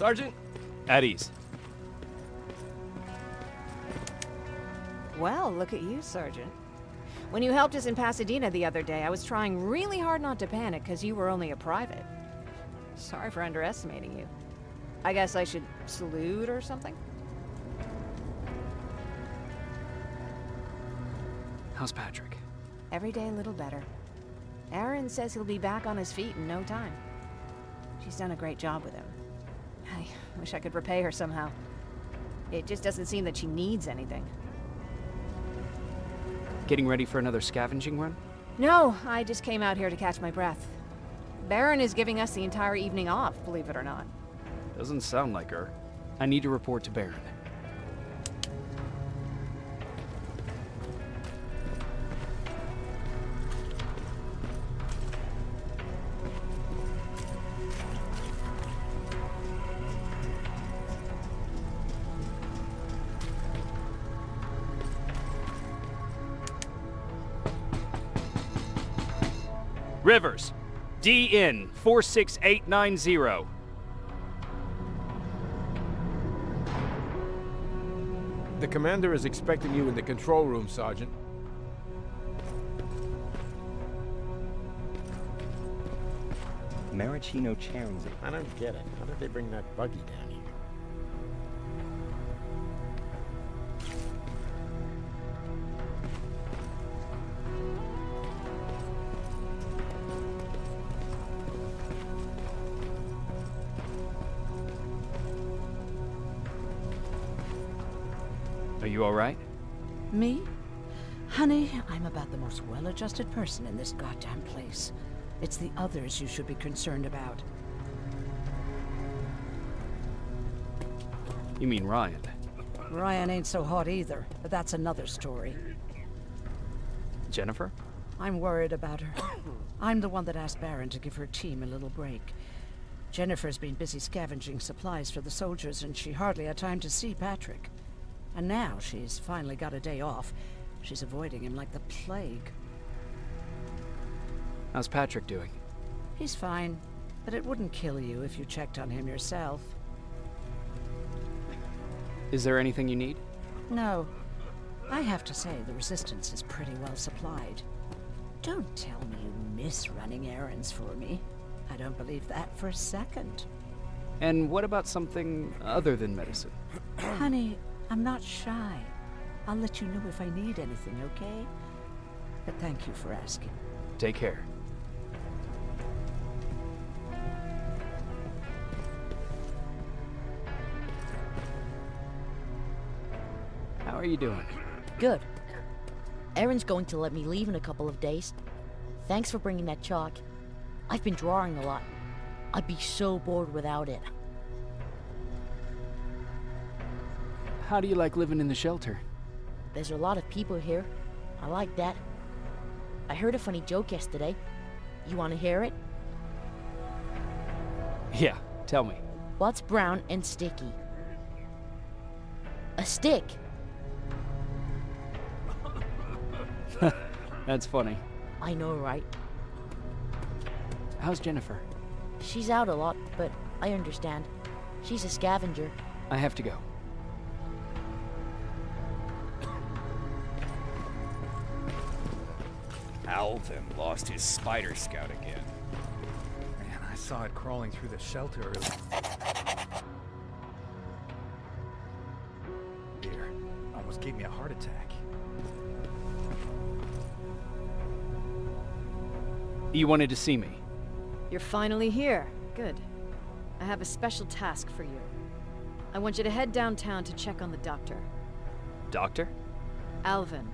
Sergeant? At ease. Well, look at you, Sergeant. When you helped us in Pasadena the other day, I was trying really hard not to panic because you were only a private. Sorry for underestimating you. I guess I should salute or something? How's Patrick? Every day a little better. Aaron says he'll be back on his feet in no time. She's done a great job with him. I wish I could repay her somehow. It just doesn't seem that she needs anything. Getting ready for another scavenging run? No, I just came out here to catch my breath. Baron is giving us the entire evening off, believe it or not. Doesn't sound like her. I need to report to Baron. Rivers, DN 46890. The commander is expecting you in the control room, Sergeant. Maraschino Chanzi. I don't get it. How did they bring that buggy down here? Are you alright? Me? Honey, I'm about the most well-adjusted person in this goddamn place. It's the others you should be concerned about. You mean Ryan? Ryan ain't so hot either, but that's another story. Jennifer? I'm worried about her. I'm the one that asked Baron to give her team a little break. Jennifer's been busy scavenging supplies for the soldiers, and she hardly had time to see Patrick. And now she's finally got a day off. She's avoiding him like the plague. How's Patrick doing? He's fine, but it wouldn't kill you if you checked on him yourself. Is there anything you need? No. I have to say, the Resistance is pretty well supplied. Don't tell me you miss running errands for me. I don't believe that for a second. And what about something other than medicine? Honey, I'm not shy. I'll let you know if I need anything, okay? But thank you for asking. Take care. How are you doing? Good. Erin's going to let me leave in a couple of days. Thanks for bringing that chalk. I've been drawing a lot. I'd be so bored without it. How do you like living in the shelter? There's a lot of people here. I like that. I heard a funny joke yesterday. You want to hear it? Yeah, tell me. What's brown and sticky? A stick. That's funny. I know, right? How's Jennifer? She's out a lot, but I understand. She's a scavenger. I have to go. Alvin lost his spider scout again. Man, I saw it crawling through the shelter earlier. Dear, almost gave me a heart attack. You wanted to see me? You're finally here. Good. I have a special task for you. I want you to head downtown to check on the doctor. Doctor? Alvin.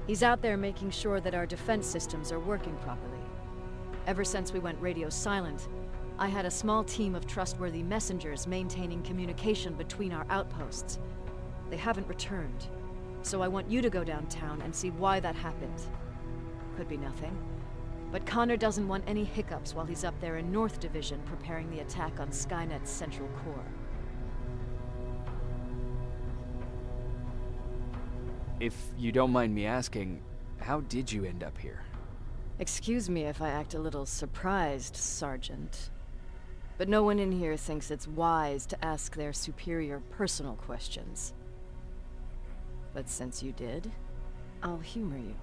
He's out there making sure that our defense systems are working properly. Ever since we went radio silent, I had a small team of trustworthy messengers maintaining communication between our outposts. They haven't returned, so I want you to go downtown and see why that happened. Could be nothing, but Connor doesn't want any hiccups while he's up there in North Division preparing the attack on Skynet's central core. If you don't mind me asking, how did you end up here? Excuse me if I act a little surprised, Sergeant. But no one in here thinks it's wise to ask their superior personal questions. But since you did, I'll humor you.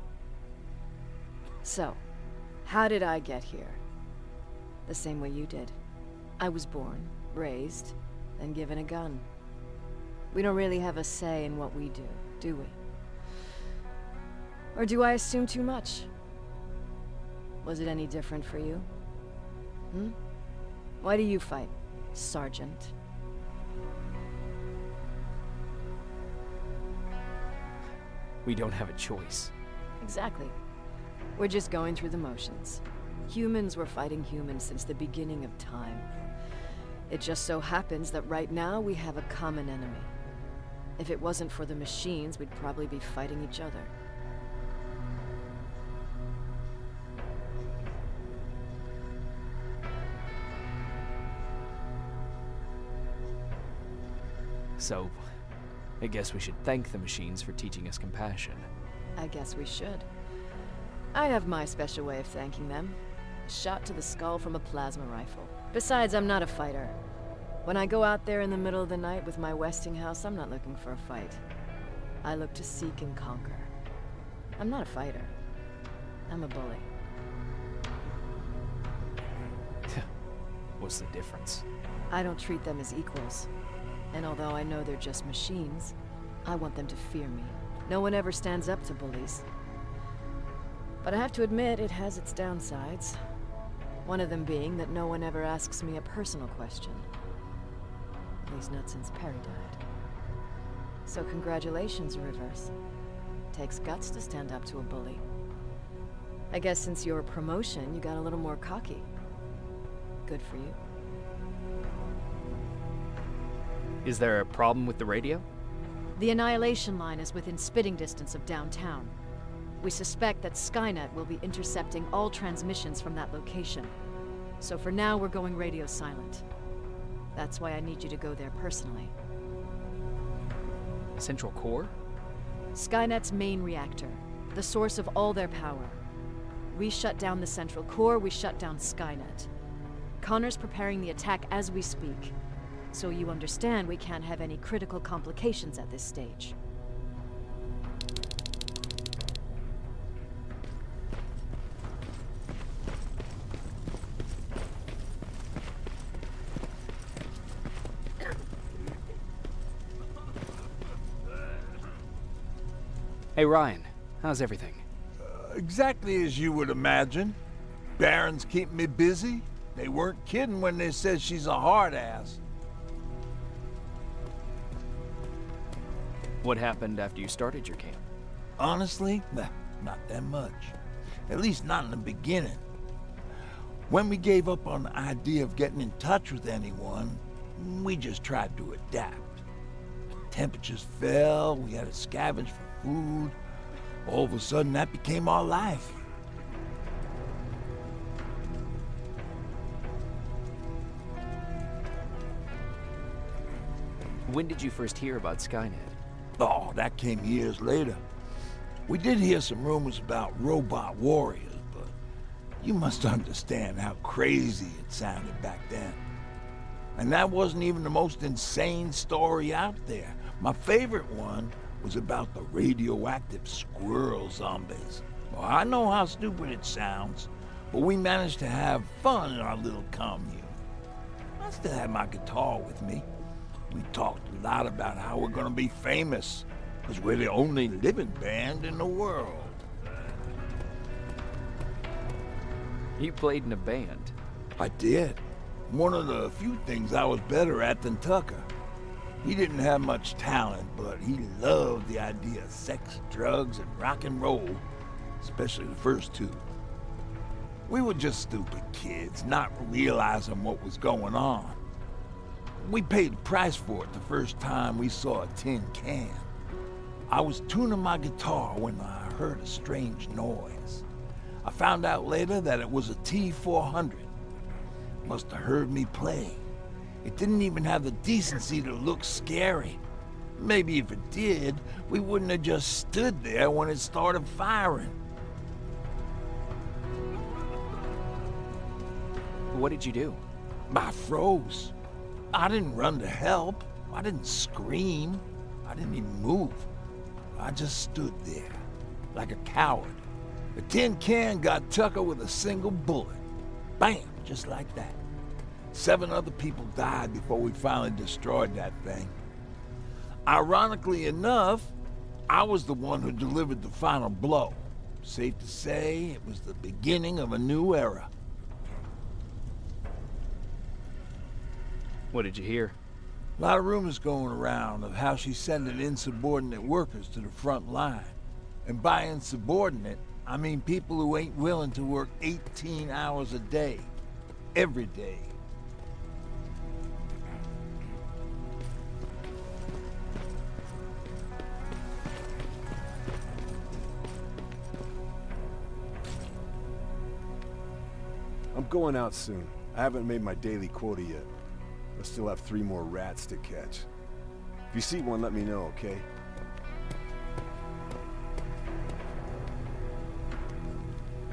So, how did I get here? The same way you did. I was born, raised, and given a gun. We don't really have a say in what we do we? Or do I assume too much? Was it any different for you? Why do you fight, Sergeant? We don't have a choice. Exactly. We're just going through the motions. Humans were fighting humans since the beginning of time. It just so happens that right now we have a common enemy. If it wasn't for the machines, we'd probably be fighting each other. So, I guess we should thank the machines for teaching us compassion. I guess we should. I have my special way of thanking them. A shot to the skull from a plasma rifle. Besides, I'm not a fighter. When I go out there in the middle of the night with my Westinghouse, I'm not looking for a fight. I look to seek and conquer. I'm not a fighter. I'm a bully. What's the difference? I don't treat them as equals. And although I know they're just machines, I want them to fear me. No one ever stands up to bullies. But I have to admit, it has its downsides. One of them being that no one ever asks me a personal question. At least not since Perry died. So congratulations, Rivers. Takes guts to stand up to a bully. I guess since your promotion, you got a little more cocky. Good for you. Is there a problem with the radio? The Annihilation line is within spitting distance of downtown. We suspect that Skynet will be intercepting all transmissions from that location. So for now, we're going radio silent. That's why I need you to go there personally. Central Core? Skynet's main reactor, the source of all their power. We shut down the Central Core, we shut down Skynet. Connor's preparing the attack as we speak. So you understand we can't have any critical complications at this stage. Hey Ryan, how's everything? Exactly as you would imagine. Baron's keeping me busy. They weren't kidding when they said she's a hard ass. What happened after you started your camp? Honestly, not that much. At least not in the beginning. When we gave up on the idea of getting in touch with anyone, we just tried to adapt. Temperatures fell, we had to scavenge for food. All of a sudden, that became our life. When did you first hear about Skynet? Oh, that came years later. We did hear some rumors about robot warriors, but you must understand how crazy it sounded back then. And that wasn't even the most insane story out there. My favorite one was about the radioactive squirrel zombies. Well, I know how stupid it sounds, but we managed to have fun in our little commune. I still had my guitar with me. We talked a lot about how we're gonna be famous, because we're the only living band in the world. You played in a band. I did. One of the few things I was better at than Tucker. He didn't have much talent, but he loved the idea of sex, drugs, and rock and roll, especially the first two. We were just stupid kids, not realizing what was going on. We paid the price for it the first time we saw a tin can. I was tuning my guitar when I heard a strange noise. I found out later that it was a T-400. Must have heard me play. It didn't even have the decency to look scary. Maybe if it did, we wouldn't have just stood there when it started firing. What did you do? I froze. I didn't run to help. I didn't scream. I didn't even move. I just stood there, like a coward. The tin can got Tucker with a single bullet. Bam, just like that. 7 other people died before we finally destroyed that thing. Ironically enough, I was the one who delivered the final blow. Safe to say, it was the beginning of a new era. What did you hear? A lot of rumors going around of how she's sending insubordinate workers to the front line. And by insubordinate, I mean people who ain't willing to work 18 hours a day, every day. I'm going out soon. I haven't made my daily quota yet. I still have 3 more rats to catch. If you see one, let me know, okay?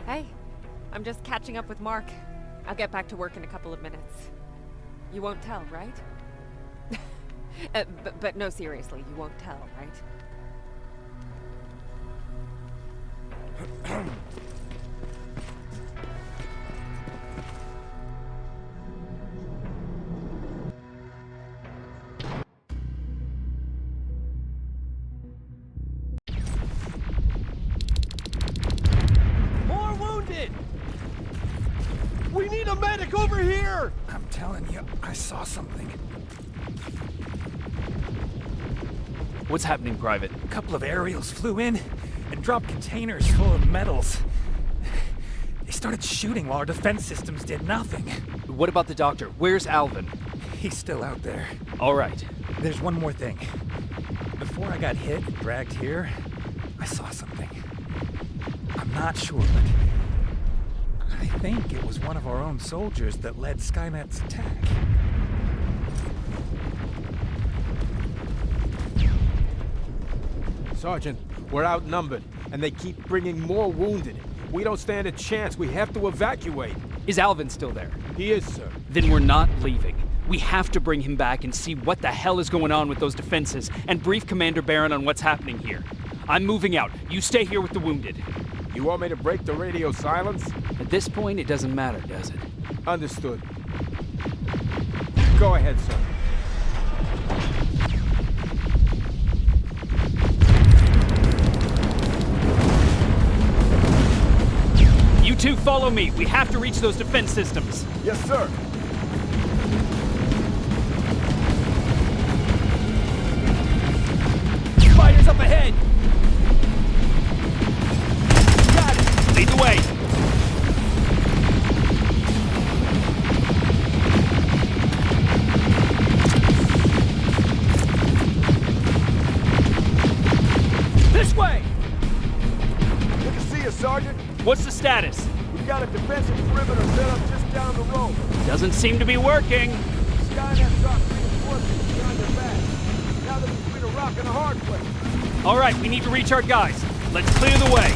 Hey, I'm just catching up with Mark. I'll get back to work in a couple of minutes. You won't tell, right? But no, seriously, you won't tell, right? More wounded! We need a medic over here! I'm telling you, I saw something. What's happening, Private? A couple of aerials flew in and dropped containers full of metals. They started shooting while our defense systems did nothing. What about the doctor? Where's Alvin? He's still out there. All right. There's one more thing. Before I got hit and dragged here, I saw something. I'm not sure, but I think it was one of our own soldiers that led Skynet's attack. Sergeant, we're outnumbered, and they keep bringing more wounded. We don't stand a chance. We have to evacuate. Is Alvin still there? He is, sir. Then we're not leaving. We have to bring him back and see what the hell is going on with those defenses and brief Commander Barron on what's happening here. I'm moving out. You stay here with the wounded. You want me to break the radio silence? At this point, it doesn't matter, does it? Understood. Go ahead, sir. You two follow me. We have to reach those defense systems. Yes, sir. Fighters up ahead! Got it! Lead the way! This way! Good to see you, Sergeant. What's the status? We've got a defensive perimeter set up just down the road. Doesn't seem to be working. Skynet dropped reinforcements behind their back. Now they're between a rock and a hard place. All right, we need to reach our guys. Let's clear the way.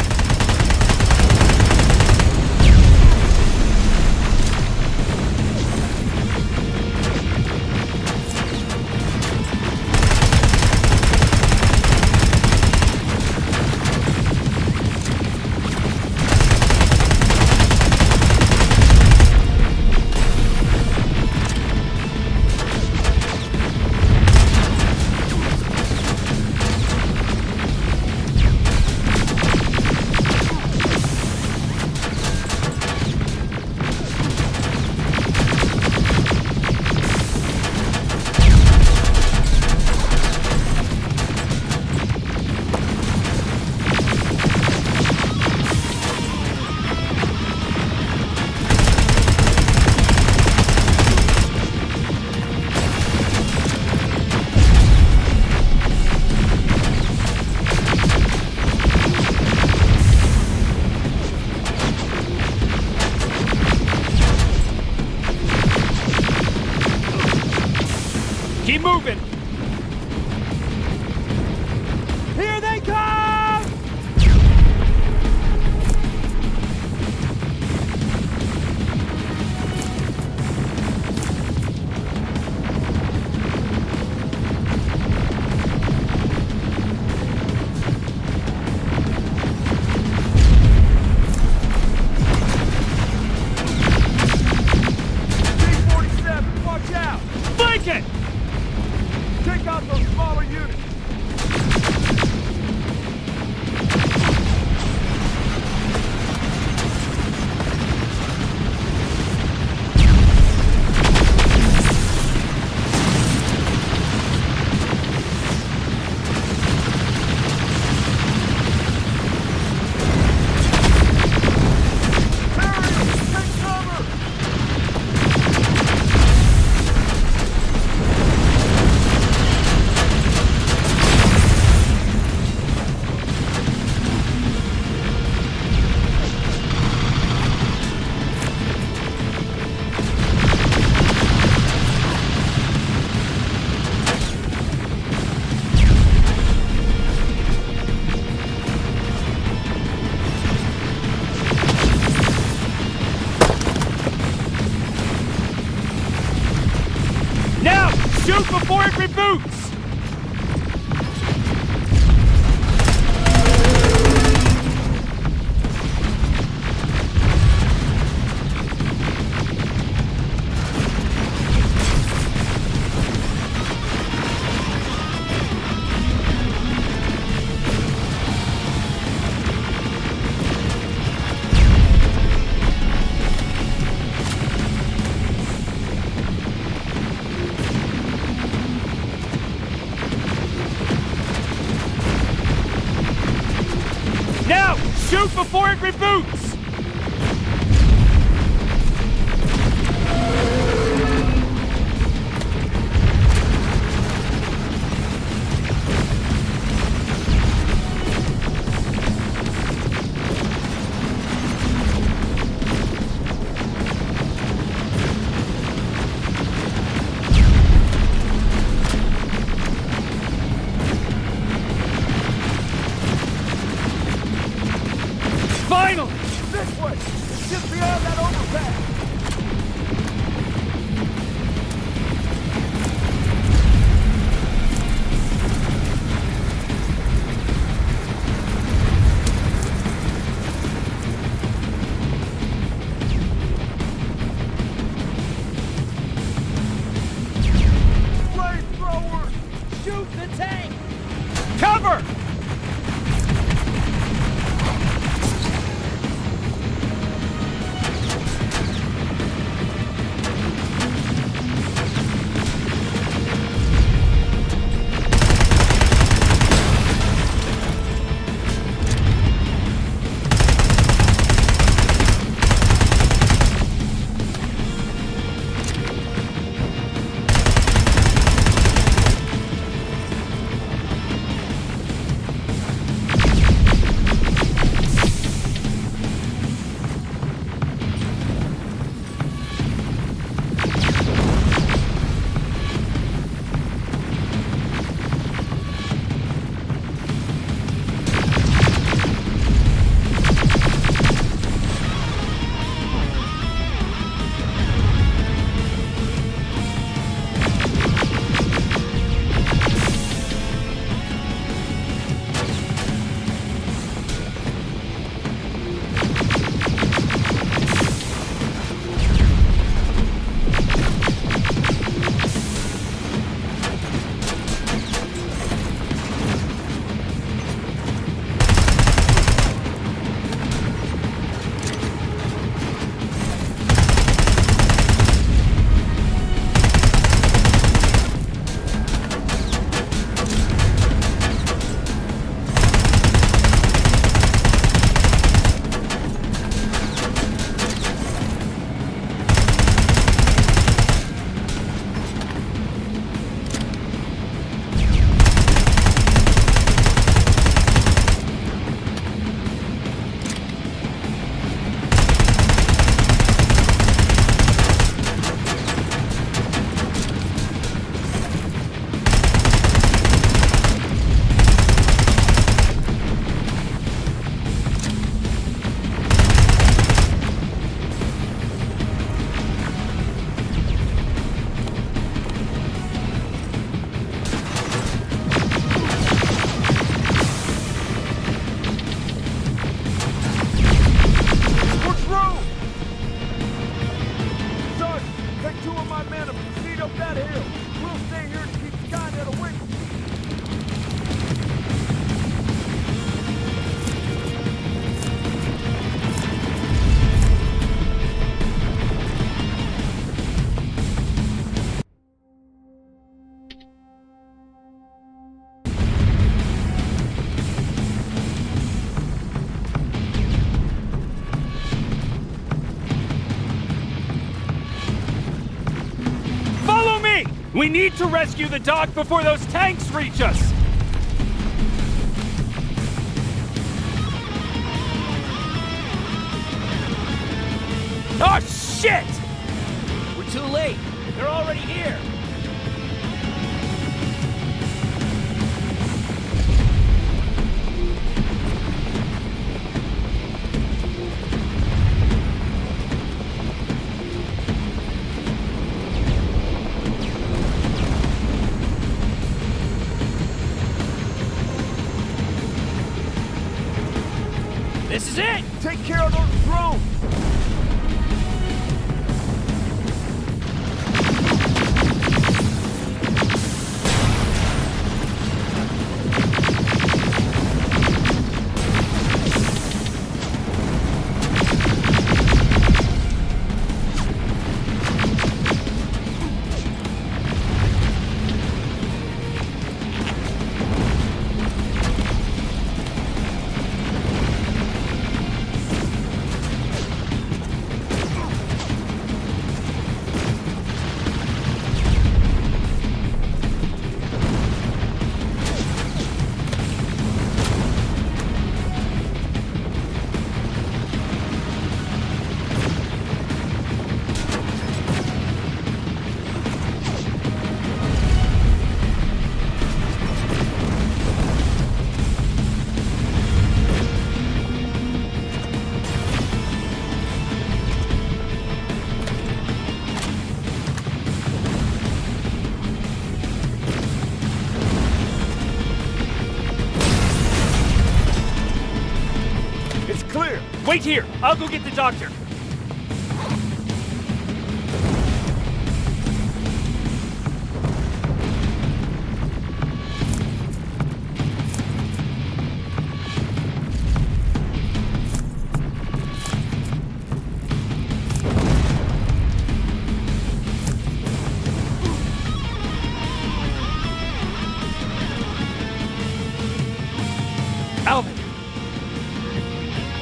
Now! Shoot before it reboots! Finally! This way! It's just beyond that overpass! Flamethrower! Shoot the tank! Cover! We need to rescue the dock before those tanks reach us! Oh, shit! We're too late. They're already here. This is it! Take care of those drones! Wait here! I'll go get the doctor! Alvin!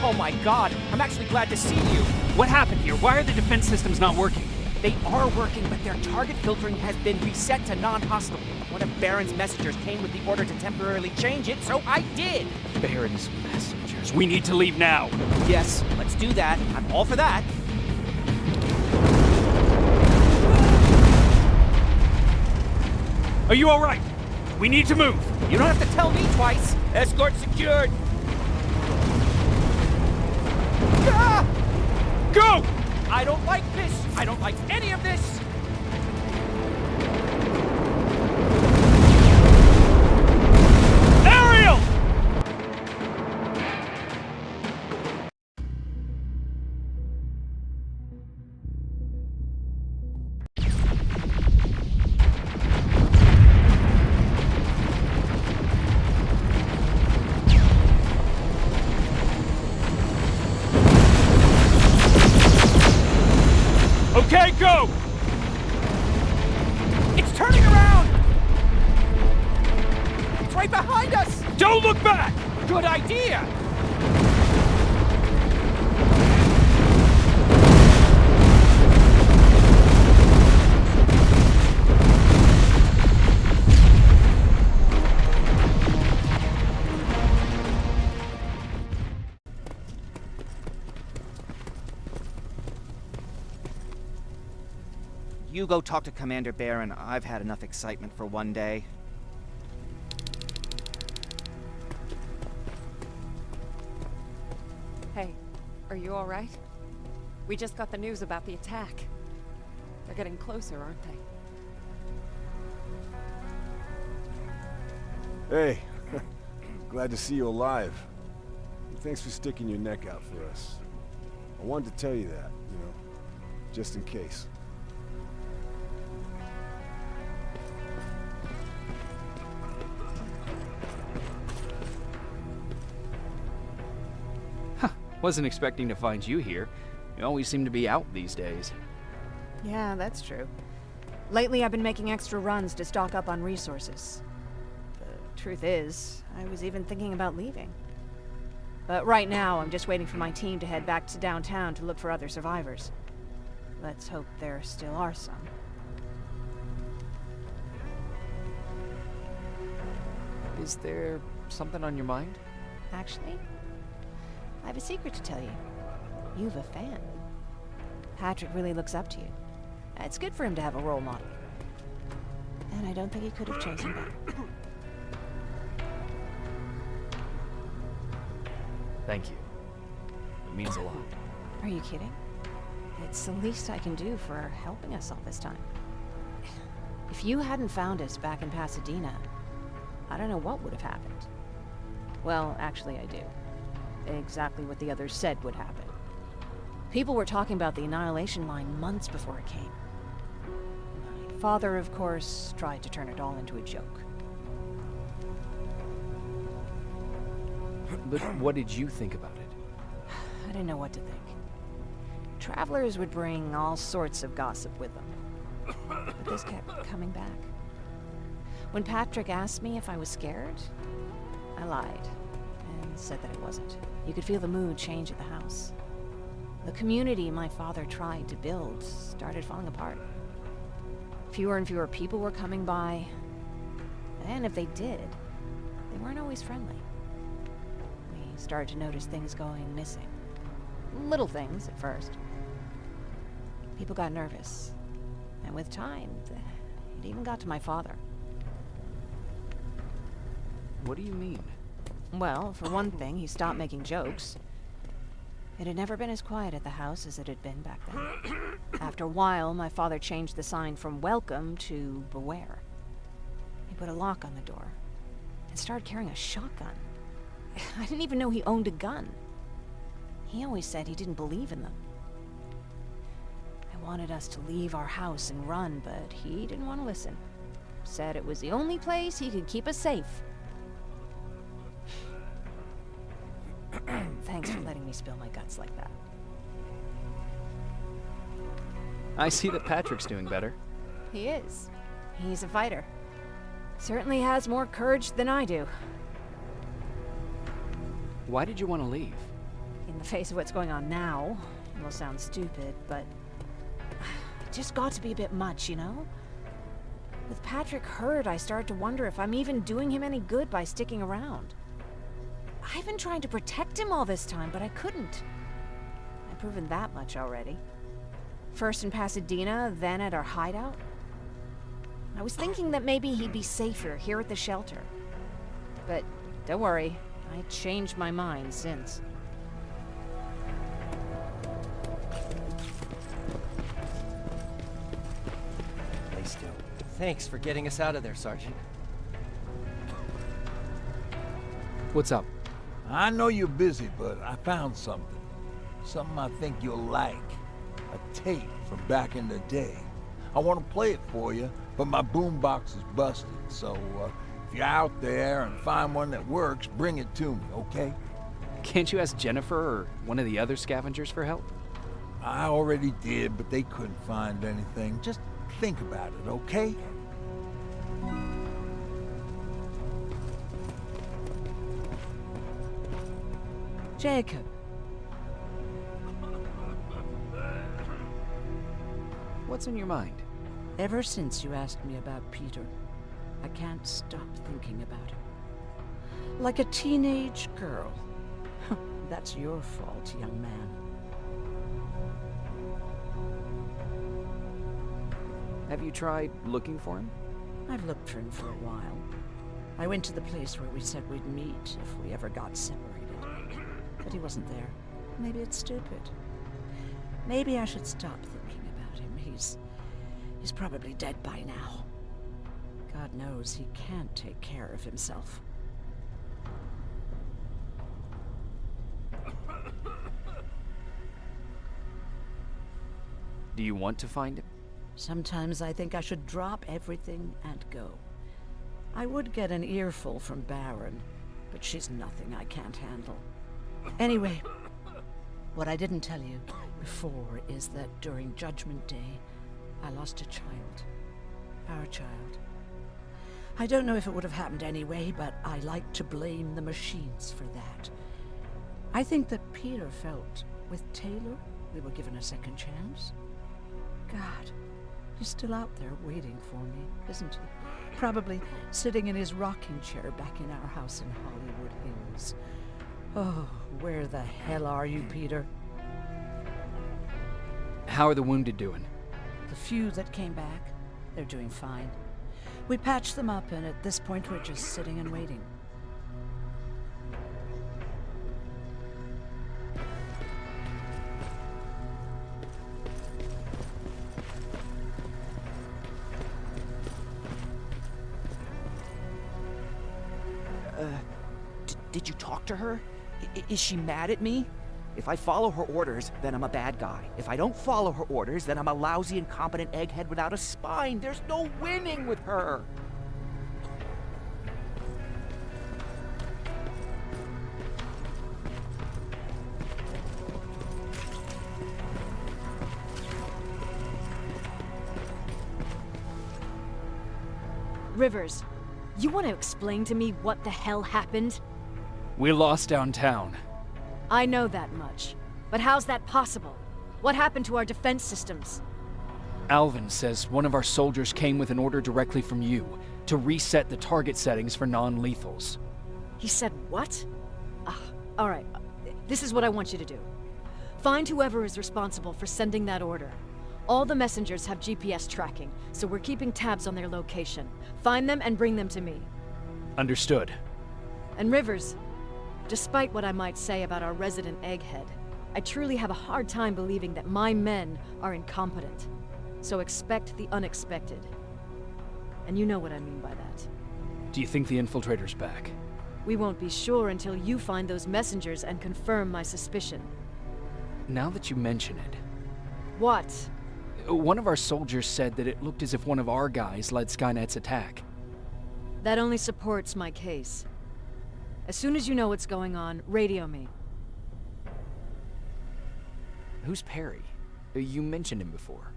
Oh my god, I'm actually glad to see you. What happened here? Why are the defense systems not working? They are working, but their target filtering has been reset to non-hostile. One of Baron's messengers came with the order to temporarily change it, so I did. Baron's messengers. We need to leave now. Yes, let's do that. I'm all for that. Are you alright? We need to move. You don't have to tell me twice. Escort secured. Ah! Go! I don't like this. I don't like any of this. Ariel! Okay, go! It's turning around. It's right behind us. Don't look back! Good idea. You go talk to Commander Baron. I've had enough excitement for one day. Hey, are you all right? We just got the news about the attack. They're getting closer, aren't they? Hey, glad to see you alive. And thanks for sticking your neck out for us. I wanted to tell you that, just in case. Wasn't expecting to find you here. You always seem to be out these days. Yeah, that's true. Lately, I've been making extra runs to stock up on resources. The truth is, I was even thinking about leaving. But right now, I'm just waiting for my team to head back to downtown to look for other survivors. Let's hope there still are some. Is there something on your mind? Actually, I have a secret to tell you. You've a fan. Patrick really looks up to you. It's good for him to have a role model. And I don't think he could have chosen better. Thank you. It means a lot. Are you kidding? It's the least I can do for helping us all this time. If you hadn't found us back in Pasadena, I don't know what would have happened. Well, actually I do. Exactly what the others said would happen. People were talking about the Annihilation line months before it came. My father, of course, tried to turn it all into a joke. But what did you think about it? I didn't know what to think. Travelers would bring all sorts of gossip with them. But this kept coming back. When Patrick asked me if I was scared, I lied and said that I wasn't. You could feel the mood change at the house. The community my father tried to build started falling apart. Fewer and fewer people were coming by, and if they did, they weren't always friendly. We started to notice things going missing. Little things at first. People got nervous, and with time, it even got to my father. What do you mean? Well, for one thing, he stopped making jokes. It had never been as quiet at the house as it had been back then. After a while, my father changed the sign from welcome to beware. He put a lock on the door and started carrying a shotgun. I didn't even know he owned a gun. He always said he didn't believe in them. I wanted us to leave our house and run, but he didn't want to listen. Said it was the only place he could keep us safe. Thanks for letting me spill my guts like that. I see that Patrick's doing better. He is. He's a fighter. Certainly has more courage than I do. Why did you want to leave? In the face of what's going on now, it will sound stupid, but it just got to be a bit much, you know? With Patrick hurt, I started to wonder if I'm even doing him any good by sticking around. I've been trying to protect him all this time, but I couldn't. I've proven that much already. First in Pasadena, then at our hideout. I was thinking that maybe he'd be safer here at the shelter. But don't worry, I changed my mind since. Stay still. Thanks for getting us out of there, Sergeant. What's up? I know you're busy, but I found something. Something I think you'll like. A tape from back in the day. I want to play it for you, but my boombox is busted, so if you're out there and find one that works, bring it to me, okay? Can't you ask Jennifer or one of the other scavengers for help? I already did, but they couldn't find anything. Just think about it, okay? Jacob. What's on your mind? Ever since you asked me about Peter, I can't stop thinking about him. Like a teenage girl. That's your fault, young man. Have you tried looking for him? I've looked for him for a while. I went to the place where we said we'd meet if we ever got separated. But he wasn't there. Maybe it's stupid. Maybe I should stop thinking about him. He's probably dead by now. God knows he can't take care of himself. Do you want to find him? Sometimes I think I should drop everything and go. I would get an earful from Baron, but she's nothing I can't handle. Anyway, what I didn't tell you before is that during Judgment Day, I lost a child. Our child. I don't know if it would have happened anyway, but I like to blame the machines for that. I think that Peter felt with Taylor we were given a second chance. God, he's still out there waiting for me, isn't he? Probably sitting in his rocking chair back in our house in Hollywood Hills. Oh, where the hell are you, Peter? How are the wounded doing? The few that came back, they're doing fine. We patched them up, and at this point we're just sitting and waiting. Did you talk to her? Is she mad at me? If I follow her orders, then I'm a bad guy. If I don't follow her orders, then I'm a lousy, incompetent egghead without a spine. There's no winning with her. Rivers, you want to explain to me what the hell happened? We lost downtown. I know that much. But how's that possible? What happened to our defense systems? Alvin says one of our soldiers came with an order directly from you to reset the target settings for non-lethals. He said what? All right. This is what I want you to do. Find whoever is responsible for sending that order. All the messengers have GPS tracking, so we're keeping tabs on their location. Find them and bring them to me. Understood. And Rivers, despite what I might say about our resident egghead, I truly have a hard time believing that my men are incompetent. So expect the unexpected. And you know what I mean by that. Do you think the infiltrator's back? We won't be sure until you find those messengers and confirm my suspicion. Now that you mention it, What? one of our soldiers said that it looked as if one of our guys led Skynet's attack. That only supports my case. As soon as you know what's going on, radio me. Who's Perry? You mentioned him before.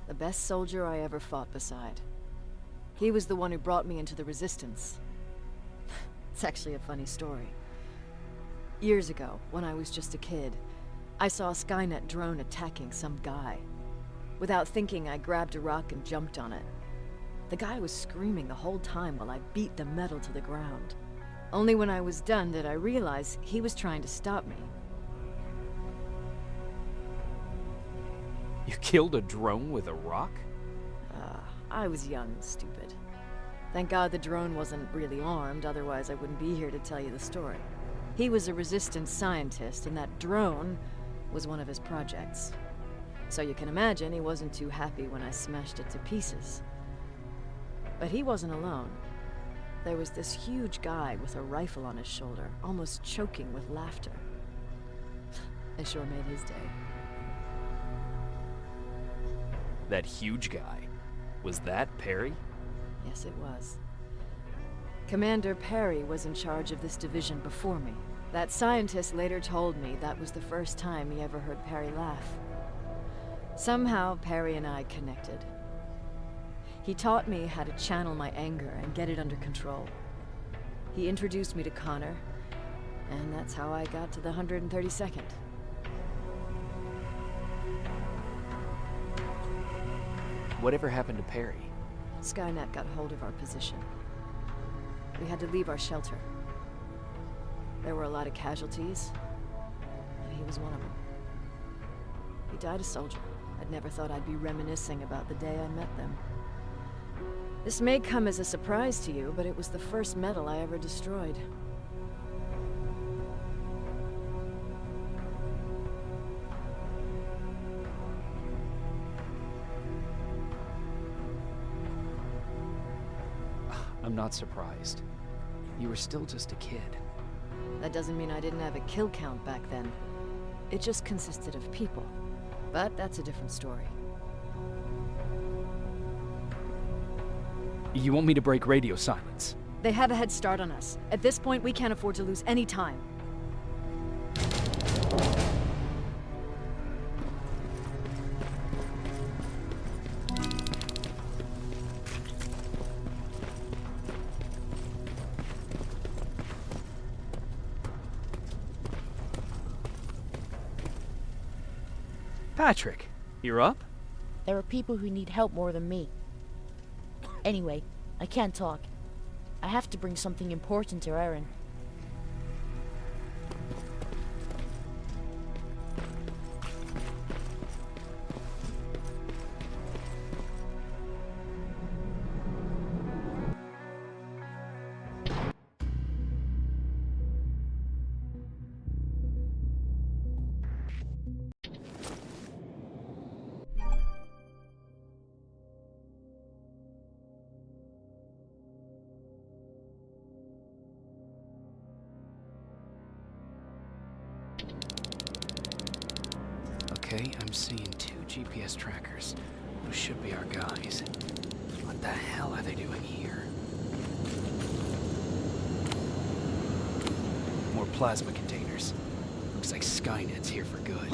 The best soldier I ever fought beside. He was the one who brought me into the Resistance. It's actually a funny story. Years ago, when I was just a kid, I saw a Skynet drone attacking some guy. Without thinking, I grabbed a rock and jumped on it. The guy was screaming the whole time while I beat the metal to the ground. Only when I was done did I realize he was trying to stop me. You killed a drone with a rock? I was young and stupid. Thank God the drone wasn't really armed, otherwise I wouldn't be here to tell you the story. He was a Resistance scientist, and that drone was one of his projects. So you can imagine he wasn't too happy when I smashed it to pieces. But he wasn't alone. There was this huge guy with a rifle on his shoulder, almost choking with laughter. I sure made his day. That huge guy. Was that Perry? Yes, it was. Commander Perry was in charge of this division before me. That scientist later told me that was the first time he ever heard Perry laugh. Somehow, Perry and I connected. He taught me how to channel my anger and get it under control. He introduced me to Connor, and that's how I got to the 132nd. Whatever happened to Perry? Skynet got hold of our position. We had to leave our shelter. There were a lot of casualties, and he was one of them. He died a soldier. I'd never thought I'd be reminiscing about the day I met them. This may come as a surprise to you, but it was the first metal I ever destroyed. I'm not surprised. You were still just a kid. That doesn't mean I didn't have a kill count back then. It just consisted of people. But that's a different story. You want me to break radio silence? They have a head start on us. At this point, we can't afford to lose any time. Patrick, you're up? There are people who need help more than me. Anyway, I can't talk. I have to bring something important to Erin. Okay, I'm seeing 2 GPS trackers. Those should be our guys. What the hell are they doing here? More plasma containers. Looks like Skynet's here for good.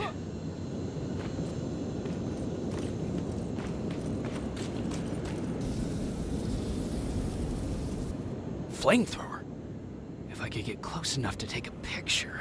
Flamethrower? If I could get close enough to take a picture.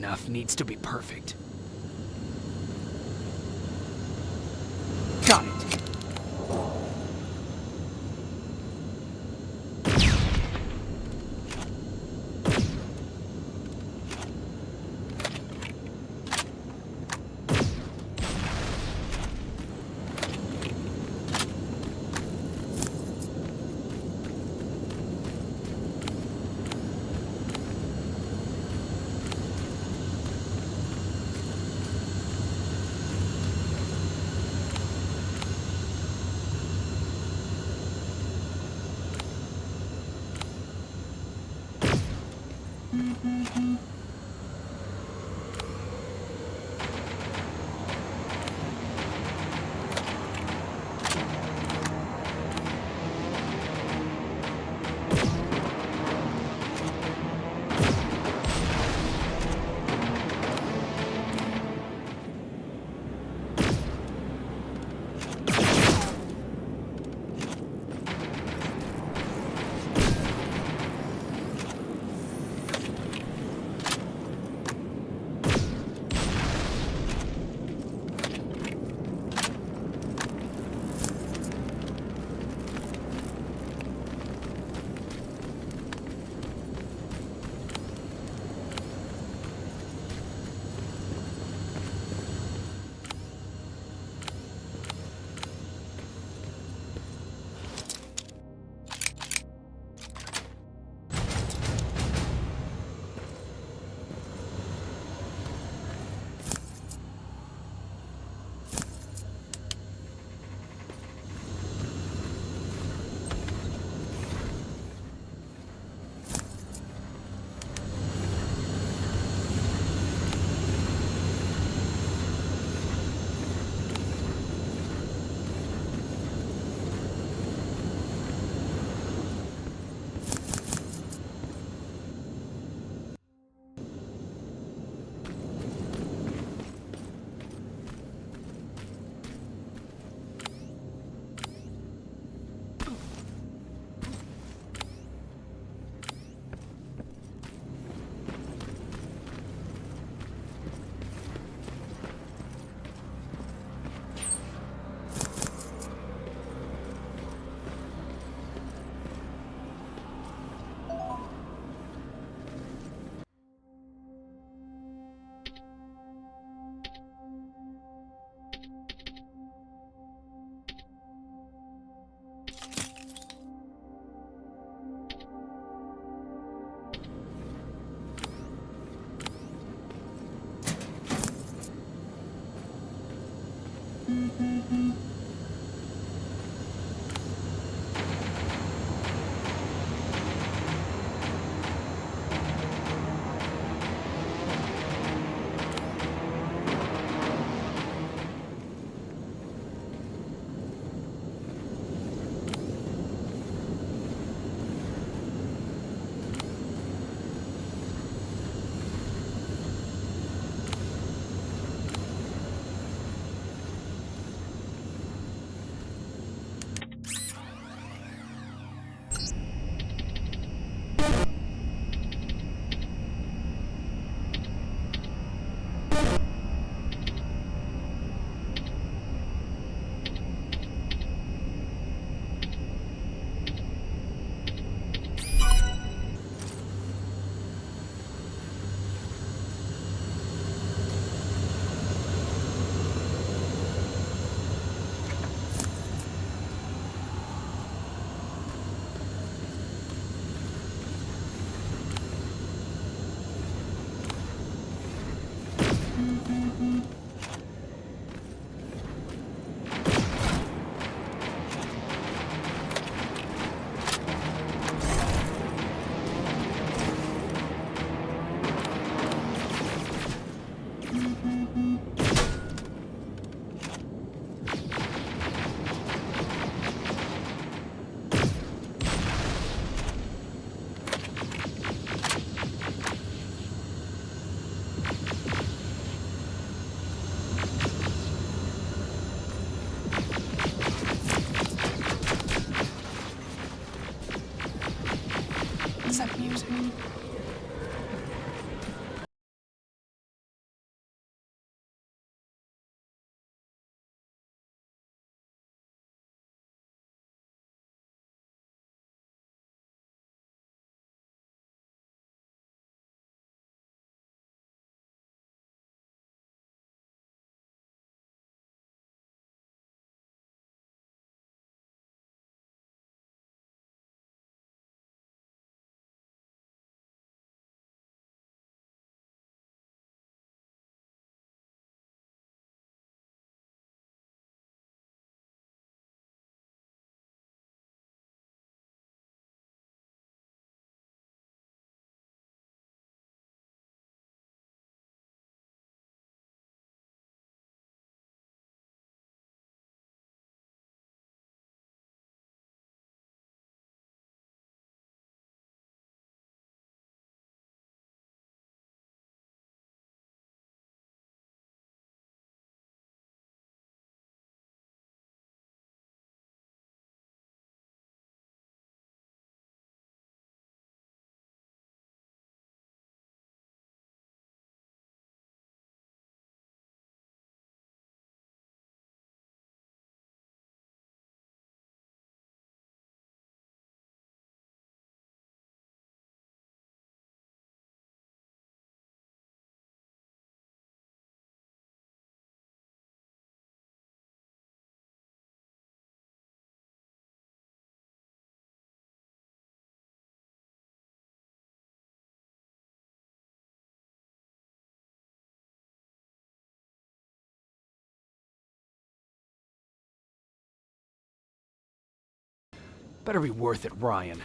enough needs to be perfect. Got it. Better be worth it, Ryan.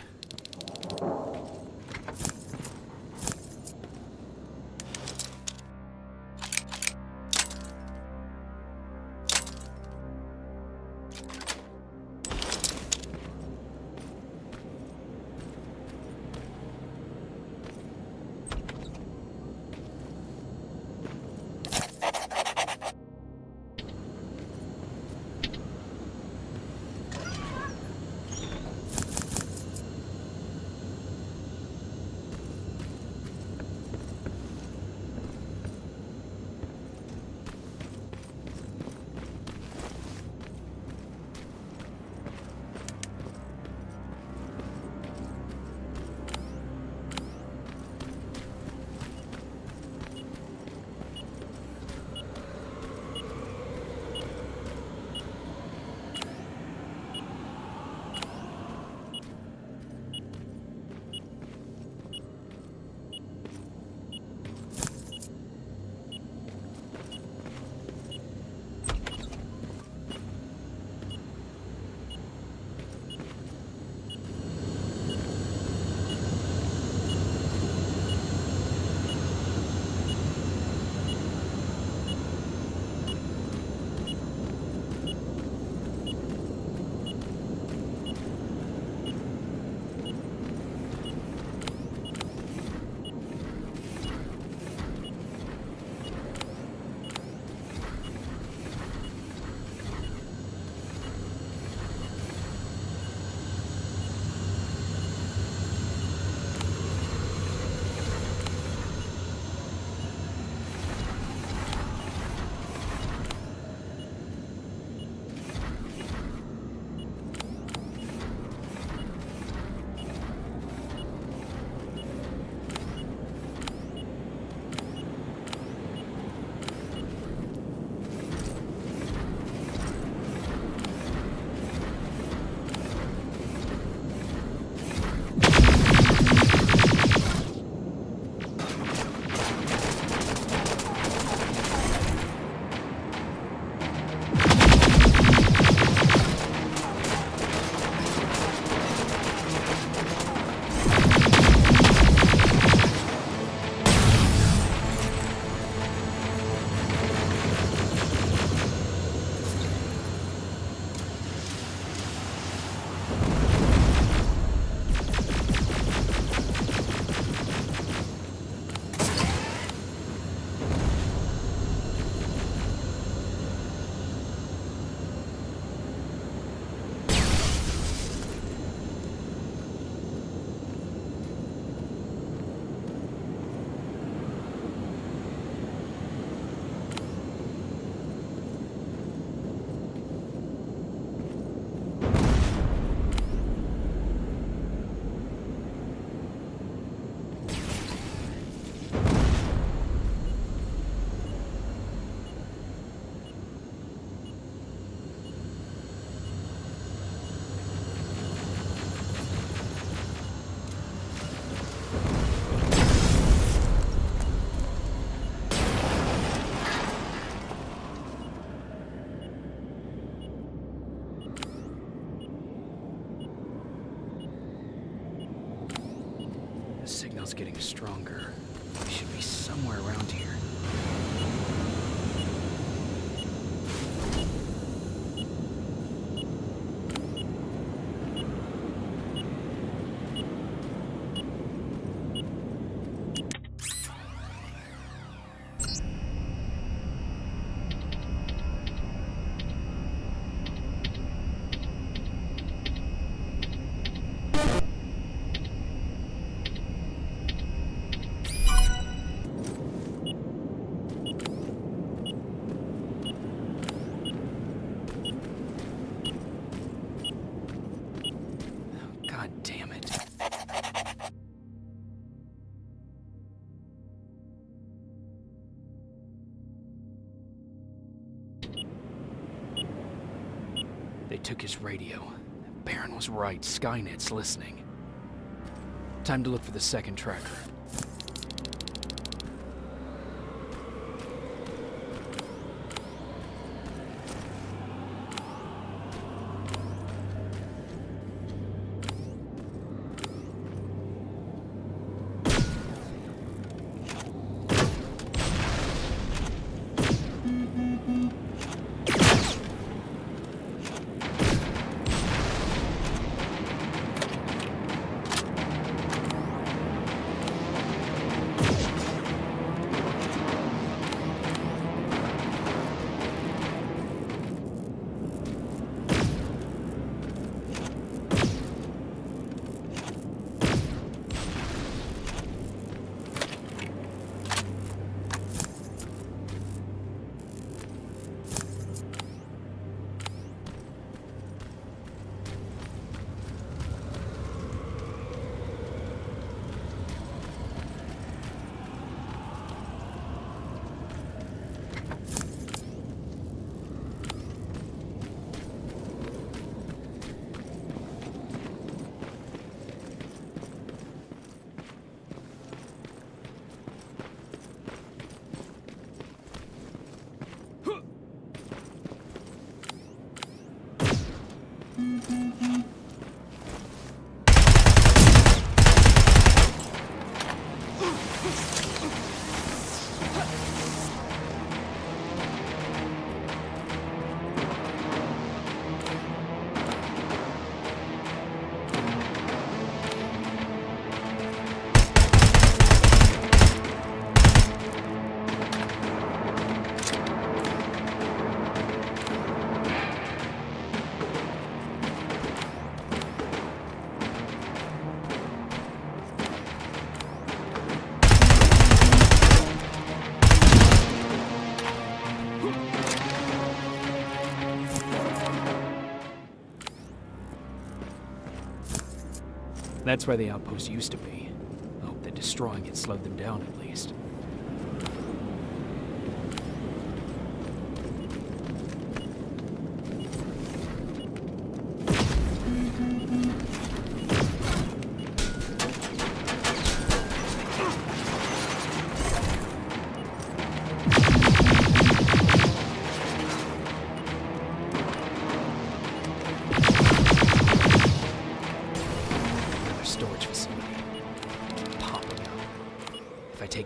Signal's getting stronger. We should be somewhere around here. They took his radio. Baron was right. Skynet's listening. Time to look for the second tracker. That's where the outpost used to be. I hope that destroying it slowed them down at least.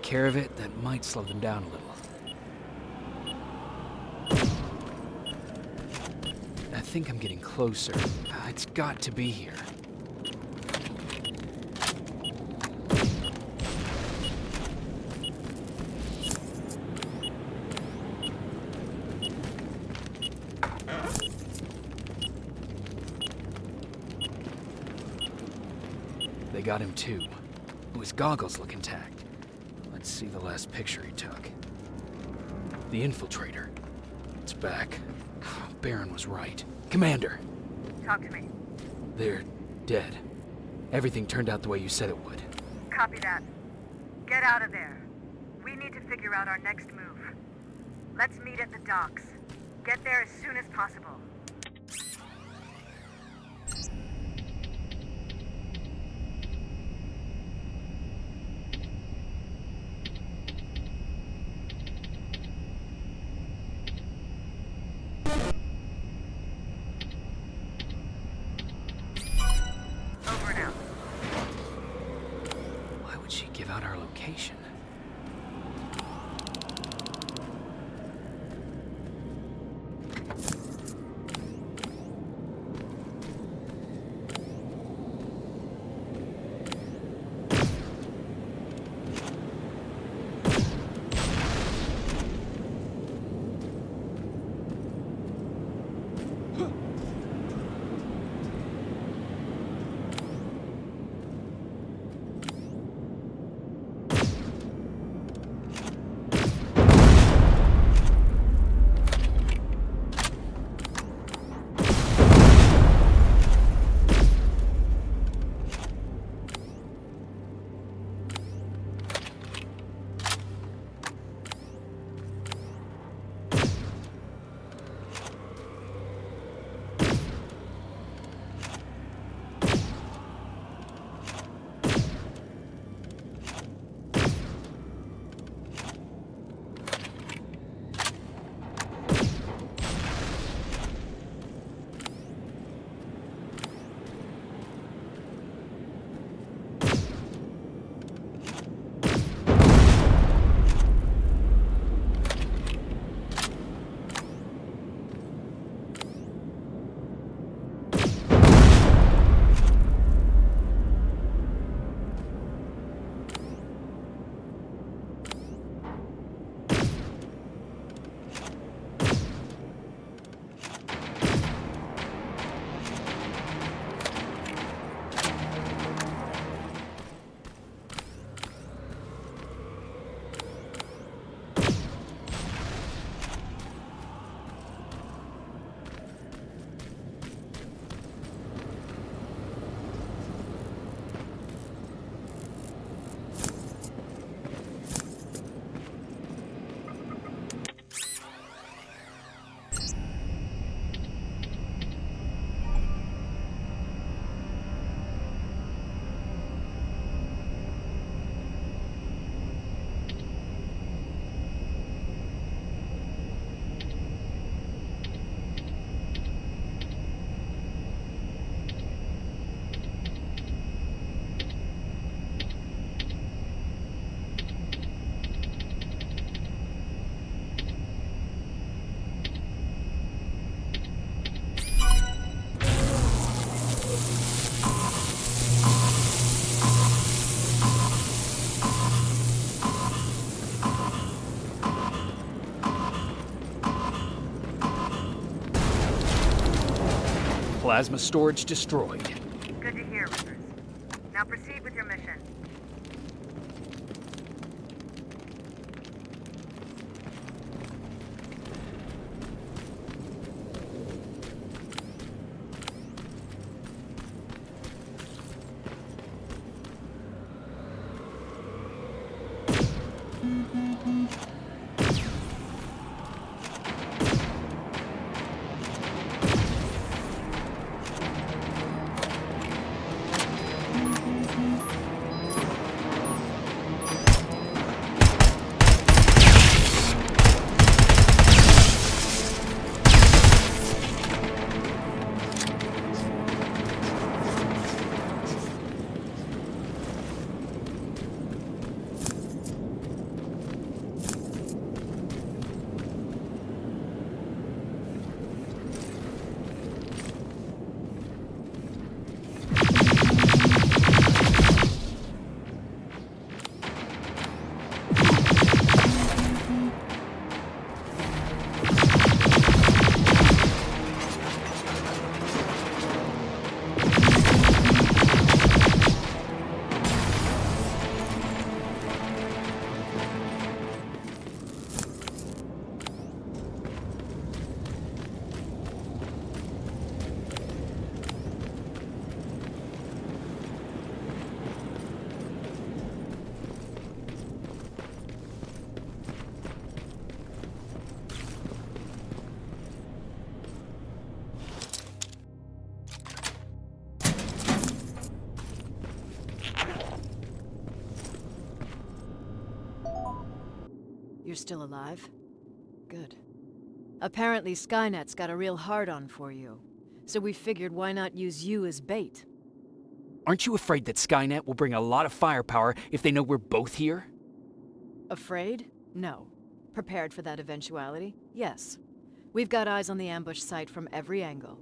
Care of it, that might slow them down a little. I think I'm getting closer. It's got to be here. They got him too. His goggles look intact. Let's see the last picture he took. The infiltrator. It's back. Baron was right. Commander! Talk to me. They're dead. Everything turned out the way you said it would. Copy that. Get out of there. We need to figure out our next move. Let's meet at the docks. Get there as soon as possible. Location. Plasma storage destroyed. Good to hear, Rivers. Now proceed with your mission. You're still alive? Good. Apparently Skynet's got a real hard-on for you. So we figured why not use you as bait? Aren't you afraid that Skynet will bring a lot of firepower if they know we're both here? Afraid? No. Prepared for that eventuality? Yes. We've got eyes on the ambush site from every angle.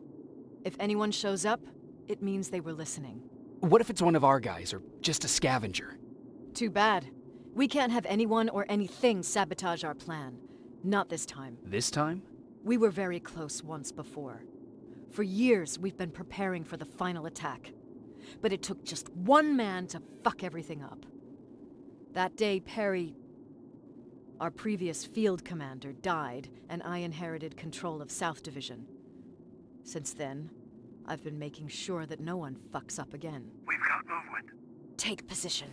If anyone shows up, it means they were listening. What if it's one of our guys, or just a scavenger? Too bad. We can't have anyone or anything sabotage our plan. Not this time. This time? We were very close once before. For years, we've been preparing for the final attack. But it took just one man to fuck everything up. That day, Perry, our previous field commander, died, and I inherited control of South Division. Since then, I've been making sure that no one fucks up again. We've got movement. Take position.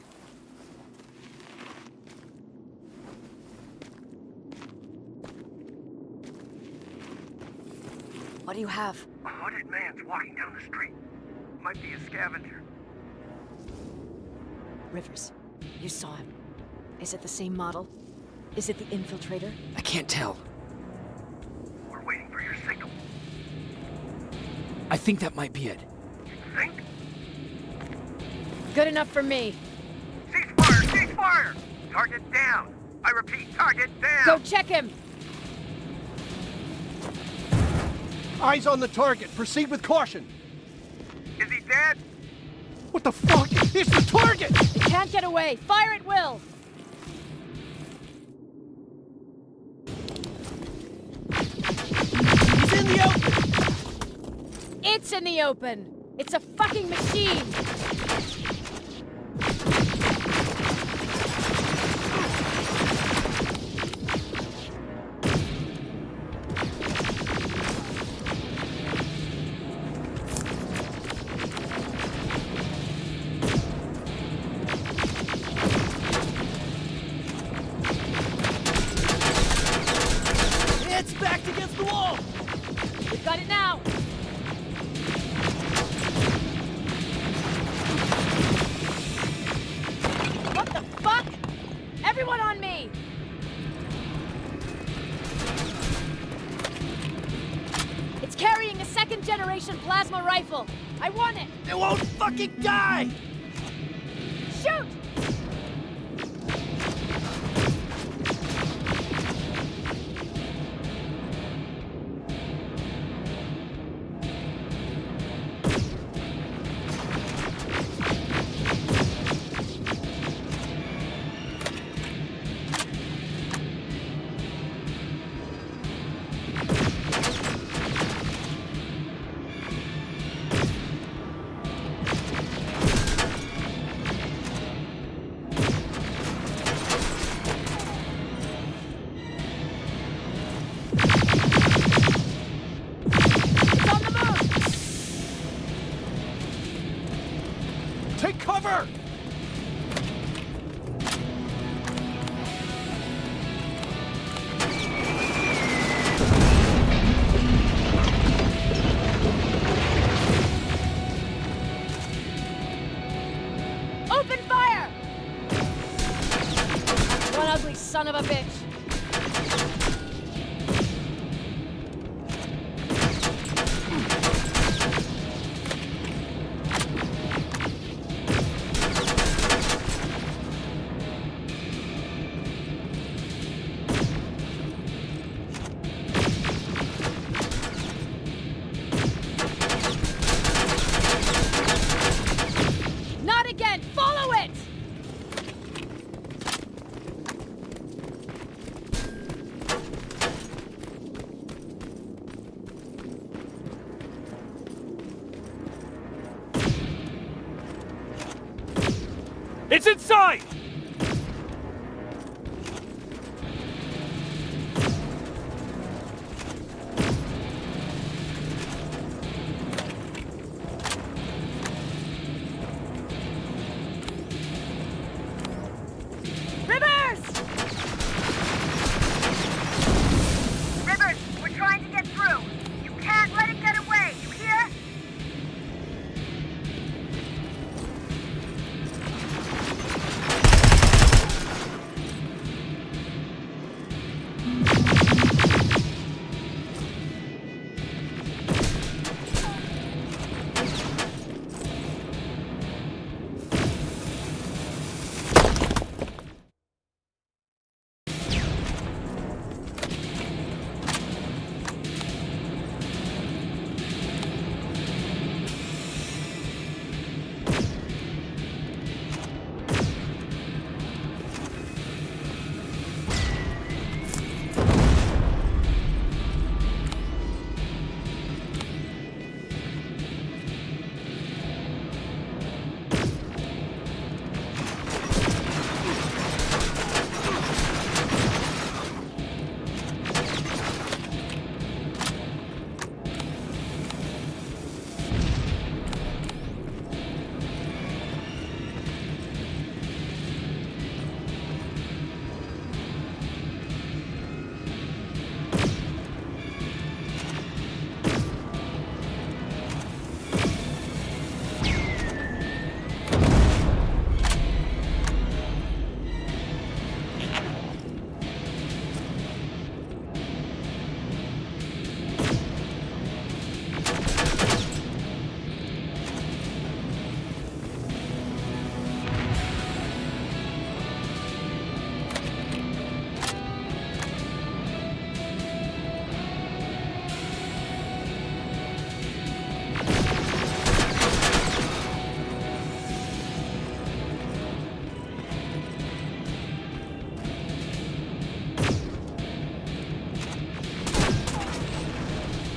What do you have? A hooded man's walking down the street. Might be a scavenger. Rivers, you saw him. Is it the same model? Is it the infiltrator? I can't tell. We're waiting for your signal. I think that might be it. Think? Good enough for me. Cease fire! Cease fire! Target down! I repeat, target down! Go check him! Eyes on the target. Proceed with caution. Is he dead? What the fuck? It's the target! It can't get away. Fire at will! He's in the open! It's in the open! It's a fucking machine! It's backed against the wall! We've got it now! What the fuck? Everyone on me! It's carrying a second-generation plasma rifle. I want it! It won't fucking die! Shoot! Take cover! Open fire! One ugly son of a bitch! Not again! Follow it! It's inside! Rivers! Rivers, we're trying to get through. You can't let it get away, you hear?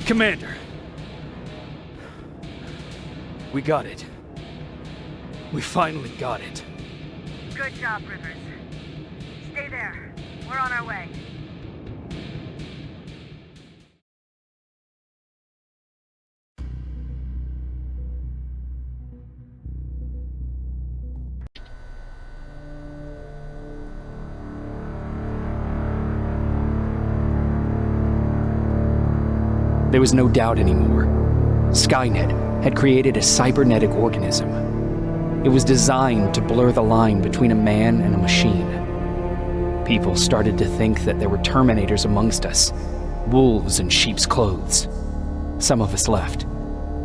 Commander. We got it. We finally got it. Good job, Rivers. Stay there. We're on our way. There was no doubt anymore. Skynet had created a cybernetic organism. It was designed to blur the line between a man and a machine. People started to think that there were Terminators amongst us, wolves in sheep's clothes. Some of us left,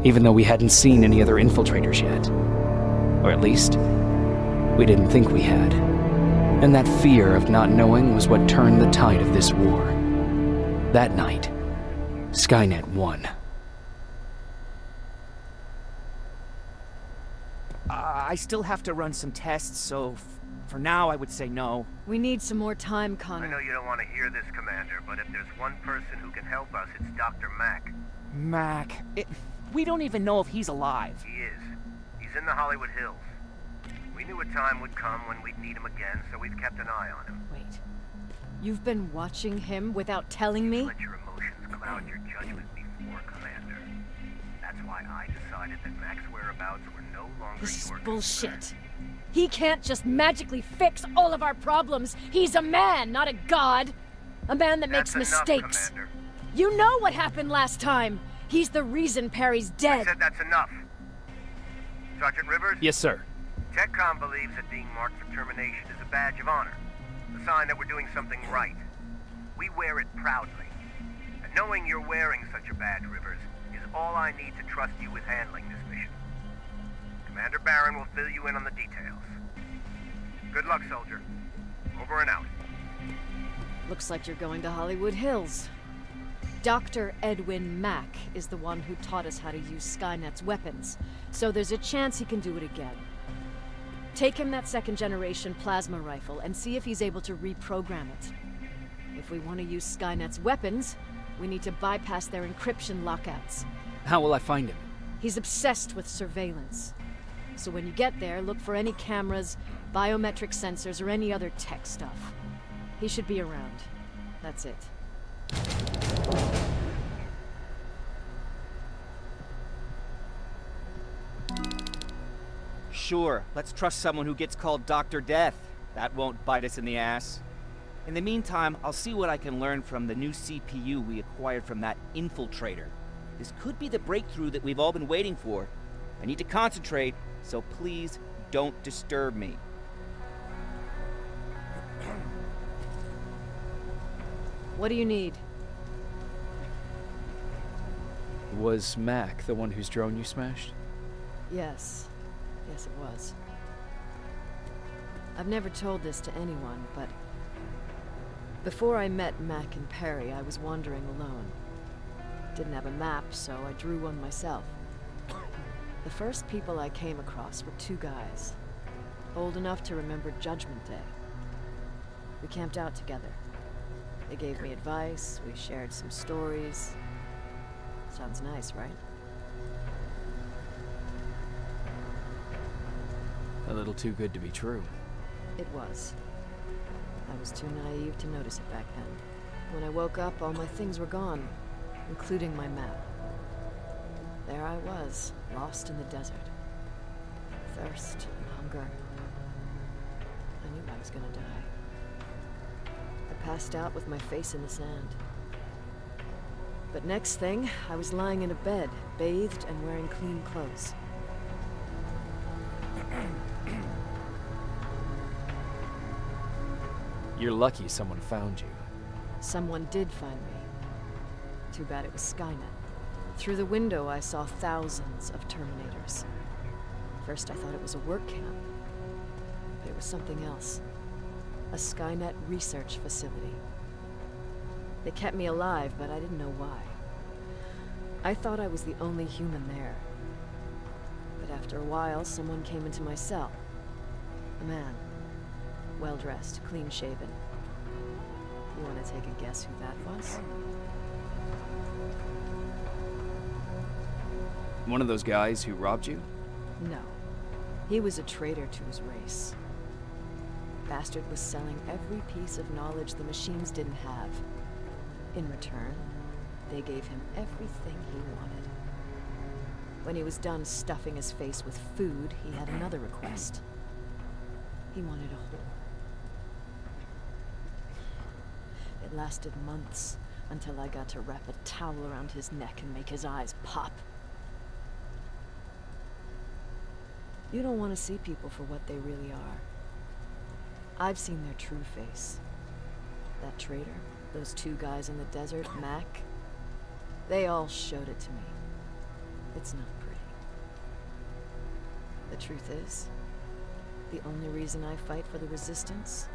even though we hadn't seen any other infiltrators yet. Or at least, we didn't think we had. And that fear of not knowing was what turned the tide of this war. That night, Skynet won. I still have to run some tests, so for now I would say no. We need some more time, Connor. I know you don't want to hear this, Commander, but if there's one person who can help us, it's Dr. Mack. Mack. We don't even know if he's alive. He is. He's in the Hollywood Hills. We knew a time would come when we'd need him again, so we've kept an eye on him. Wait. You've been watching him without telling me? Let your emotions cloud your judgment before, Commander. That's why I decided that Mack's whereabouts were no longer This is your bullshit. He can't just magically fix all of our problems. He's a man, not a god. A man that makes That's enough, mistakes. Commander. You know what happened last time. He's the reason Perry's I dead. said that's enough. Sergeant Rivers? Yes, sir. TechCom believes that being marked for termination is a badge of honor. A sign that we're doing something right. We wear it proudly. And knowing you're wearing such a badge, Rivers, is all I need to trust you with handling this mission. Commander Barron will fill you in on the details. Good luck, soldier. Over and out. Looks like you're going to Hollywood Hills. Dr. Edwin Mack is the one who taught us how to use Skynet's weapons, so there's a chance he can do it again. Take him that second-generation plasma rifle and see if he's able to reprogram it. If we want to use Skynet's weapons, we need to bypass their encryption lockouts. How will I find him? He's obsessed with surveillance. So when you get there, look for any cameras, biometric sensors, or any other tech stuff. He should be around. That's it. Sure, let's trust someone who gets called Dr. Death. That won't bite us in the ass. In the meantime, I'll see what I can learn from the new CPU we acquired from that infiltrator. This could be the breakthrough that we've all been waiting for. I need to concentrate, so please don't disturb me. What do you need? Was Mack the one whose drone you smashed? Yes. Yes, it was. I've never told this to anyone, but before I met Mack and Perry, I was wandering alone. Didn't have a map, so I drew one myself. The first people I came across were two guys, old enough to remember Judgment Day. We camped out together. They gave me advice, we shared some stories. Sounds nice, right? A little too good to be true. It was. I was too naive to notice it back then. When I woke up, all my things were gone, including my map. There I was, lost in the desert. Thirst and hunger. I knew I was gonna die. I passed out with my face in the sand. But next thing, I was lying in a bed, bathed and wearing clean clothes. You're lucky someone found you. Someone did find me. Too bad it was Skynet. Through the window, I saw thousands of Terminators. First, I thought it was a work camp. But it was something else. A Skynet research facility. They kept me alive, but I didn't know why. I thought I was the only human there. But after a while, someone came into my cell. A man. Well-dressed, clean-shaven. You want to take a guess who that was? One of those guys who robbed you? No. He was a traitor to his race. Bastard was selling every piece of knowledge the machines didn't have. In return, they gave him everything he wanted. When he was done stuffing his face with food, he had another request. He wanted a whore. It lasted months, until I got to wrap a towel around his neck and make his eyes pop. You don't want to see people for what they really are. I've seen their true face. That traitor, those two guys in the desert, Mack, they all showed it to me. It's not pretty. The truth is, the only reason I fight for the Resistance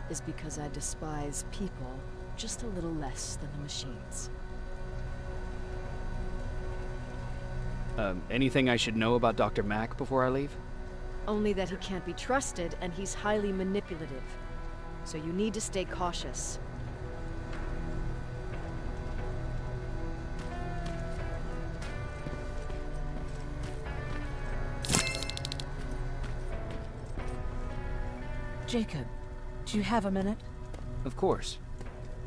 is because I despise people just a little less than the machines. Anything I should know about Dr. Mack before I leave? Only that he can't be trusted and he's highly manipulative. So you need to stay cautious. Jacob, do you have a minute? Of course.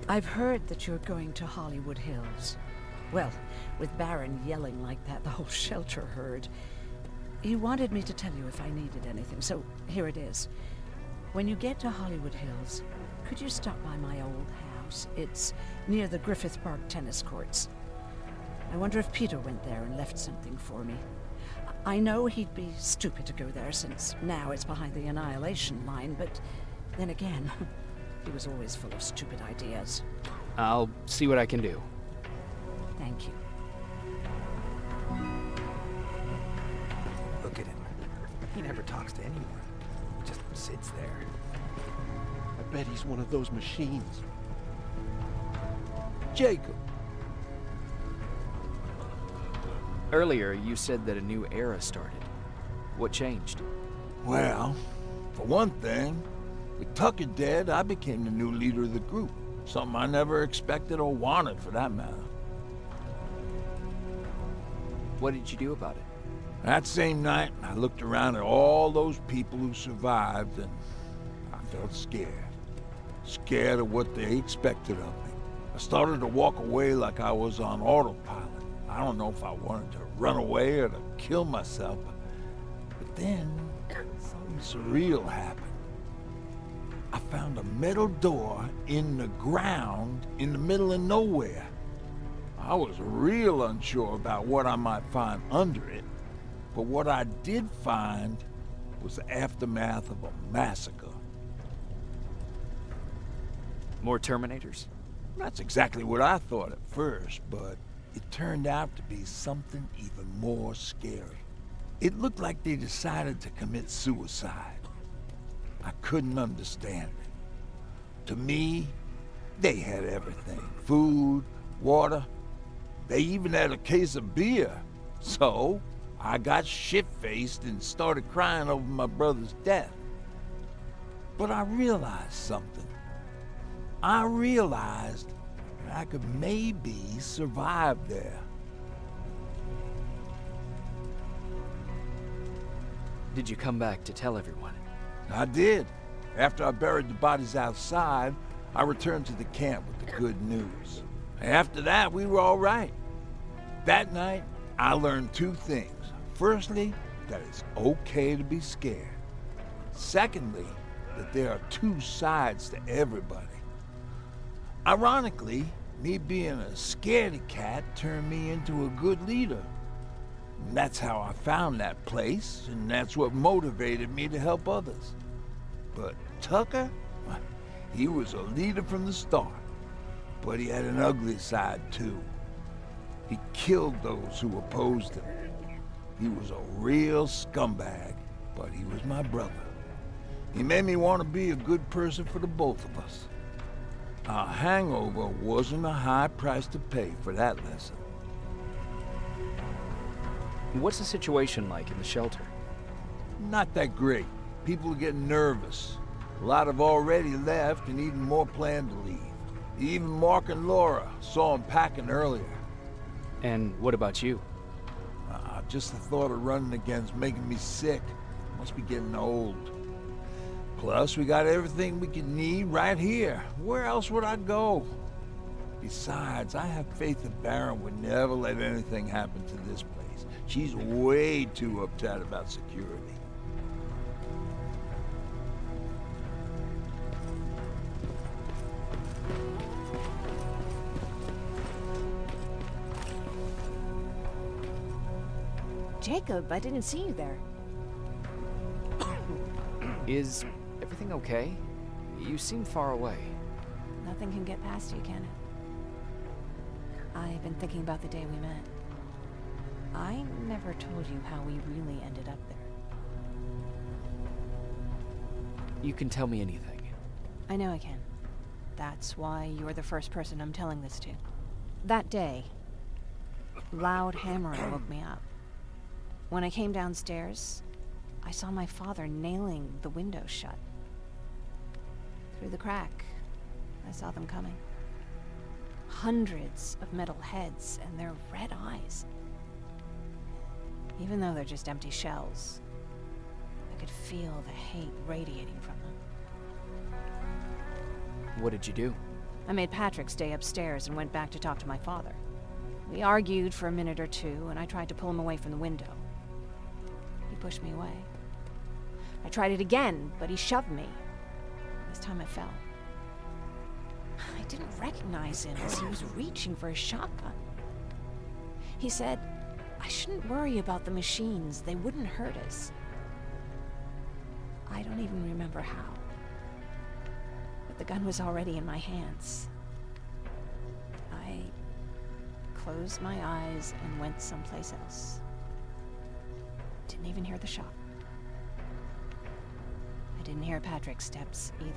I've heard that you're going to Hollywood Hills. Well, with Baron yelling like that, the whole shelter heard. He wanted me to tell you if I needed anything, so here it is. When you get to Hollywood Hills, could you stop by my old house? It's near the Griffith Park tennis courts. I wonder if Peter went there and left something for me. I know he'd be stupid to go there since now it's behind the Annihilation line, but then again, he was always full of stupid ideas. I'll see what I can do. Thank you. Look at him. He never talks to anyone. He just sits there. I bet he's one of those machines. Jacob. Earlier, you said that a new era started. What changed? Well, for one thing, with Tucker dead, I became the new leader of the group. Something I never expected or wanted, for that matter. What did you do about it? That same night, I looked around at all those people who survived, and I felt scared. Scared of what they expected of me. I started to walk away like I was on autopilot. I don't know if I wanted to run away or to kill myself, but then something surreal happened. I found a metal door in the ground in the middle of nowhere. I was real unsure about what I might find under it, but what I did find was the aftermath of a massacre. More Terminators? That's exactly what I thought at first, but it turned out to be something even more scary. It looked like they decided to commit suicide. I couldn't understand it. To me, they had everything. Food, water. They even had a case of beer. So, I got shit-faced and started crying over my brother's death. But I realized something. I realized that I could maybe survive there. Did you come back to tell everyone? I did. After I buried the bodies outside, I returned to the camp with the good news. After that, we were all right. That night, I learned two things. Firstly, that it's okay to be scared. Secondly, that there are two sides to everybody. Ironically, me being a scaredy cat turned me into a good leader. And that's how I found that place, and that's what motivated me to help others. But Tucker, he was a leader from the start, but he had an ugly side too. He killed those who opposed him. He was a real scumbag, but he was my brother. He made me want to be a good person for the both of us. A hangover wasn't a high price to pay for that lesson. What's the situation like in the shelter? Not that great. People are getting nervous. A lot have already left, and even more plan to leave. Even Mark and Laura saw him packing earlier. And what about you? Just the thought of running again's making me sick. Must be getting old. Plus, we got everything we could need right here. Where else would I go? Besides, I have faith that Baron would never let anything happen to this place. She's way too uptight about security. Jacob, I didn't see you there. Is everything okay? You seem far away. Nothing can get past you, can it? I've been thinking about the day we met. I never told you how we really ended up there. You can tell me anything. I know I can. That's why you're the first person I'm telling this to. That day, loud hammering woke me up. When I came downstairs, I saw my father nailing the window shut. Through the crack, I saw them coming. Hundreds of metal heads and their red eyes. Even though they're just empty shells, I could feel the hate radiating from them. What did you do? I made Patrick stay upstairs and went back to talk to my father. We argued for a minute or two, and I tried to pull him away from the window. He pushed me away. I tried it again, but he shoved me. This time I fell. I didn't recognize him as he was reaching for a shotgun. He said, I shouldn't worry about the machines. They wouldn't hurt us. I don't even remember how. But the gun was already in my hands. I closed my eyes and went someplace else. Didn't even hear the shot. I didn't hear Patrick's steps either.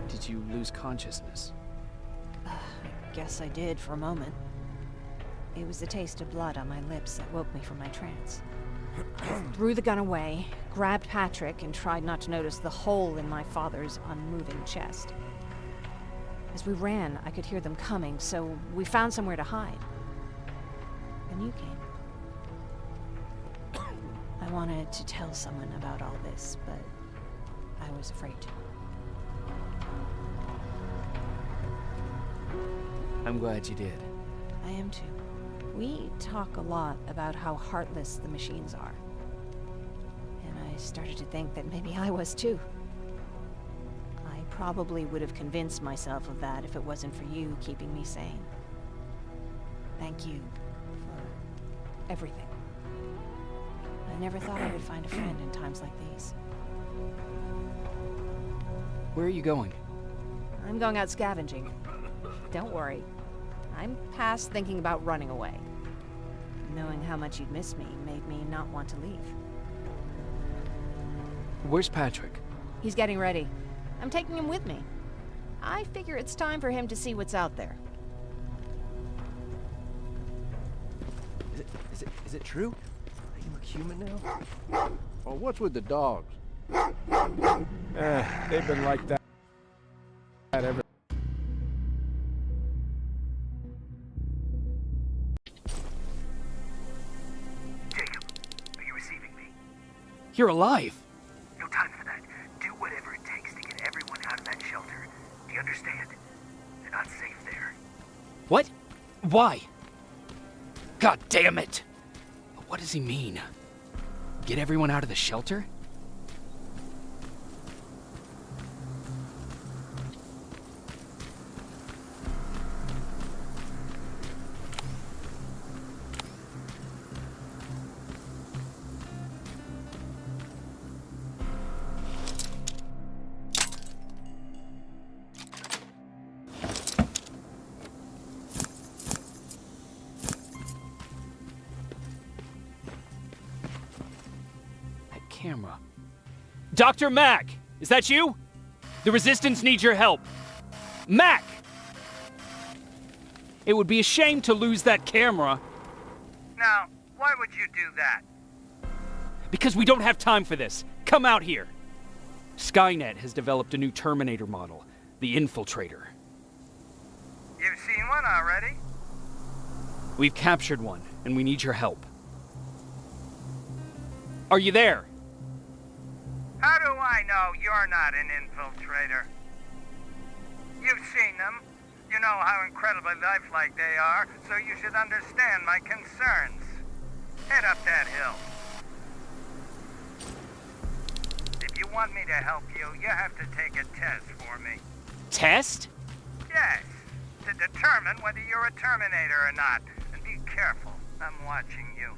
Did you lose consciousness? I guess I did for a moment. It was the taste of blood on my lips that woke me from my trance. I threw the gun away, grabbed Patrick, and tried not to notice the hole in my father's unmoving chest. As we ran, I could hear them coming, so we found somewhere to hide. Then you came. I wanted to tell someone about all this, but I was afraid to. I'm glad you did. I am too. We talk a lot about how heartless the machines are. And I started to think that maybe I was too. I probably would have convinced myself of that if it wasn't for you keeping me sane. Thank you for everything. I never thought I would find a friend in times like these. Where are you going? I'm going out scavenging. Don't worry. I'm past thinking about running away. Knowing how much you'd miss me made me not want to leave. Where's Patrick? He's getting ready. I'm taking him with me. I figure it's time for him to see what's out there. Is it true? They look human now? Well, what's with the dogs? They've been like that ever. You're alive! No time for that. Do whatever it takes to get everyone out of that shelter. Do you understand? They're not safe there. What? Why? God damn it! What does he mean? Get everyone out of the shelter? Camera. Dr. Mack! Is that you? The Resistance needs your help. Mack! It would be a shame to lose that camera. Now, why would you do that? Because we don't have time for this. Come out here. Skynet has developed a new Terminator model, the Infiltrator. You've seen one already? We've captured one, and we need your help. Are you there? How do I know you're not an infiltrator? You've seen them. You know how incredibly lifelike they are, so you should understand my concerns. Head up that hill. If you want me to help you, you have to take a test for me. Test? Yes, to determine whether you're a Terminator or not. And be careful, I'm watching you.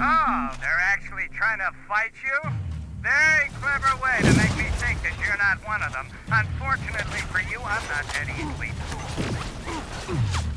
Oh, they're actually trying to fight you? Very clever way to make me think that you're not one of them. Unfortunately for you, I'm not that easily fooled.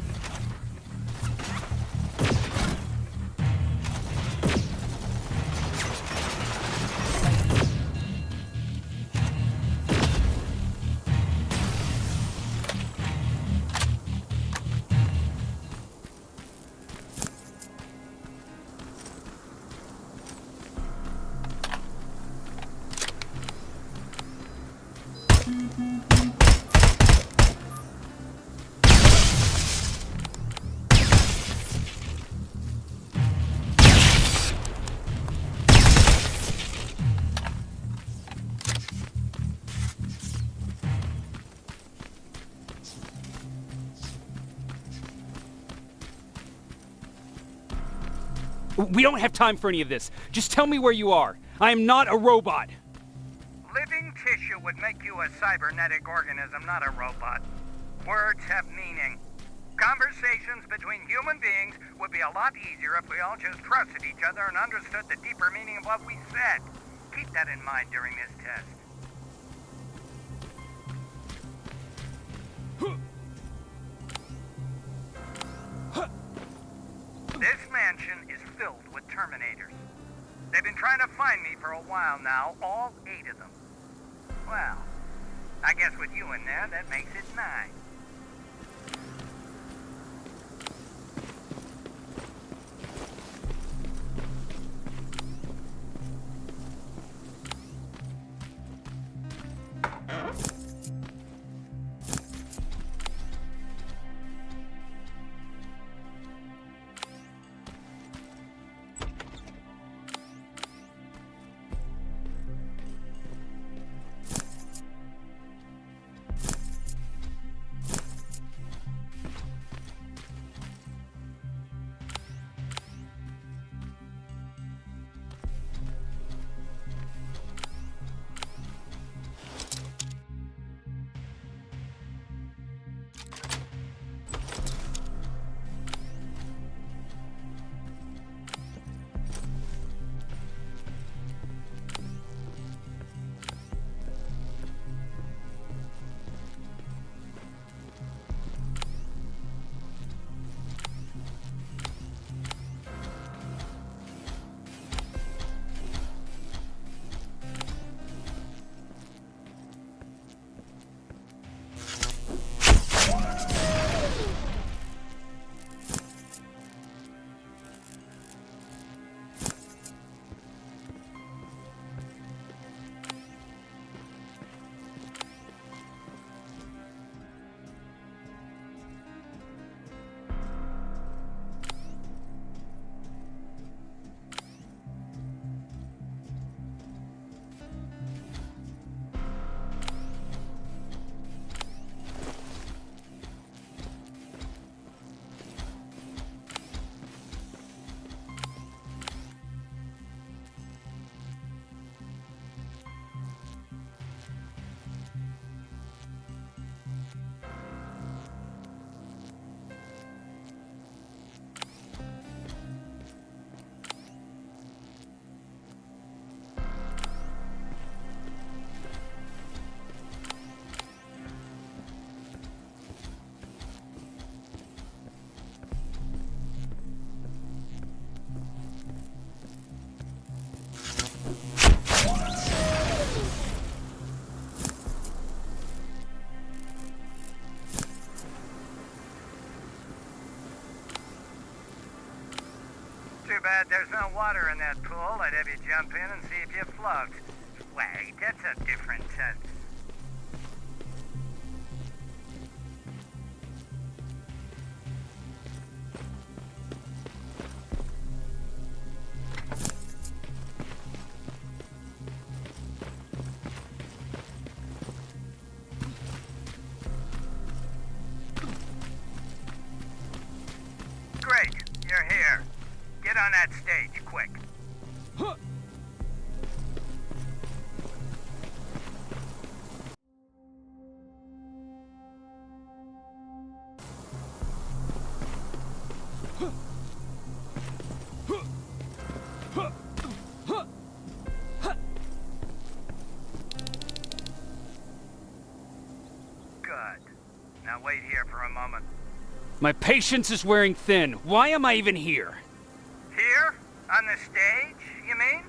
We don't have time for any of this. Just tell me where you are. I am not a robot. Living tissue would make you a cybernetic organism, not a robot. Words have meaning. Conversations between human beings would be a lot easier if we all just trusted each other and understood the deeper meaning of what we said. Keep that in mind during this test. This mansion is filled with Terminators. They've been trying to find me for a while now, all 8 of them. Well, I guess with you in there, that makes it 9. Too bad there's no water in that pool. I'd have you jump in and see if you float. Wait, that's a different test. Great, you're here. Get on that stage, quick. Good. Now wait here for a moment. My patience is wearing thin. Why am I even here? Here? On the stage, you mean?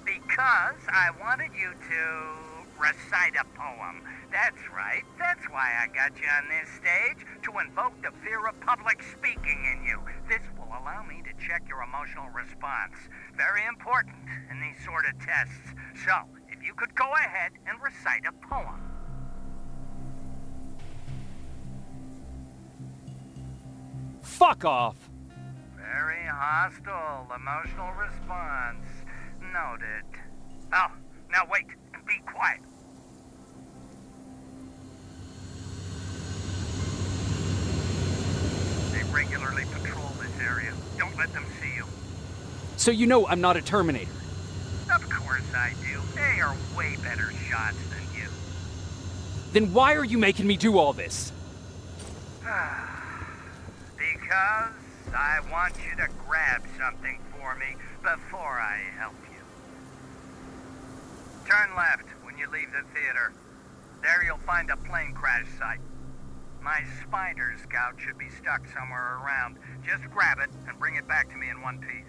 Because I wanted you to recite a poem. That's right. That's why I got you on this stage, to invoke the fear of public speaking in you. This will allow me to check your emotional response. Very important in these sort of tests. So, if you could go ahead and recite a poem. Fuck off! Very hostile emotional response. Noted. Oh, now wait and be quiet. They regularly patrol this area. Don't let them see you. So you know I'm not a Terminator. Of course I do. They are way better shots than you. Then why are you making me do all this? Because I want you to grab something for me before I help you. Turn left when you leave the theater. There you'll find a plane crash site. My spider scout should be stuck somewhere around. Just grab it and bring it back to me in one piece.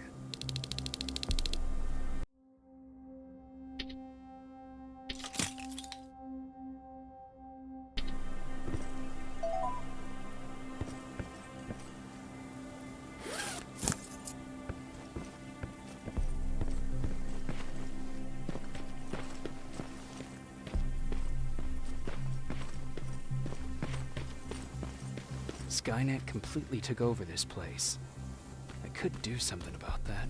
Skynet completely took over this place. I could do something about that.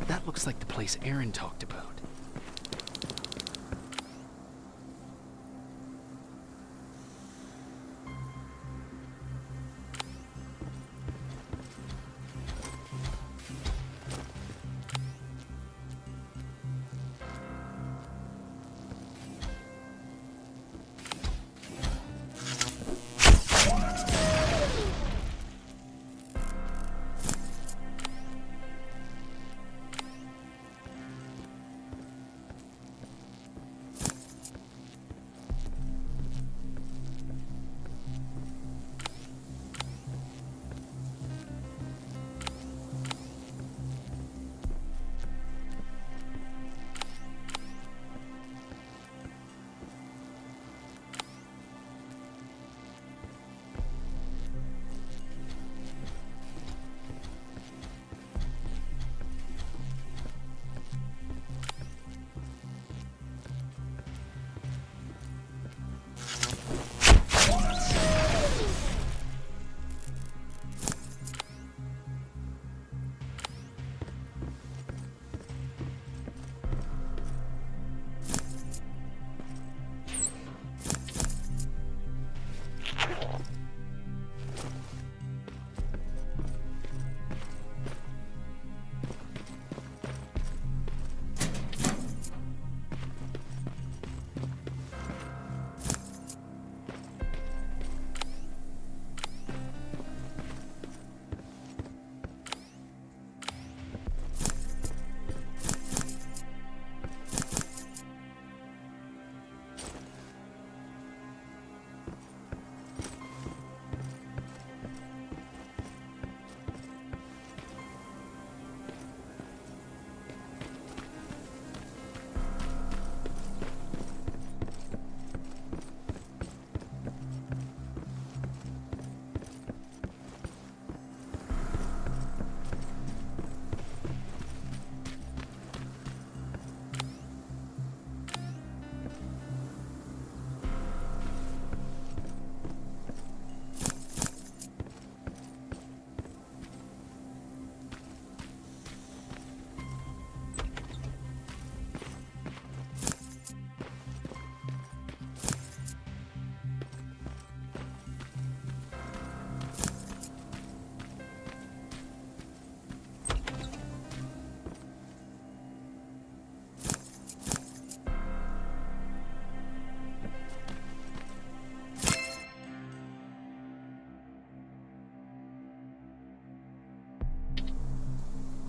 That looks like the place Aaron talked about.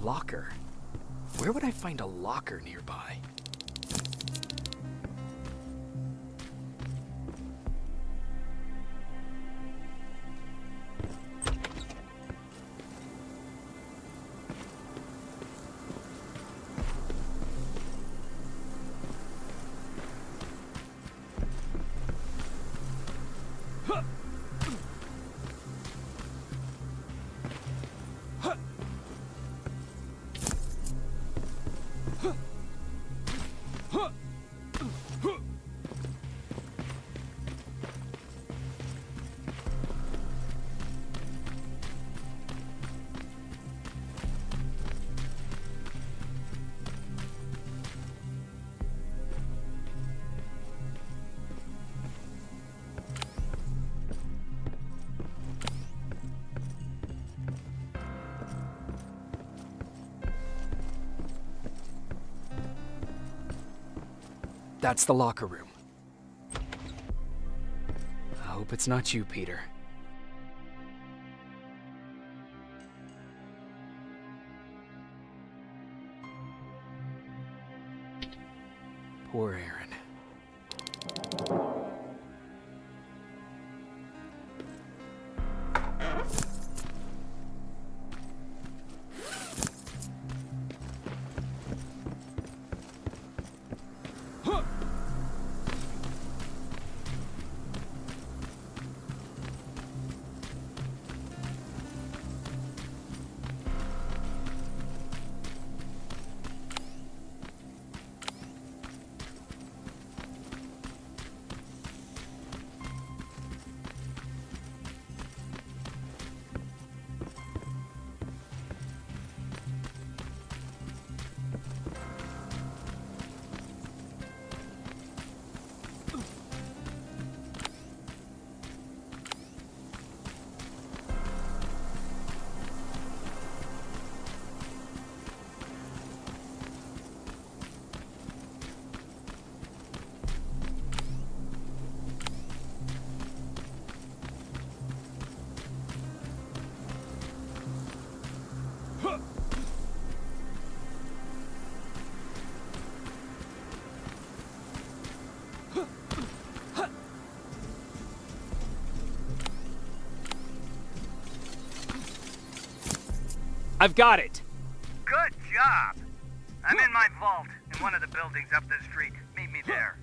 locker. Where would I find a locker nearby? That's the locker room. I hope it's not you, Peter. Poor Aaron. I've got it! Good job! I'm in my vault in one of the buildings up the street. Meet me there.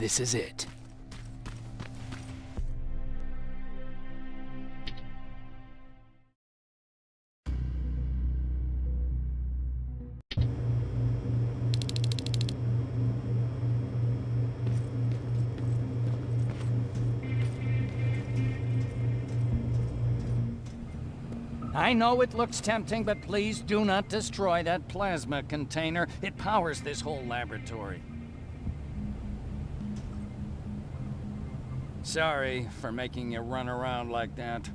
This is it. I know it looks tempting, but please do not destroy that plasma container. It powers this whole laboratory. Sorry for making you run around like that.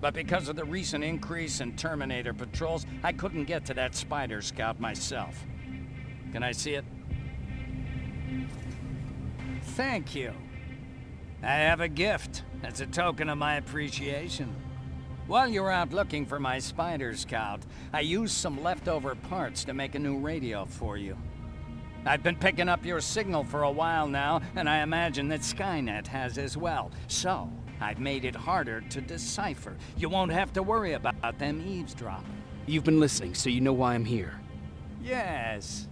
But because of the recent increase in Terminator patrols, I couldn't get to that Spider Scout myself. Can I see it? Thank you. I have a gift as a token of my appreciation. While you were out looking for my Spider Scout, I used some leftover parts to make a new radio for you. I've been picking up your signal for a while now, and I imagine that Skynet has as well. So, I've made it harder to decipher. You won't have to worry about them eavesdropping. You've been listening, so you know why I'm here. Yes.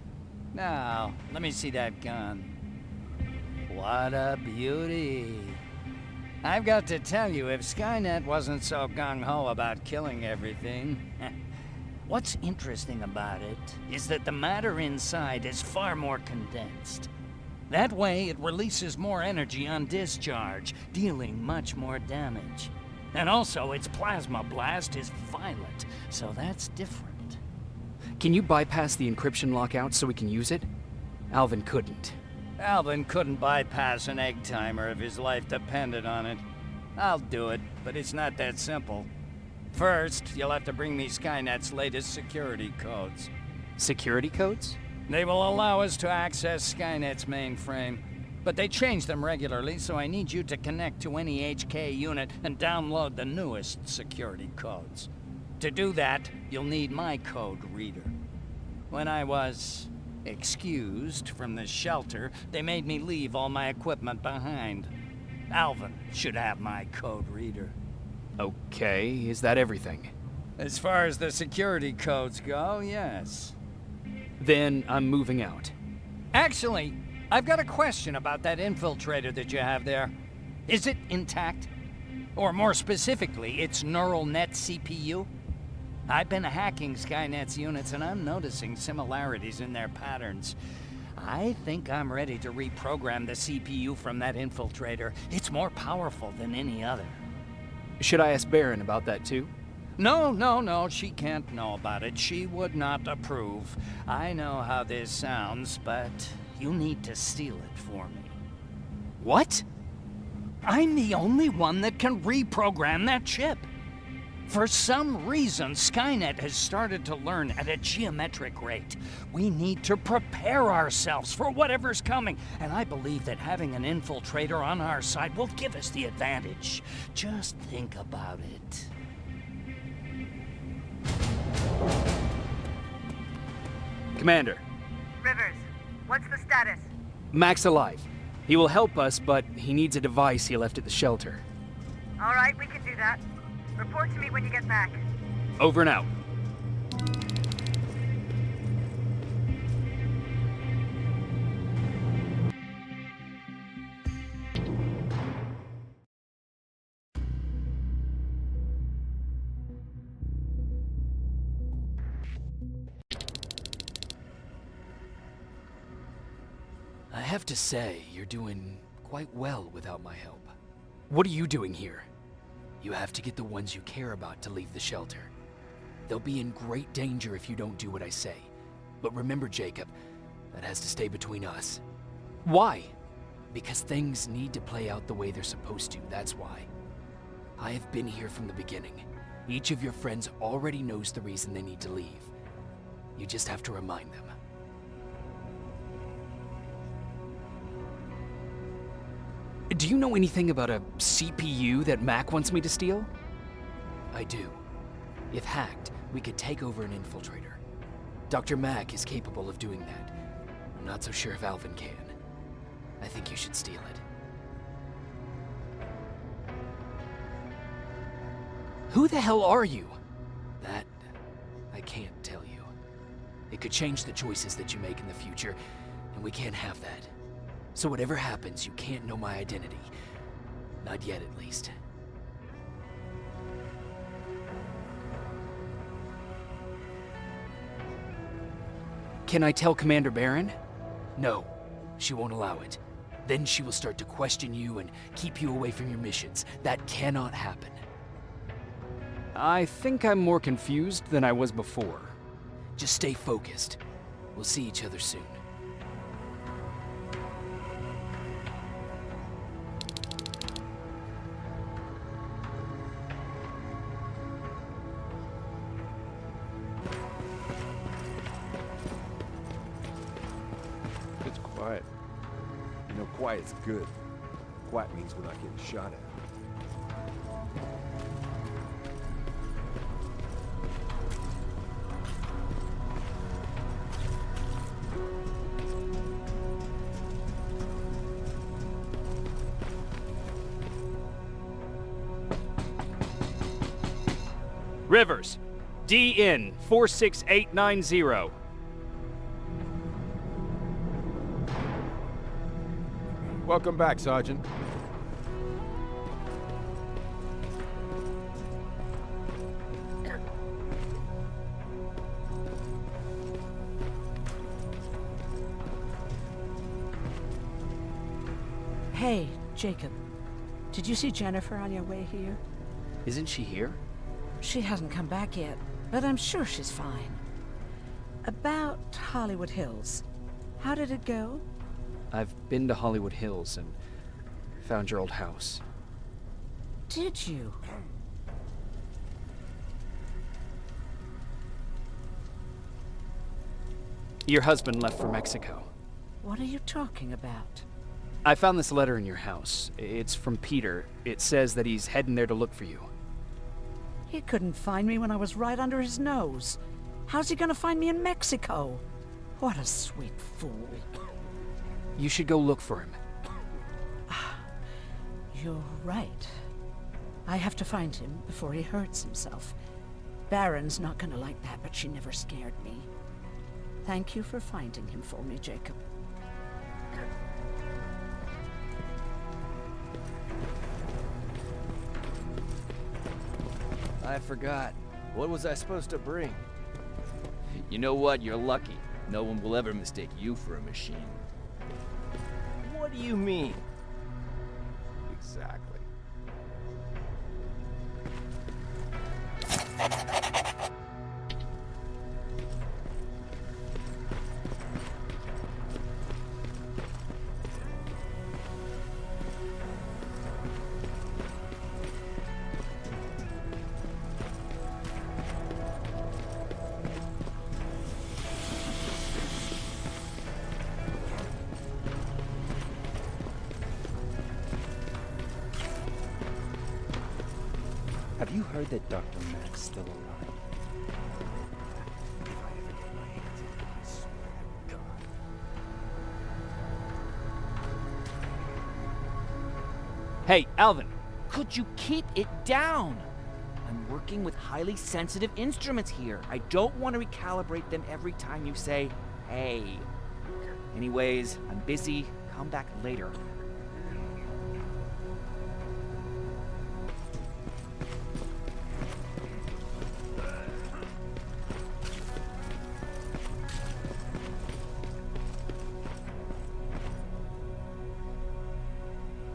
Now, let me see that gun. What a beauty. I've got to tell you, if Skynet wasn't so gung-ho about killing everything... What's interesting about it is that the matter inside is far more condensed. That way, it releases more energy on discharge, dealing much more damage. And also, its plasma blast is violent, so that's different. Can you bypass the encryption lockout so we can use it? Alvin couldn't. Alvin couldn't bypass an egg timer if his life depended on it. I'll do it, but it's not that simple. First, you'll have to bring me Skynet's latest security codes. Security codes? They will allow us to access Skynet's mainframe, but they change them regularly, so I need you to connect to any HK unit and download the newest security codes. To do that, you'll need my code reader. When I was excused from the shelter, they made me leave all my equipment behind. Alvin should have my code reader. Okay, is that everything? As far as the security codes go, yes. Then I'm moving out. Actually, I've got a question about that infiltrator that you have there. Is it intact? Or more specifically, its neural net CPU? I've been hacking Skynet's units and I'm noticing similarities in their patterns. I think I'm ready to reprogram the CPU from that infiltrator. It's more powerful than any other. Should I ask Baron about that too? No, she can't know about it. She would not approve. I know how this sounds, but you need to steal it for me. What? I'm the only one that can reprogram that chip. For some reason, Skynet has started to learn at a geometric rate. We need to prepare ourselves for whatever's coming, and I believe that having an infiltrator on our side will give us the advantage. Just think about it. Commander. Rivers, what's the status? Mack's alive. He will help us, but he needs a device he left at the shelter. All right, we can do that. Report to me when you get back. Over and out. I have to say, you're doing quite well without my help. What are you doing here? You have to get the ones you care about to leave the shelter. They'll be in great danger if you don't do what I say. But remember, Jacob, that has to stay between us. Why? Because things need to play out the way they're supposed to, that's why. I have been here from the beginning. Each of your friends already knows the reason they need to leave. You just have to remind them. Do you know anything about a CPU that Mack wants me to steal? I do. If hacked, we could take over an infiltrator. Dr. Mack is capable of doing that. I'm not so sure if Alvin can. I think you should steal it. Who the hell are you? That, I can't tell you. It could change the choices that you make in the future, and we can't have that. So whatever happens, you can't know my identity. Not yet, at least. Can I tell Commander Barron? No, she won't allow it. Then she will start to question you and keep you away from your missions. That cannot happen. I think I'm more confused than I was before. Just stay focused. We'll see each other soon. It's quiet. You know, quiet's good. Quiet means we're not getting shot at. Rivers, DN 46890. Welcome back, Sergeant. Hey, Jacob. Did you see Jennifer on your way here? Isn't she here? She hasn't come back yet, but I'm sure she's fine. About Hollywood Hills. How did it go? I've been to Hollywood Hills and found your old house. Did you? Your husband left for Mexico. What are you talking about? I found this letter in your house. It's from Peter. It says that he's heading there to look for you. He couldn't find me when I was right under his nose. How's he gonna find me in Mexico? What a sweet fool. You should go look for him. You're right. I have to find him before he hurts himself. Baron's not gonna like that, but she never scared me. Thank you for finding him for me, Jacob. I forgot. What was I supposed to bring? You know what? You're lucky. No one will ever mistake you for a machine. What do you mean? Exactly. Have you heard that Dr. Mack's still alive? If I ever get my hands on him, I swear to God. Hey, Alvin. Could you keep it down? I'm working with highly sensitive instruments here. I don't want to recalibrate them every time you say, hey. Anyways, I'm busy. Come back later.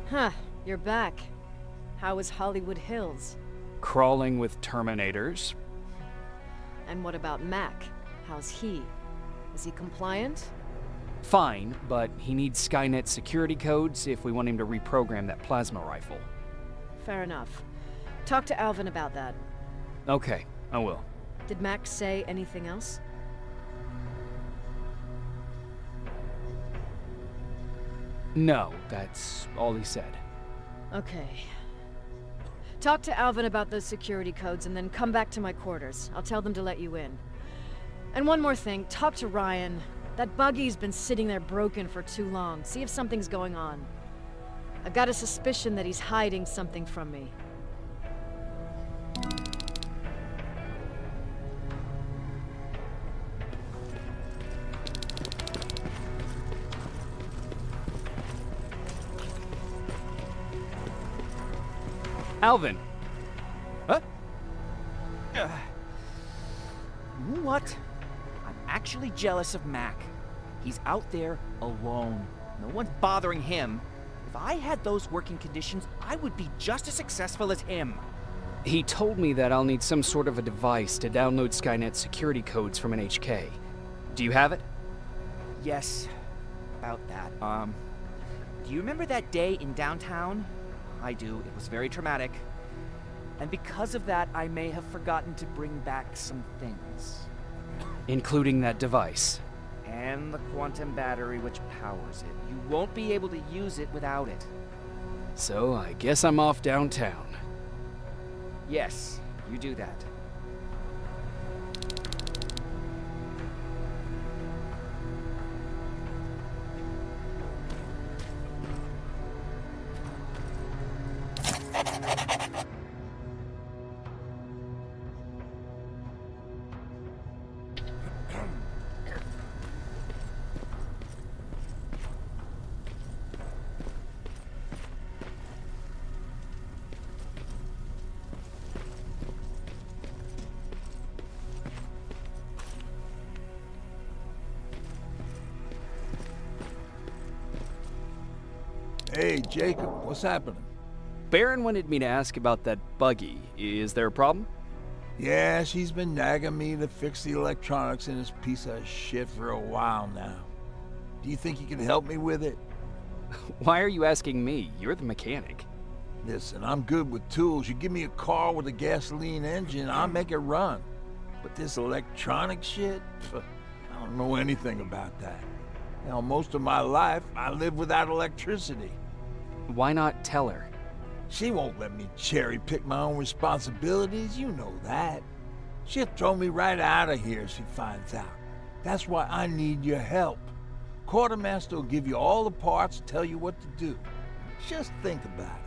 Huh, you're back. How was Hollywood Hills? Crawling with Terminators. And what about Mack? How's he? Is he compliant? Fine, but he needs Skynet security codes if we want him to reprogram that plasma rifle. Fair enough. Talk to Alvin about that. Okay, I will. Did Mack say anything else? No, that's all he said. Okay. Talk to Alvin about those security codes and then come back to my quarters. I'll tell them to let you in. And one more thing, talk to Ryan. That buggy's been sitting there broken for too long. See if something's going on. I've got a suspicion that he's hiding something from me. Alvin! Huh? You know what? I'm actually jealous of Mack. He's out there alone. No one's bothering him. If I had those working conditions, I would be just as successful as him. He told me that I'll need some sort of a device to download Skynet's security codes from an HK. Do you have it? Yes, about that. Do you remember that day in downtown? I do. It was very traumatic. And because of that, I may have forgotten to bring back some things. Including that device. And the quantum battery which powers it. You won't be able to use it without it. So I guess I'm off downtown. Yes, you do that. Hey, Jacob, what's happening? Baron wanted me to ask about that buggy. Is there a problem? Yeah, she's been nagging me to fix the electronics in this piece of shit for a while now. Do you think you can help me with it? Why are you asking me? You're the mechanic. Listen, I'm good with tools. You give me a car with a gasoline engine, I'll make it run. But this electronic shit? I don't know anything about that. Hell, most of my life, I lived without electricity. Why not tell her? She won't let me cherry-pick my own responsibilities, you know that. She'll throw me right out of here if she finds out. That's why I need your help. Quartermaster will give you all the parts and tell you what to do. Just think about it.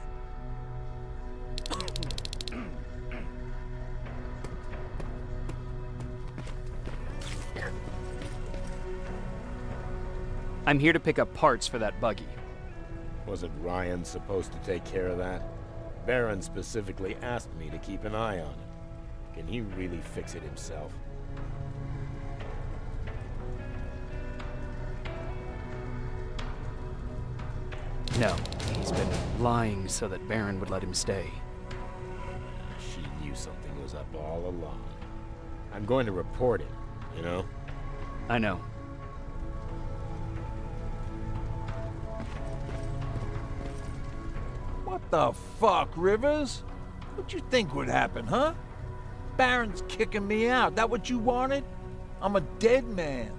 I'm here to pick up parts for that buggy. Wasn't Ryan supposed to take care of that? Baron specifically asked me to keep an eye on him. Can he really fix it himself? No, he's been lying so that Baron would let him stay. She knew something was up all along. I'm going to report it, you know? I know. What the fuck, Rivers? What you think would happen, huh? Baron's kicking me out. That what you wanted? I'm a dead man.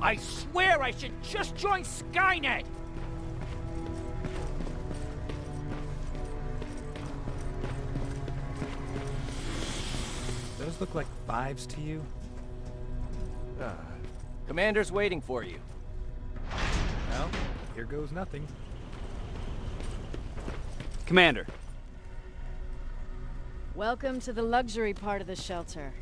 I swear I should just join Skynet! Those look like 5s to you? Commander's waiting for you. Well, here goes nothing. Commander. Welcome to the luxury part of the shelter.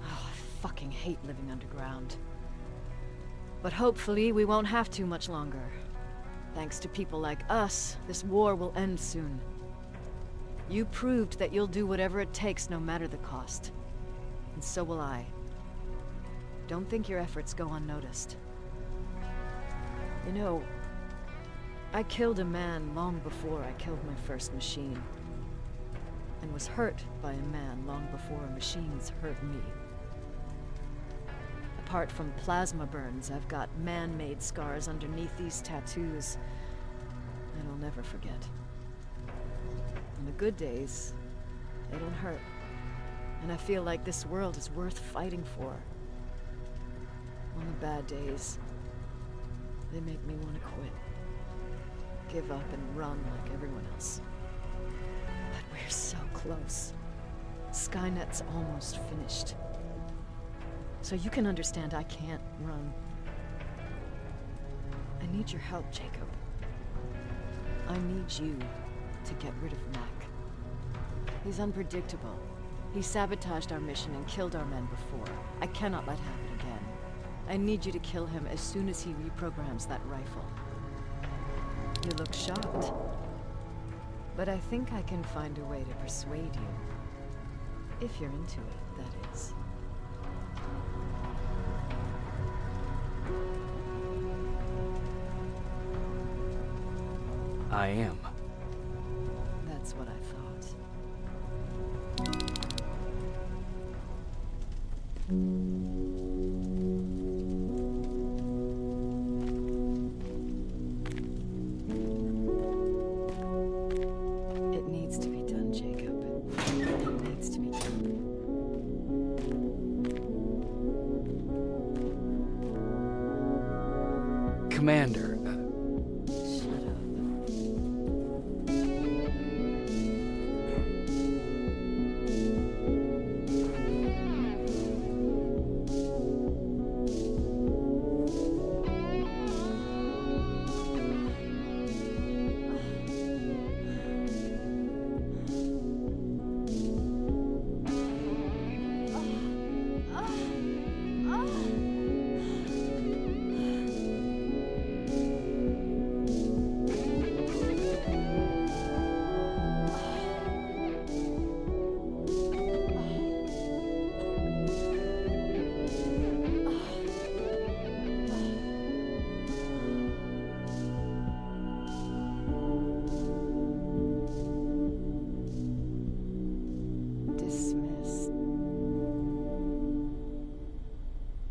I fucking hate living underground. But hopefully we won't have to much longer. Thanks to people like us, this war will end soon. You proved that you'll do whatever it takes no matter the cost. And so will I. Don't think your efforts go unnoticed. You know, I killed a man long before I killed my first machine. and was hurt by a man long before machines hurt me. Apart from plasma burns, I've got man-made scars underneath these tattoos that I'll never forget. On the good days, they don't hurt, and I feel like this world is worth fighting for. On the bad days, they make me want to quit. Give up and run like everyone else. But we're so close. Skynet's almost finished. So you can understand I can't run. I need your help, Jacob. I need you to get rid of Mack. He's unpredictable. He sabotaged our mission and killed our men before. I cannot let happen again. I need you to kill him as soon as he reprograms that rifle. You look shocked. But I think I can find a way to persuade you. If you're into it, that is. I am. That's what I thought. It needs to be done, Jacob. It needs to be done. Commander.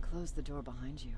Close the door behind you.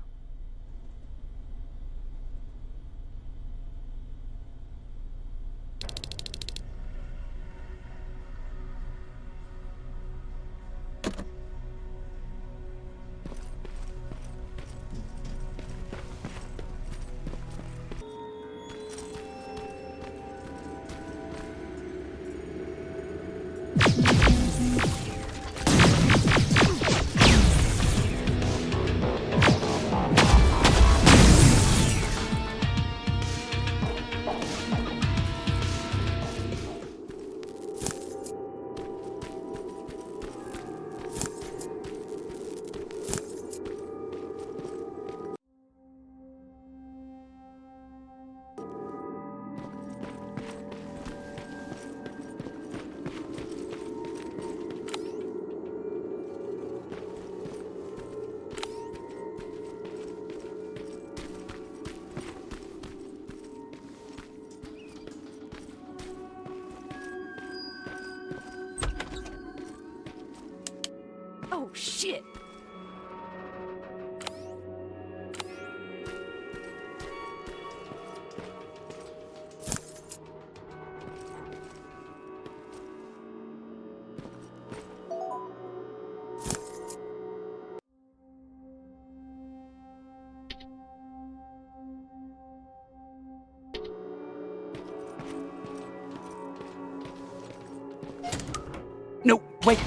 Oh, shit! No, wait!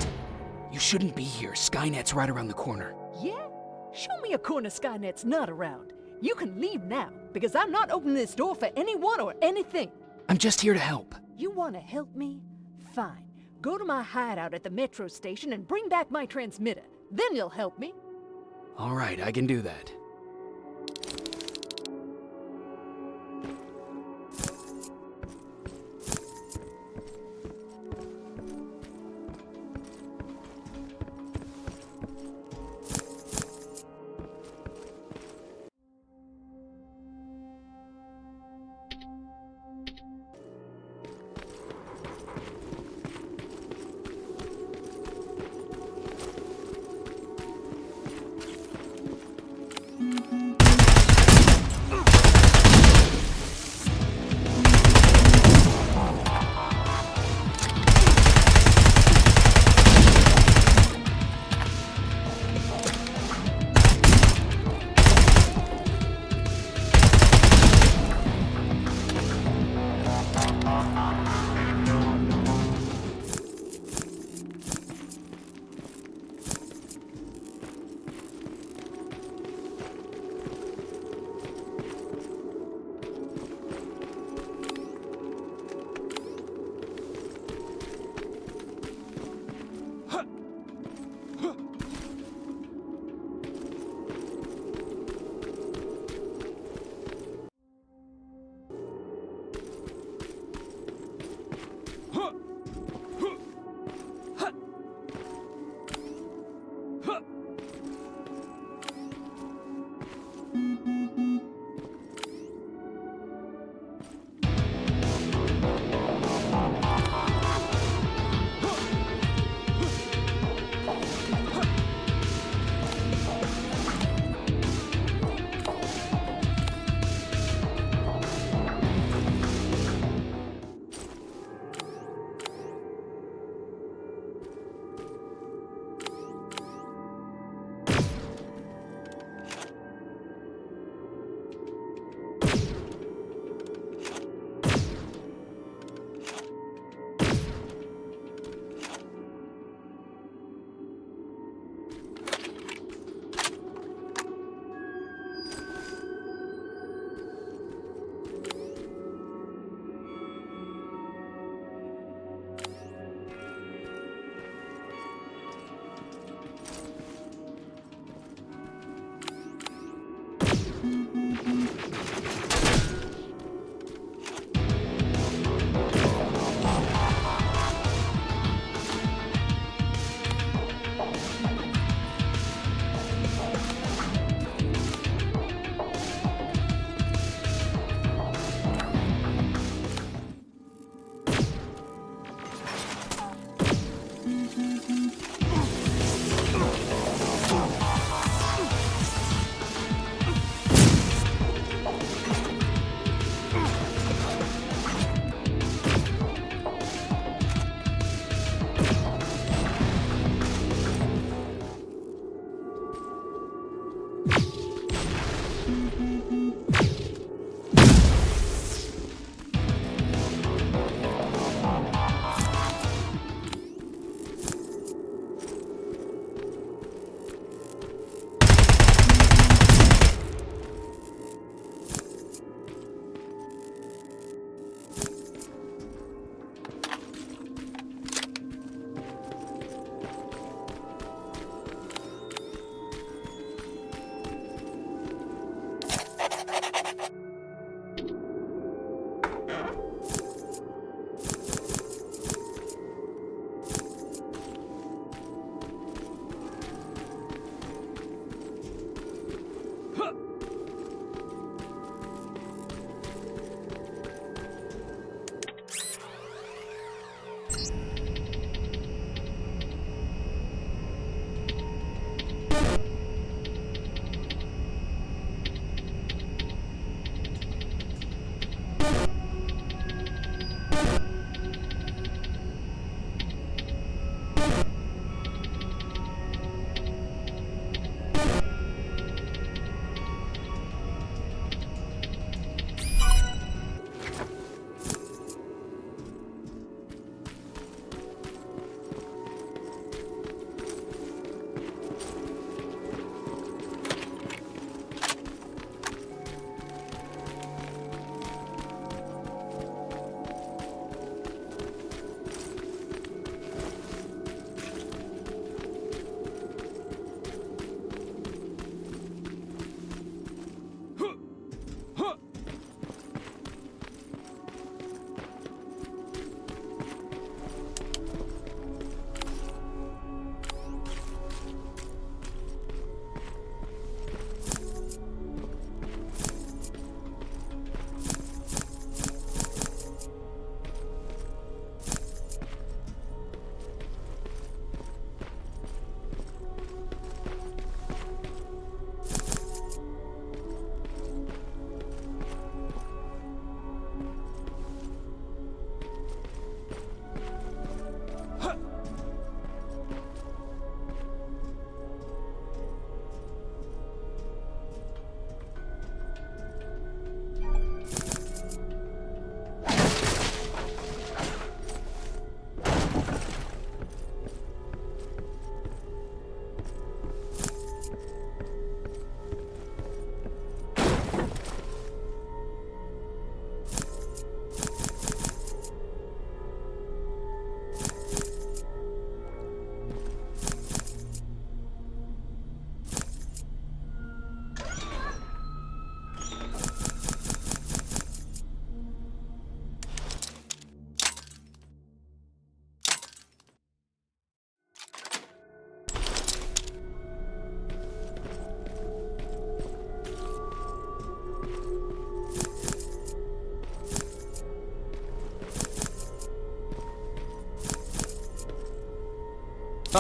You shouldn't be here. Skynet's right around the corner. Yeah? Show me a corner Skynet's not around. You can leave now, because I'm not opening this door for anyone or anything. I'm just here to help. You want to help me? Fine. Go to my hideout at the metro station and bring back my transmitter. Then you'll help me. All right, I can do that.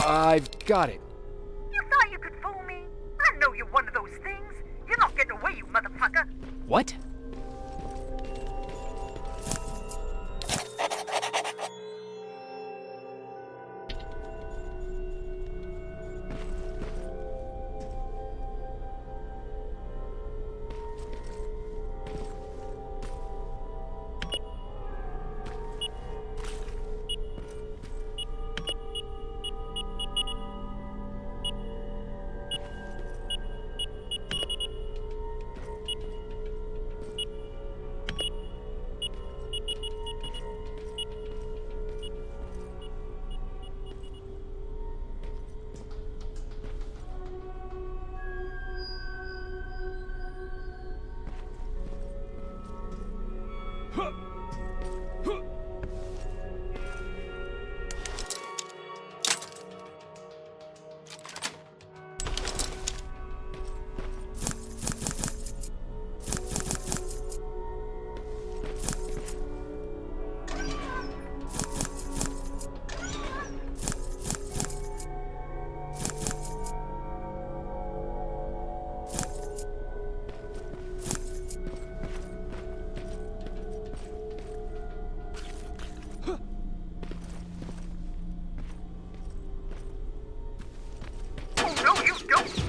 I've got it. You thought you could fool me? I know you're one of those things. You're not getting away, you motherfucker. What?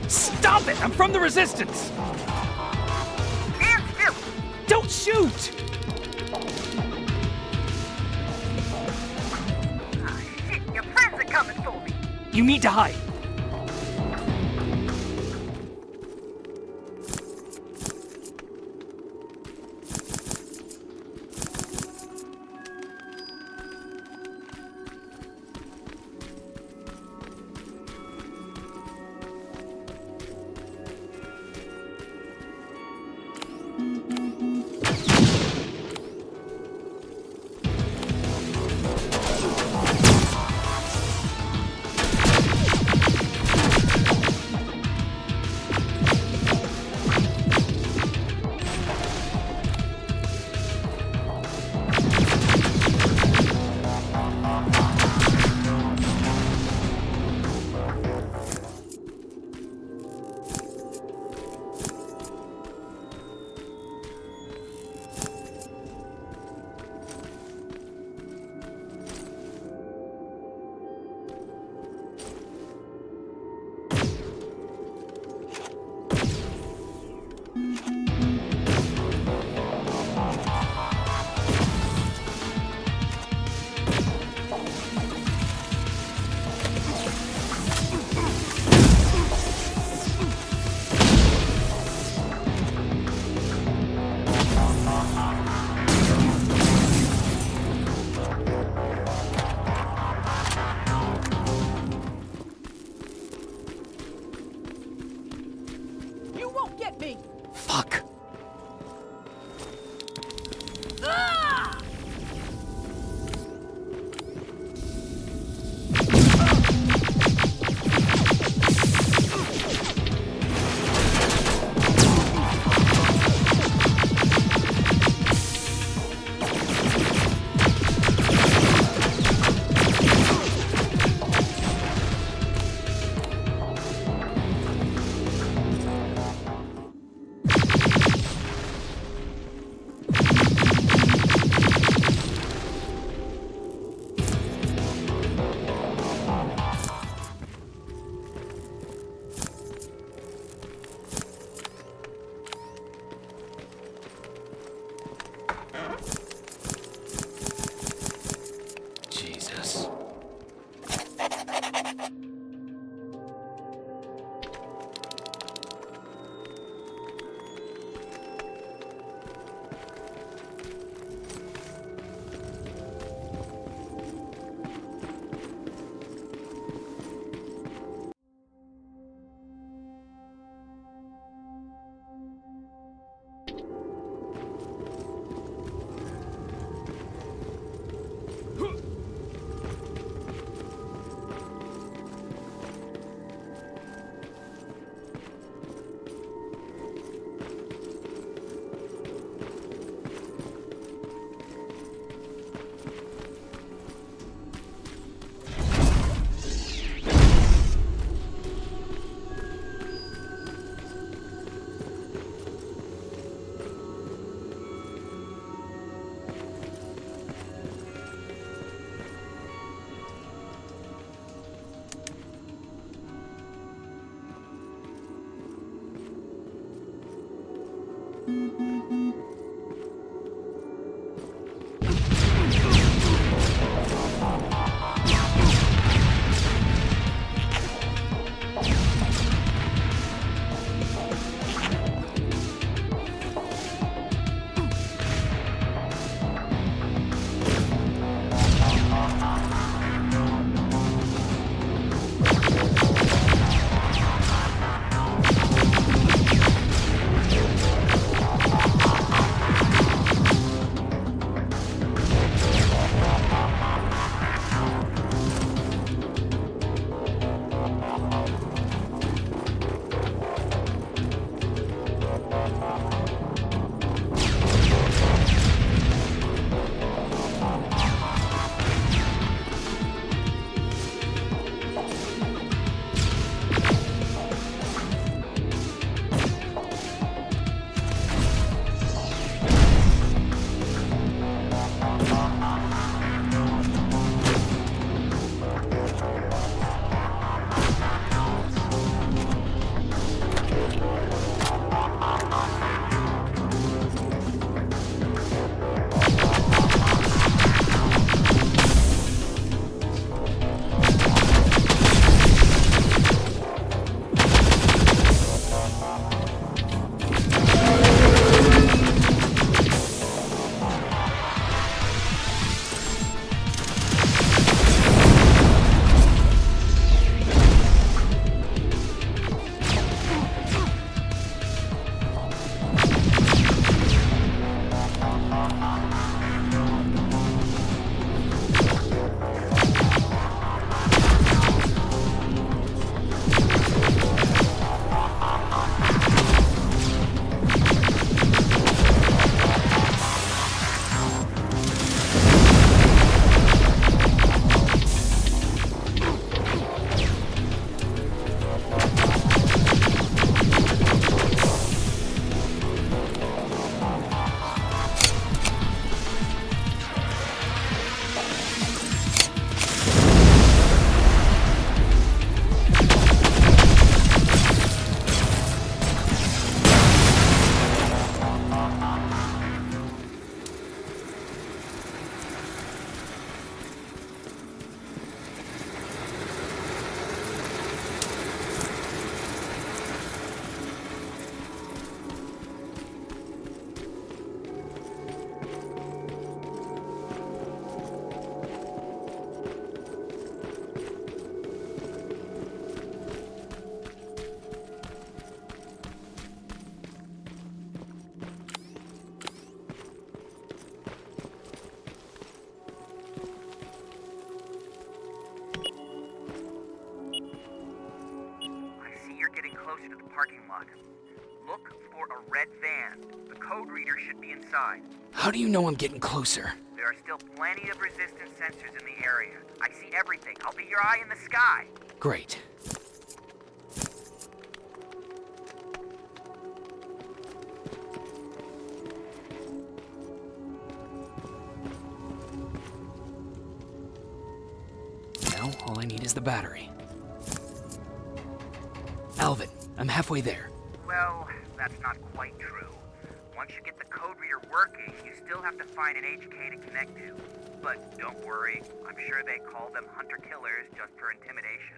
Stop it! I'm from the Resistance! Stand still! Don't shoot! Ah, shit, your friends are coming for me. You need to hide. Fuck. inside. How do you know I'm getting closer? There are still plenty of resistance sensors in the area. I see everything. I'll be your eye in the sky. Great. Now, all I need is the battery. Alvin, I'm halfway there. Well, that's not quite true. Once you get the code reader working, you still have to find an HK to connect to. But don't worry, I'm sure they call them hunter-killers just for intimidation.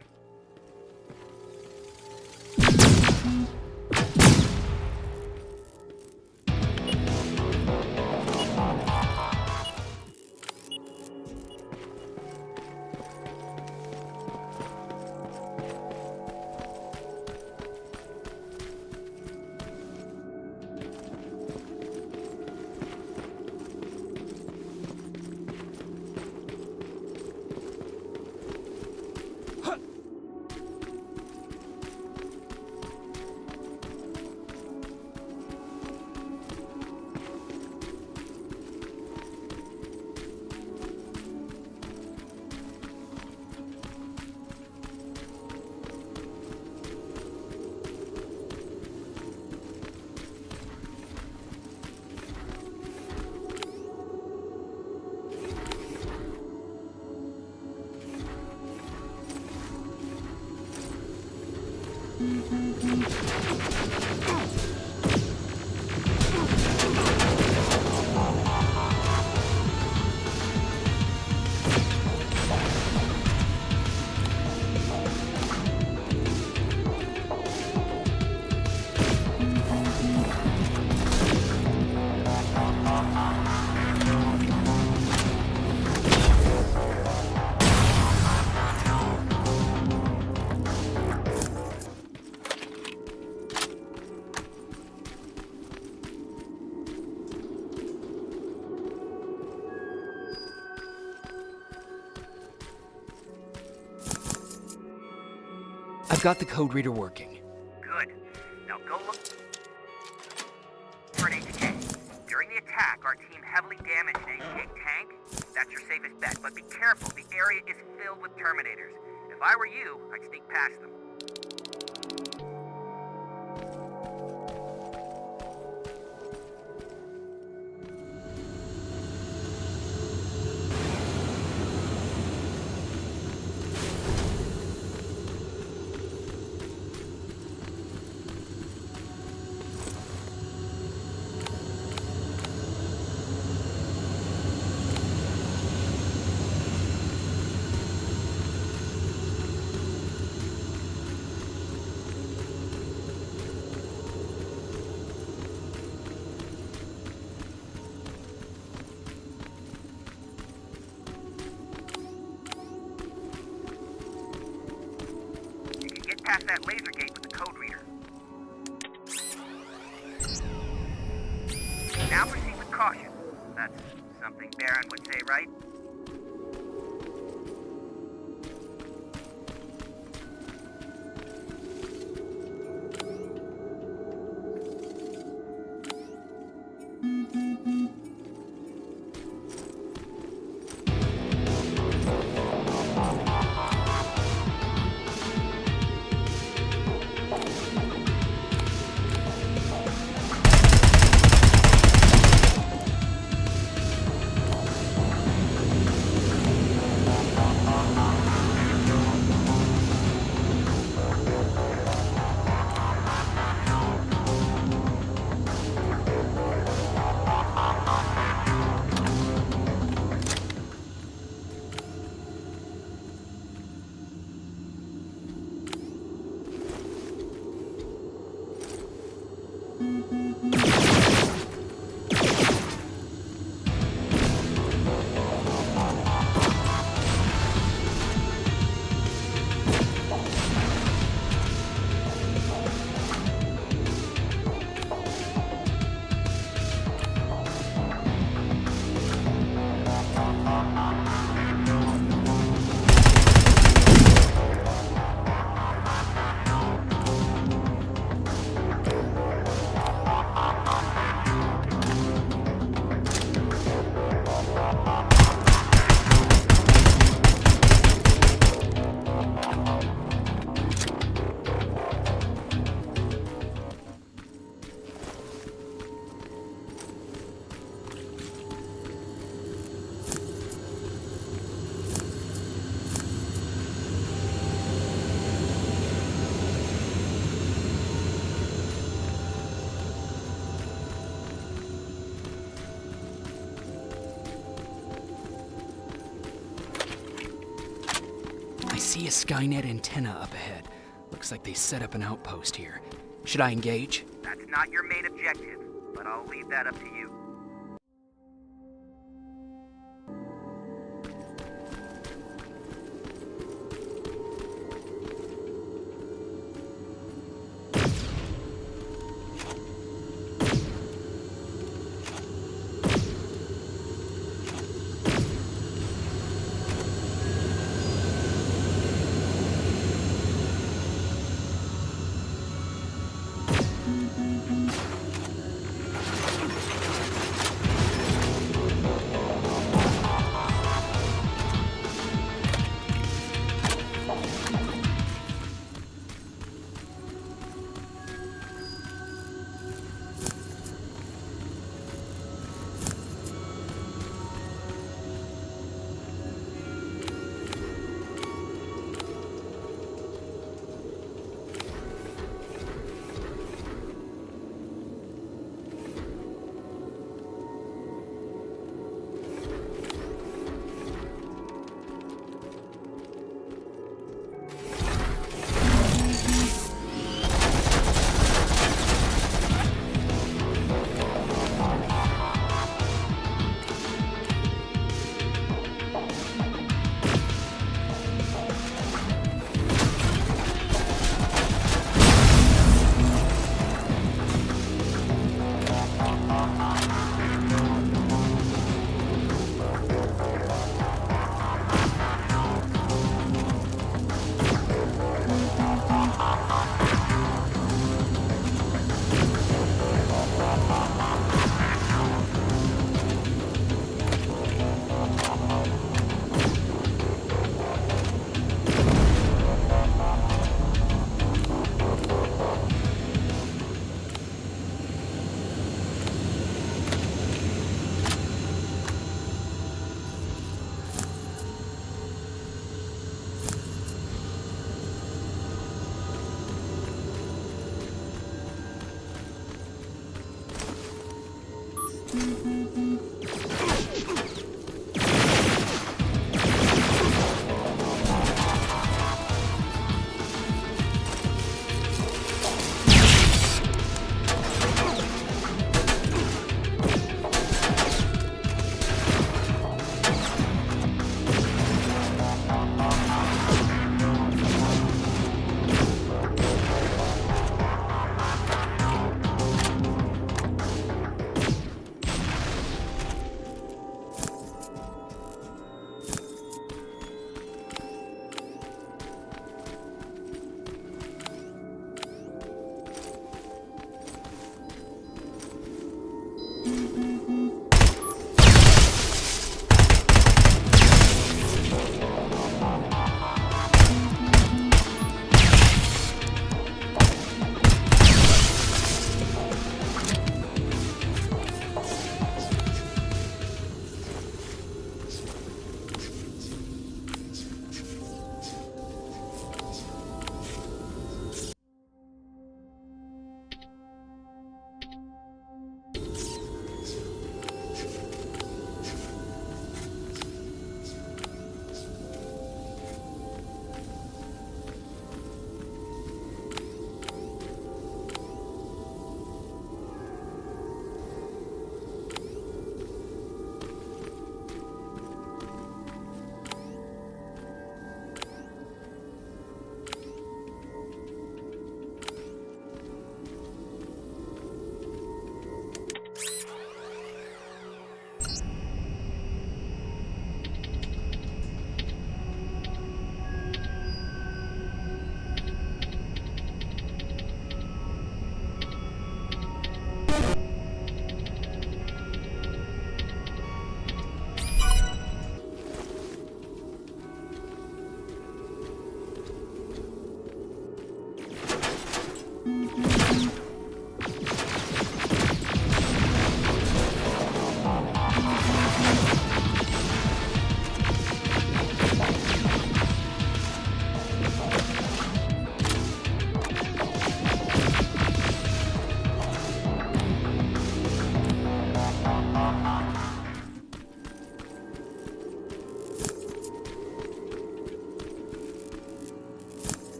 I've got the code reader working. Good. Now go look for an HK. During the attack, our team heavily damaged an HK tank. That's your safest bet, but be careful. The area is filled with Terminators. If I were you, I'd sneak past them. Past that laser gate with the code reader. Now proceed with caution. That's something Baron would say, right? see a Skynet antenna up ahead. Looks like they set up an outpost here. Should I engage? That's not your main objective, but I'll leave that up to you.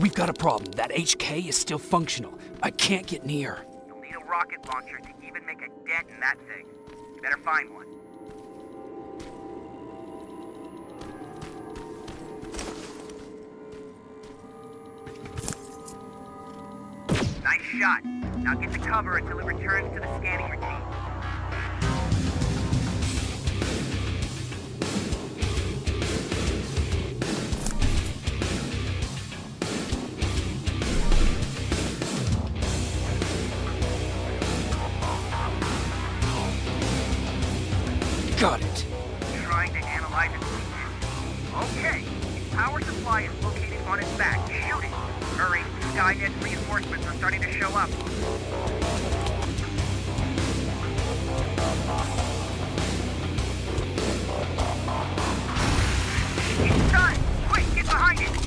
We've got a problem. That HK is still functional. I can't get near. You'll need a rocket launcher to even make a dent in that thing. You better find one. Nice shot. Now get to cover until it returns to the scanning routine. Got it. Trying to analyze its weakness. Okay, its power supply is located on its back. Shoot it. Hurry, Skynet's reinforcements are starting to show up. It's done! Quick, get behind it!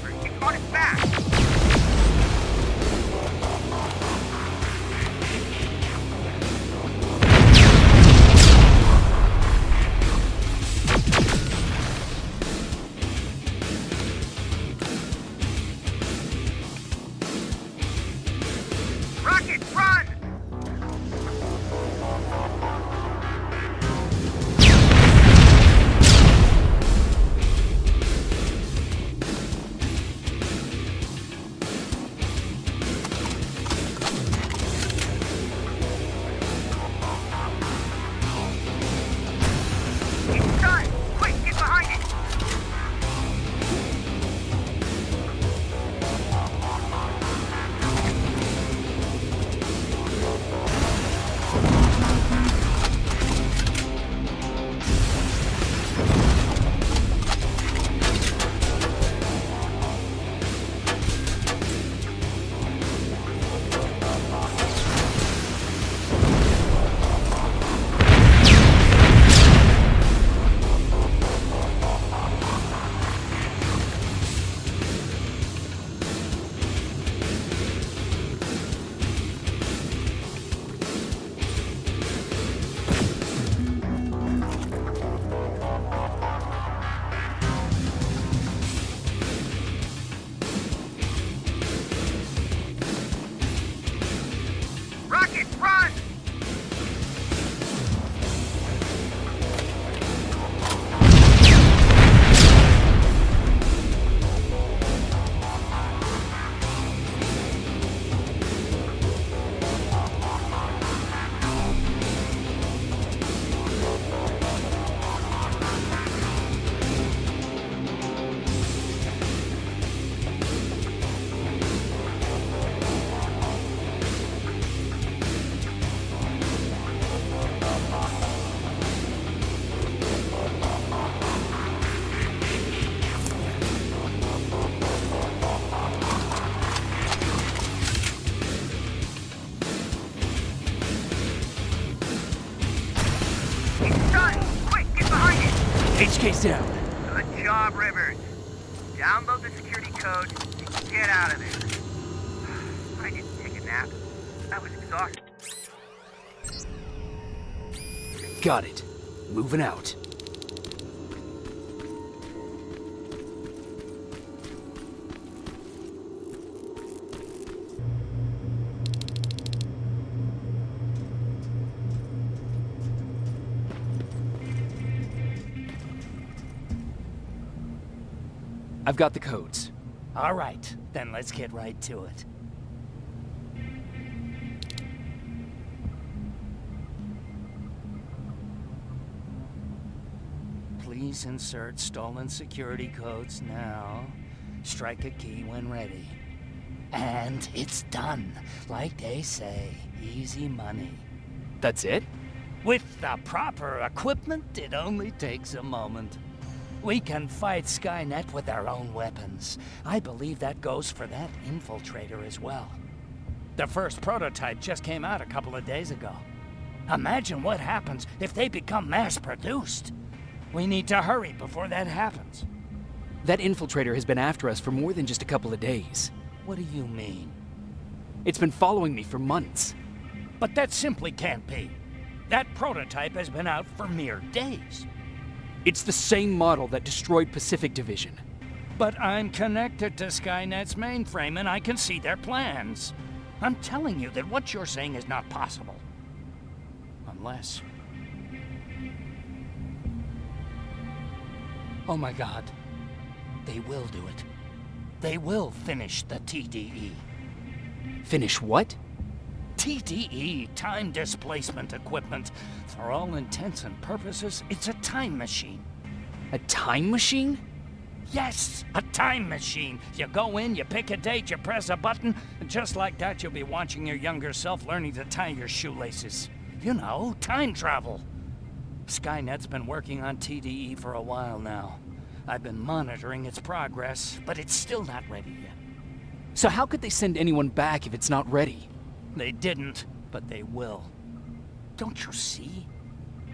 River. It's on its back. Rocket, run! It's done! Quick, get behind it! Rocket, run! It's done! Quick, get behind it! HK's down. Good job, Rivers. Download the security code and get out of there. I didn't take a nap. I was exhausted. Got it. Moving out. I've got the codes. All right, then let's get right to it. Please insert stolen security codes now. Strike a key when ready. And it's done. Like they say, easy money. That's it? With the proper equipment, it only takes a moment. We can fight Skynet with our own weapons. I believe that goes for that infiltrator as well. The first prototype just came out a couple of days ago. Imagine what happens if they become mass-produced. We need to hurry before that happens. That infiltrator has been after us for more than just a couple of days. What do you mean? It's been following me for months. But that simply can't be. That prototype has been out for mere days. It's the same model that destroyed Pacific Division. But I'm connected to Skynet's mainframe and I can see their plans. I'm telling you that what you're saying is not possible. Unless... Oh my God. They will do it. They will finish the TDE. Finish what? TDE, time displacement equipment. For all intents and purposes, it's a time machine. A time machine? Yes, a time machine. You go in, you pick a date, you press a button, and just like that you'll be watching your younger self learning to tie your shoelaces. You know, time travel. Skynet's been working on TDE for a while now. I've been monitoring its progress, but it's still not ready yet. So how could they send anyone back if it's not ready? They didn't, but they will. Don't you see?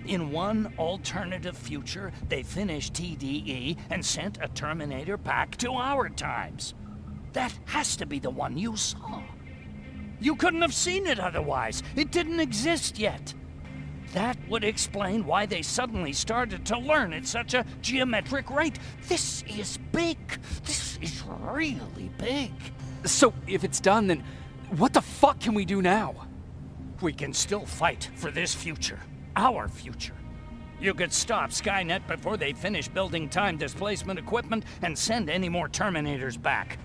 In one alternative future, they finished TDE and sent a Terminator back to our times. That has to be the one you saw. You couldn't have seen it otherwise. It didn't exist yet. That would explain why they suddenly started to learn at such a geometric rate. This is big. This is really big. So, if it's done, then what the fuck can we do now? We can still fight for this future. Our future. You could stop Skynet before they finish building time displacement equipment and send any more Terminators back.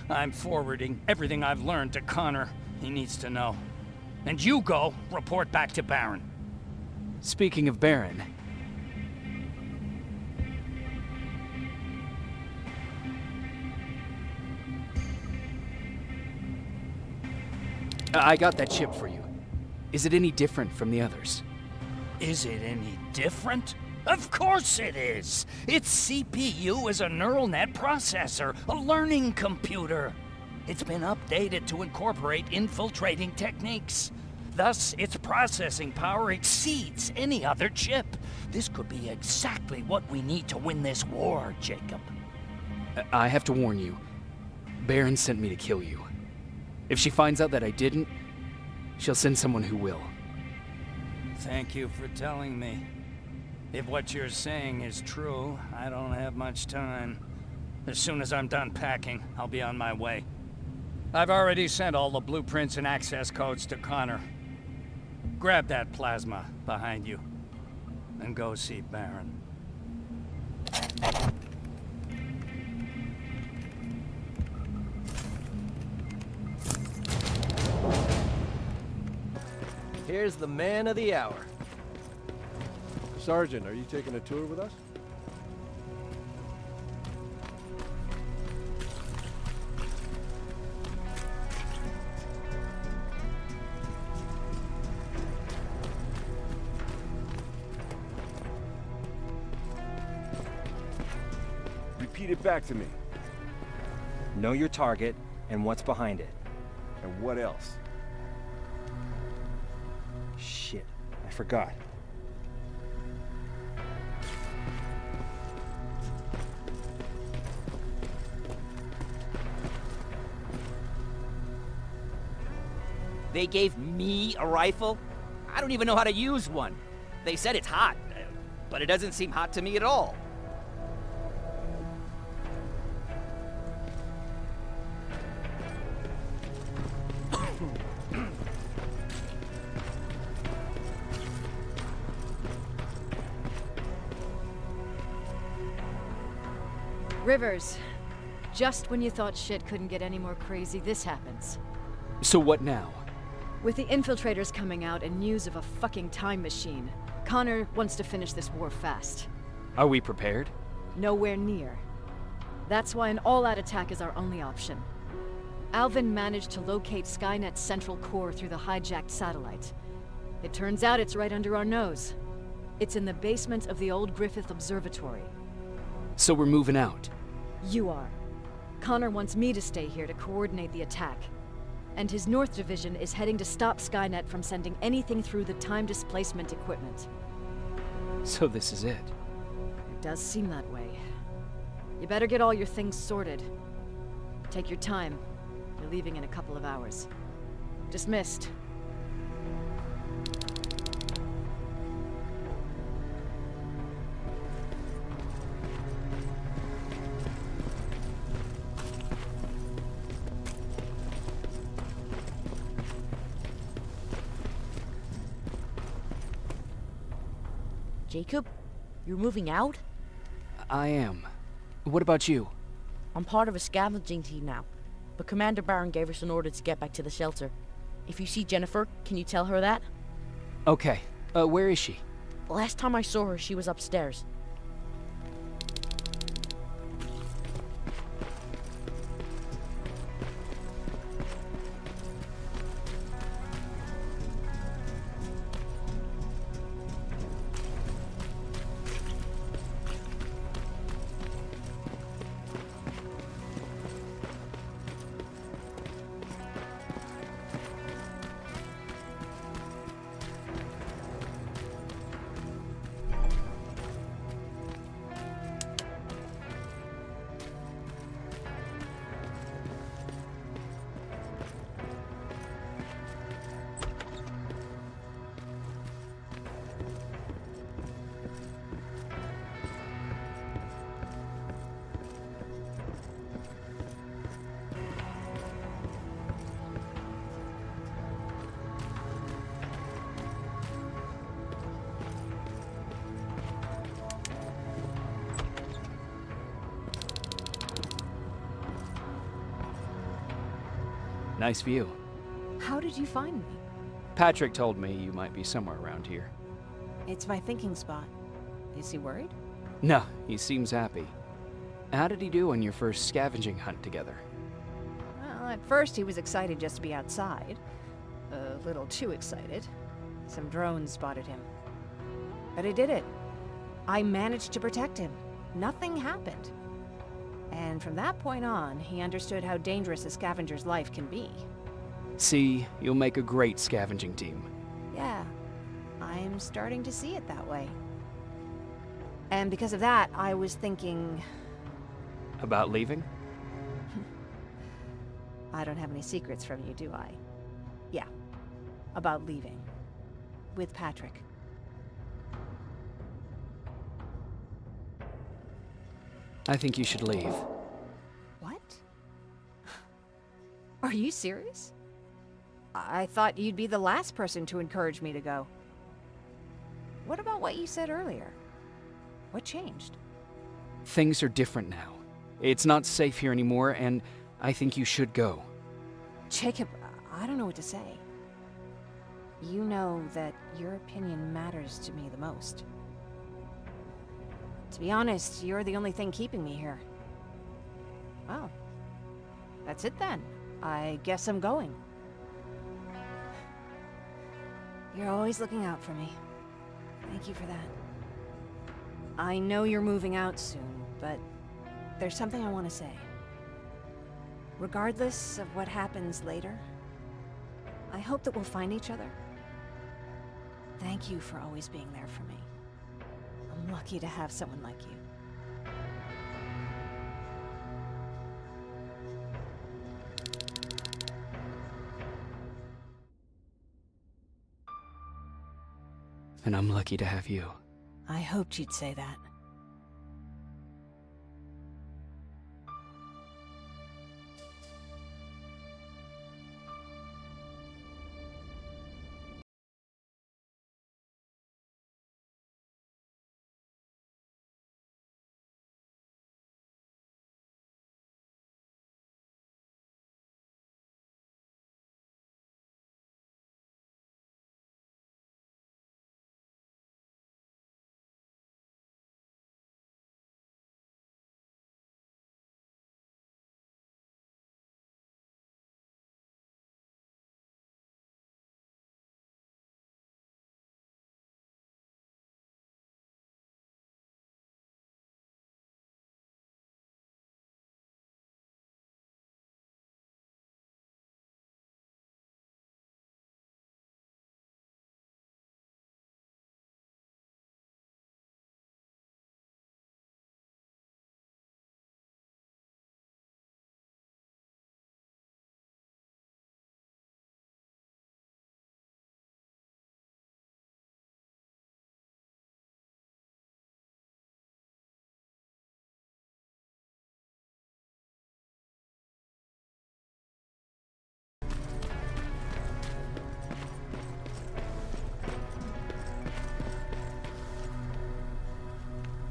I'm forwarding everything I've learned to Connor. He needs to know. And you go report back to Baron. Speaking of Baron... I got that chip for you. Is it any different from the others? Is it any different? Of course it is! Its CPU is a neural net processor, a learning computer. It's been updated to incorporate infiltrating techniques. Thus, its processing power exceeds any other chip. This could be exactly what we need to win this war, Jacob. I have to warn you. Baron sent me to kill you. If she finds out that I didn't, she'll send someone who will. Thank you for telling me. If what you're saying is true, I don't have much time. As soon as I'm done packing, I'll be on my way. I've already sent all the blueprints and access codes to Connor. Grab that plasma behind you, and go see Baron. Here's the man of the hour. Sergeant, are you taking a tour with us? Repeat it back to me. Know your target and what's behind it. And what else? Shit, I forgot. They gave me a rifle? I don't even know how to use one. They said it's hot, but it doesn't seem hot to me at all. Rivers, just when you thought shit couldn't get any more crazy, this happens. So what now? With the infiltrators coming out and news of a fucking time machine, Connor wants to finish this war fast. Are we prepared? Nowhere near. That's why an all-out attack is our only option. Alvin managed to locate Skynet's central core through the hijacked satellite. It turns out it's right under our nose. It's in the basement of the old Griffith Observatory. So we're moving out. You are. Connor wants me to stay here to coordinate the attack. And his North Division is heading to stop Skynet from sending anything through the time displacement equipment. So this is it. It does seem that way. You better get all your things sorted. Take your time. You're leaving in a couple of hours. Dismissed. Jacob, you're moving out? I am. What about you? I'm part of a scavenging team now, but Commander Baron gave us an order to get back to the shelter. If you see Jennifer, can you tell her that? Okay. Where is she? Last time I saw her, she was upstairs. Nice view. How did you find me? Patrick told me you might be somewhere around here. It's my thinking spot. Is he worried? No, he seems happy. How did he do on your first scavenging hunt together? Well, at first he was excited just to be outside. A little too excited. Some drones spotted him. But I did it. I managed to protect him. Nothing happened. And from that point on, he understood how dangerous a scavenger's life can be. See, you'll make a great scavenging team. Yeah, I'm starting to see it that way. And because of that, I was thinking... About leaving? I don't have any secrets from you, do I? Yeah, about leaving. With Patrick. I think you should leave. What? Are you serious? I thought you'd be the last person to encourage me to go. What about what you said earlier? What changed? Things are different now. It's not safe here anymore, and I think you should go. Jacob, I don't know what to say. You know that your opinion matters to me the most. To be honest, you're the only thing keeping me here. Well, that's it then. I guess I'm going. You're always looking out for me. Thank you for that. I know you're moving out soon, but there's something I want to say. Regardless of what happens later, I hope that we'll find each other. Thank you for always being there for me. I'm lucky to have someone like you. And I'm lucky to have you. I hoped you'd say that.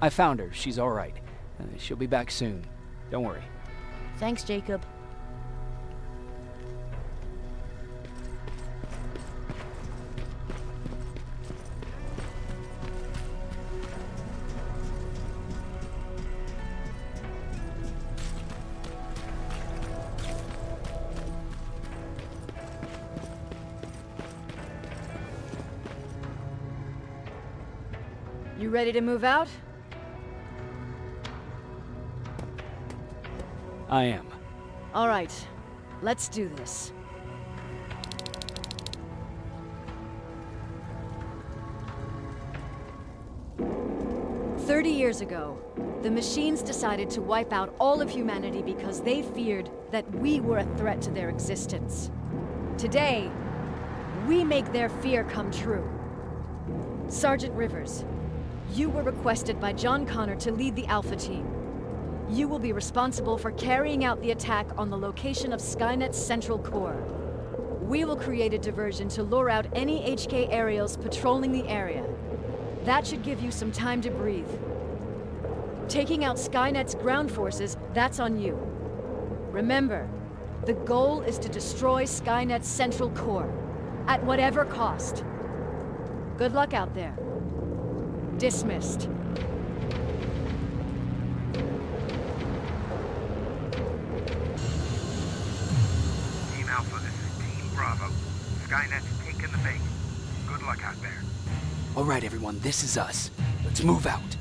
I found her. She's all right. She'll be back soon. Don't worry. Thanks, Jacob. You ready to move out? I am. All right, let's do this. Years ago, the machines decided to wipe out all of humanity because they feared that we were a threat to their existence. Today, we make their fear come true. Sergeant Rivers, you were requested by John Connor to lead the Alpha team. You will be responsible for carrying out the attack on the location of Skynet's central core. We will create a diversion to lure out any HK aerials patrolling the area. That should give you some time to breathe. Taking out Skynet's ground forces, that's on you. Remember, The goal is to destroy Skynet's central core, at whatever cost. Good luck out there. Dismissed. Team Alpha, this is Team Bravo. Skynet's taken the bait. Good luck out there. All right, everyone, this is us. Let's move out.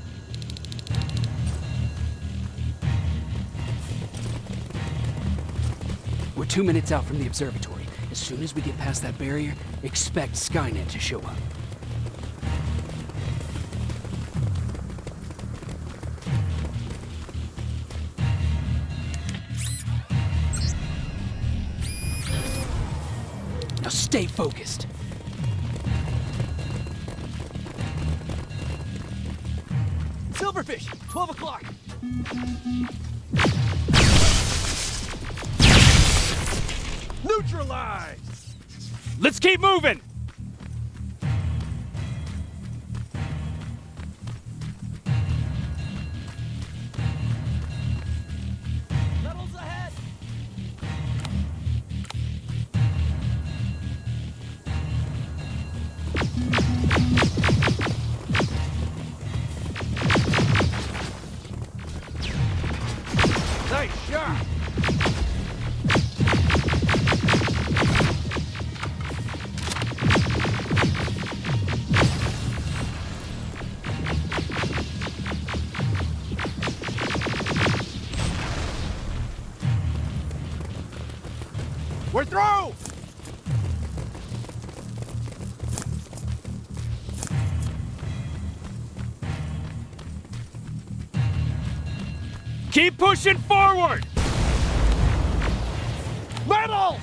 We're 2 minutes out from the observatory. As soon as we get past that barrier, expect Skynet to show up. Now stay focused. Silverfish, 12 o'clock. Neutralized! Let's keep moving! Metals ahead. Nice shot! We're through! Keep pushing forward! Metals!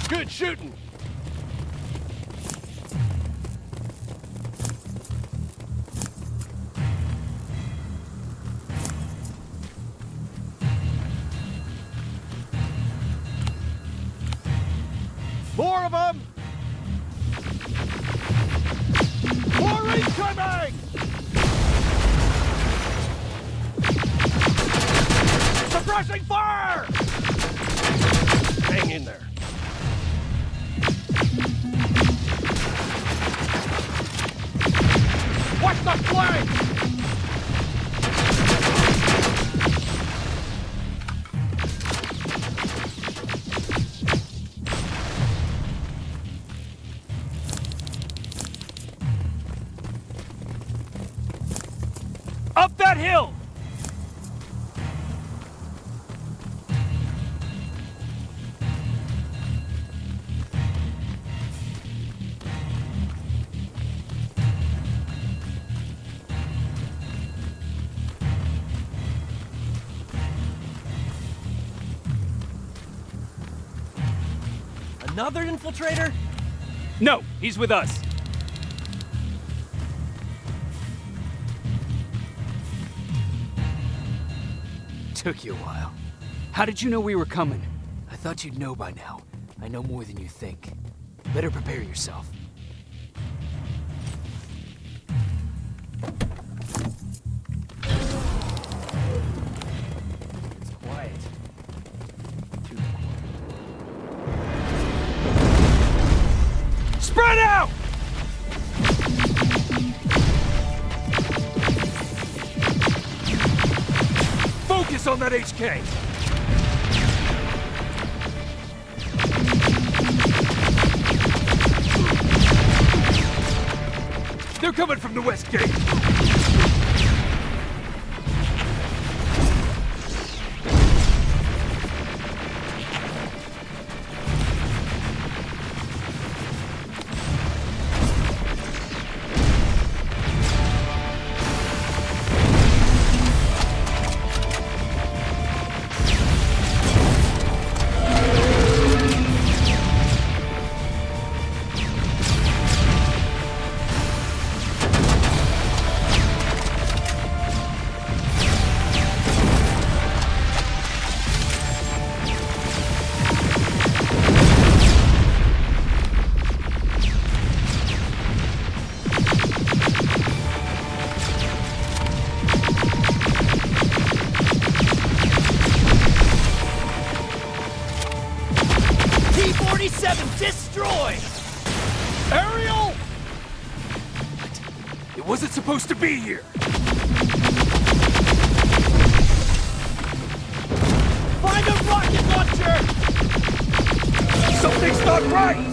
Good shooting! More of them! More incoming! Suppressing fire! Hang in there. Watch the flank! Up that hill! Another infiltrator? No, he's with us. Took you a while. How did you know we were coming? I thought you'd know by now. I know more than you think. Better prepare yourself. It's quiet. Too quiet. Spread out! Focus on that HK! They're coming from the west gate! T-47, destroy! Ariel! It wasn't supposed to be here! Find a rocket launcher! Something's not right!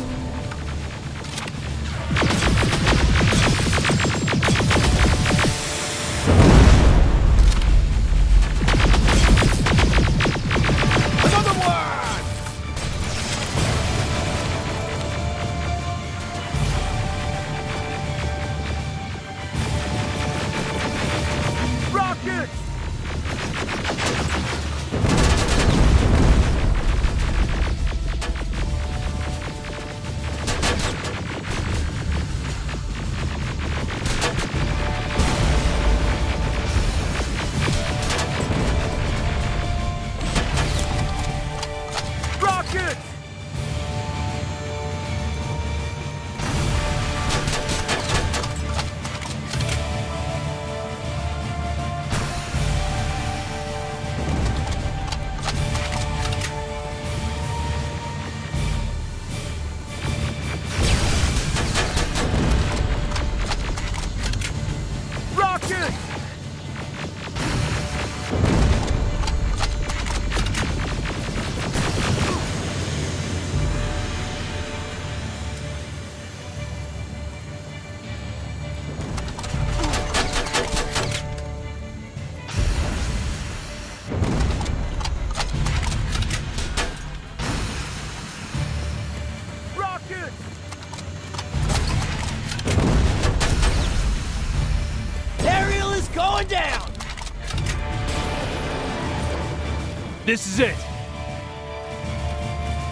This is it!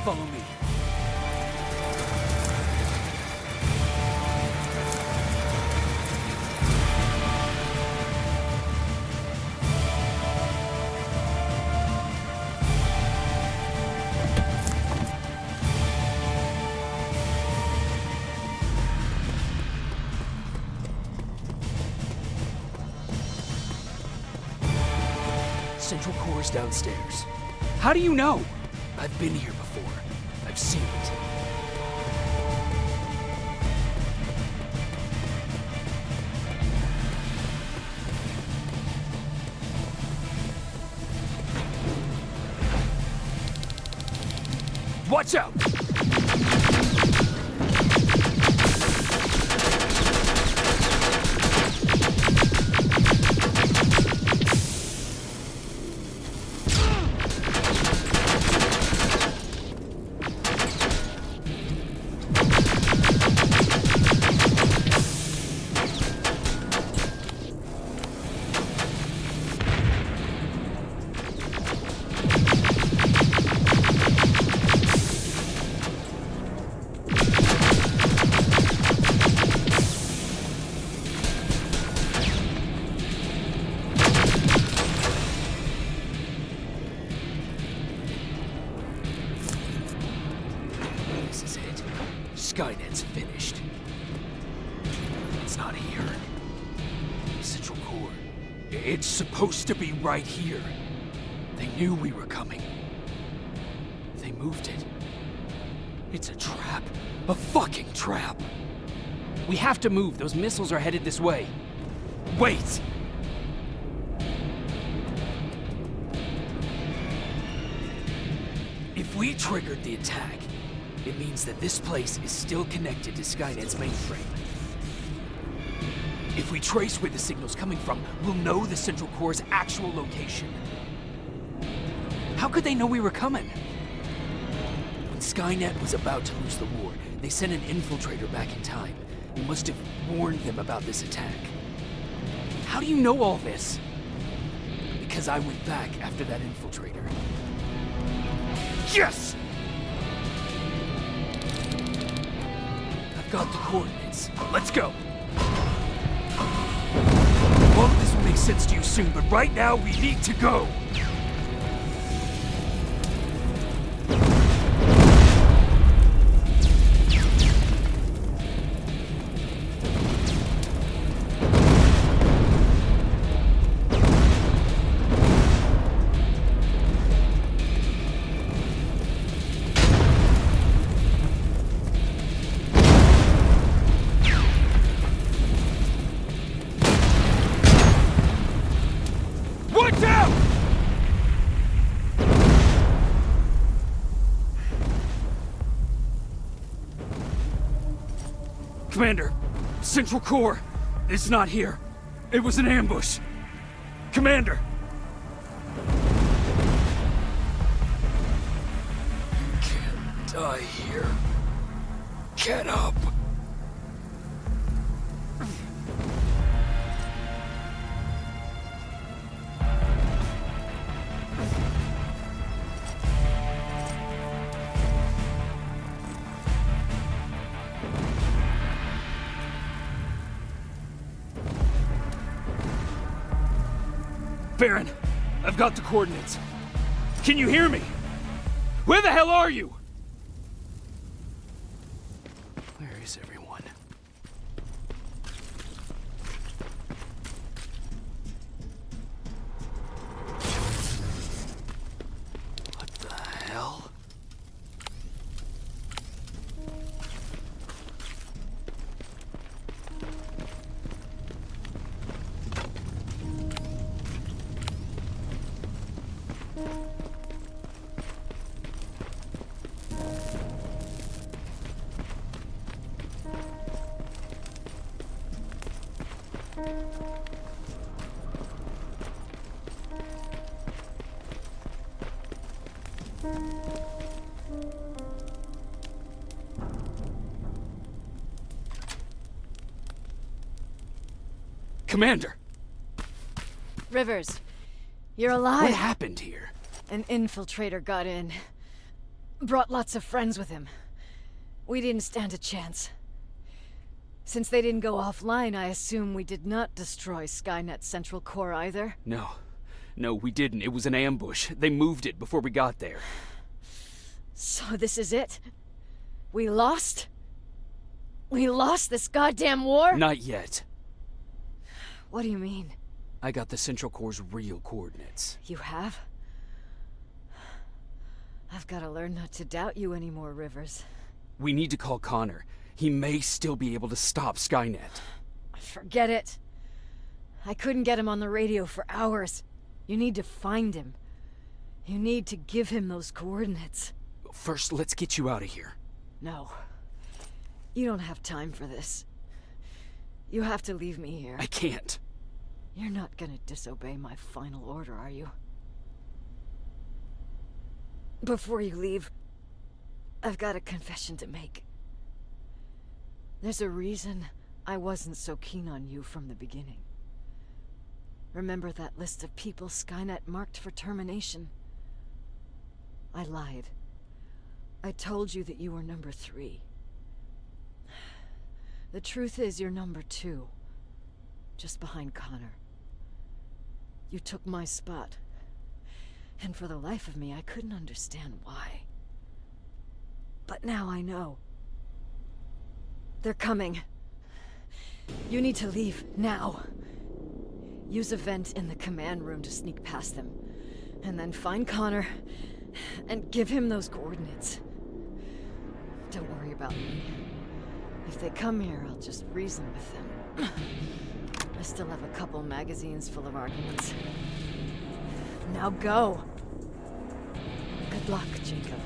Follow me. Central Core's downstairs. How do you know? I've been here before. I've seen it. Watch out! Skynet's finished. It's not here. Central Core. It's supposed to be right here. They knew we were coming. They moved it. It's a trap. A fucking trap. We have to move. Those missiles are headed this way. Wait! If we triggered the attack, it means that this place is still connected to Skynet's mainframe. If we trace where the signal's coming from, we'll know the Central Core's actual location. How could they know we were coming? When Skynet was about to lose the war, they sent an infiltrator back in time. He must have warned them about this attack. How do you know all this? Because I went back after that infiltrator. Yes! I've got the coordinates. Let's go! All of this will make sense to you soon, but right now we need to go! Commander, Central Core is not here. It was an ambush. Commander! You can't die here. Get up! Baron, I've got the coordinates. Can you hear me? Where the hell are you? Where is everyone? What the hell? Commander! Rivers, you're alive. What happened here? An infiltrator got in. Brought lots of friends with him. We didn't stand a chance. Since they didn't go offline, I assume we did not destroy Skynet's central core either. No, we didn't. It was an ambush. They moved it before we got there. So this is it? We lost? We lost this goddamn war? Not yet. What do you mean? I got the Central Core's real coordinates. You have? I've got to learn not to doubt you anymore, Rivers. We need to call Connor. He may still be able to stop Skynet. Forget it. I couldn't get him on the radio for hours. You need to find him. You need to give him those coordinates. First, let's get you out of here. No. You don't have time for this. You have to leave me here. I can't. You're not gonna disobey my final order, are you? Before you leave, I've got a confession to make. There's a reason I wasn't so keen on you from the beginning. Remember that list of people Skynet marked for termination? I lied. I told you that you were number 3. The truth is you're number 2. Just behind Connor. You took my spot. And for the life of me, I couldn't understand why. But now I know. They're coming. You need to leave, now. Use a vent in the command room to sneak past them. And then find Connor, and give him those coordinates. Don't worry about me. If they come here, I'll just reason with them. I still have a couple magazines full of arguments. Now go! Good luck, Jacob.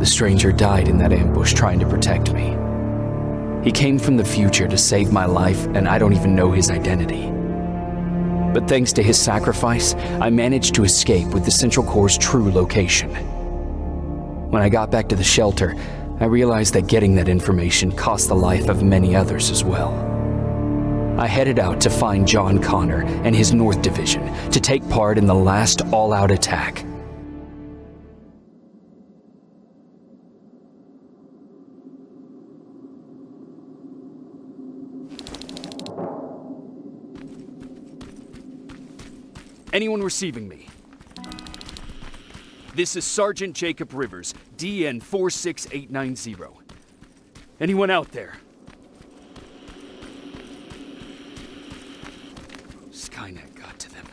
The stranger died in that ambush trying to protect me. He came from the future to save my life, and I don't even know his identity. But thanks to his sacrifice, I managed to escape with the Central Core's true location. When I got back to the shelter, I realized that getting that information cost the life of many others as well. I headed out to find John Connor and his North Division to take part in the last all-out attack. Anyone receiving me? This is Sergeant Jacob Rivers, DN 46890. Anyone out there? Skynet got to them.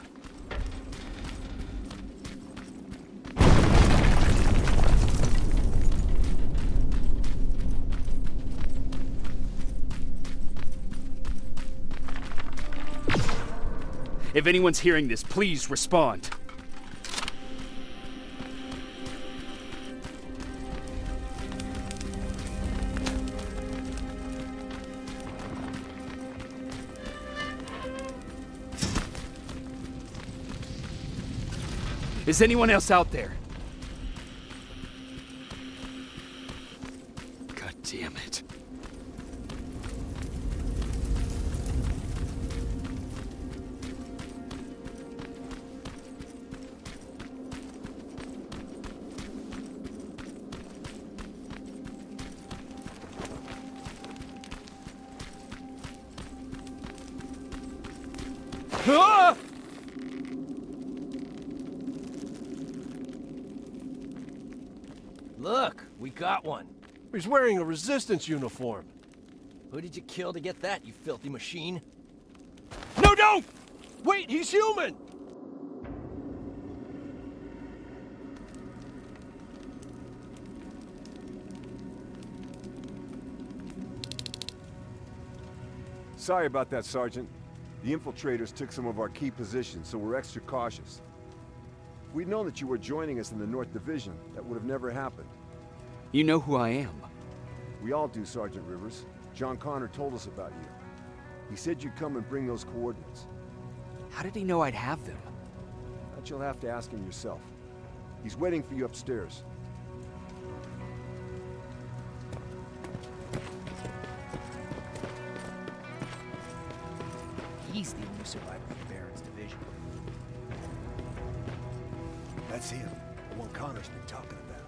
If anyone's hearing this, please respond. Is anyone else out there? God damn it. Ah! Look, we got one. He's wearing a Resistance uniform. Who did you kill to get that, you filthy machine? No, don't! Wait, he's human! Sorry about that, Sergeant. The infiltrators took some of our key positions, so we're extra cautious. If we'd known that you were joining us in the North Division, that would have never happened. You know who I am. We all do, Sergeant Rivers. John Connor told us about you. He said you'd come and bring those coordinates. How did he know I'd have them? That you'll have to ask him yourself. He's waiting for you upstairs. He's the only survivor from Baron's division. That's him, the one Connor's been talking about.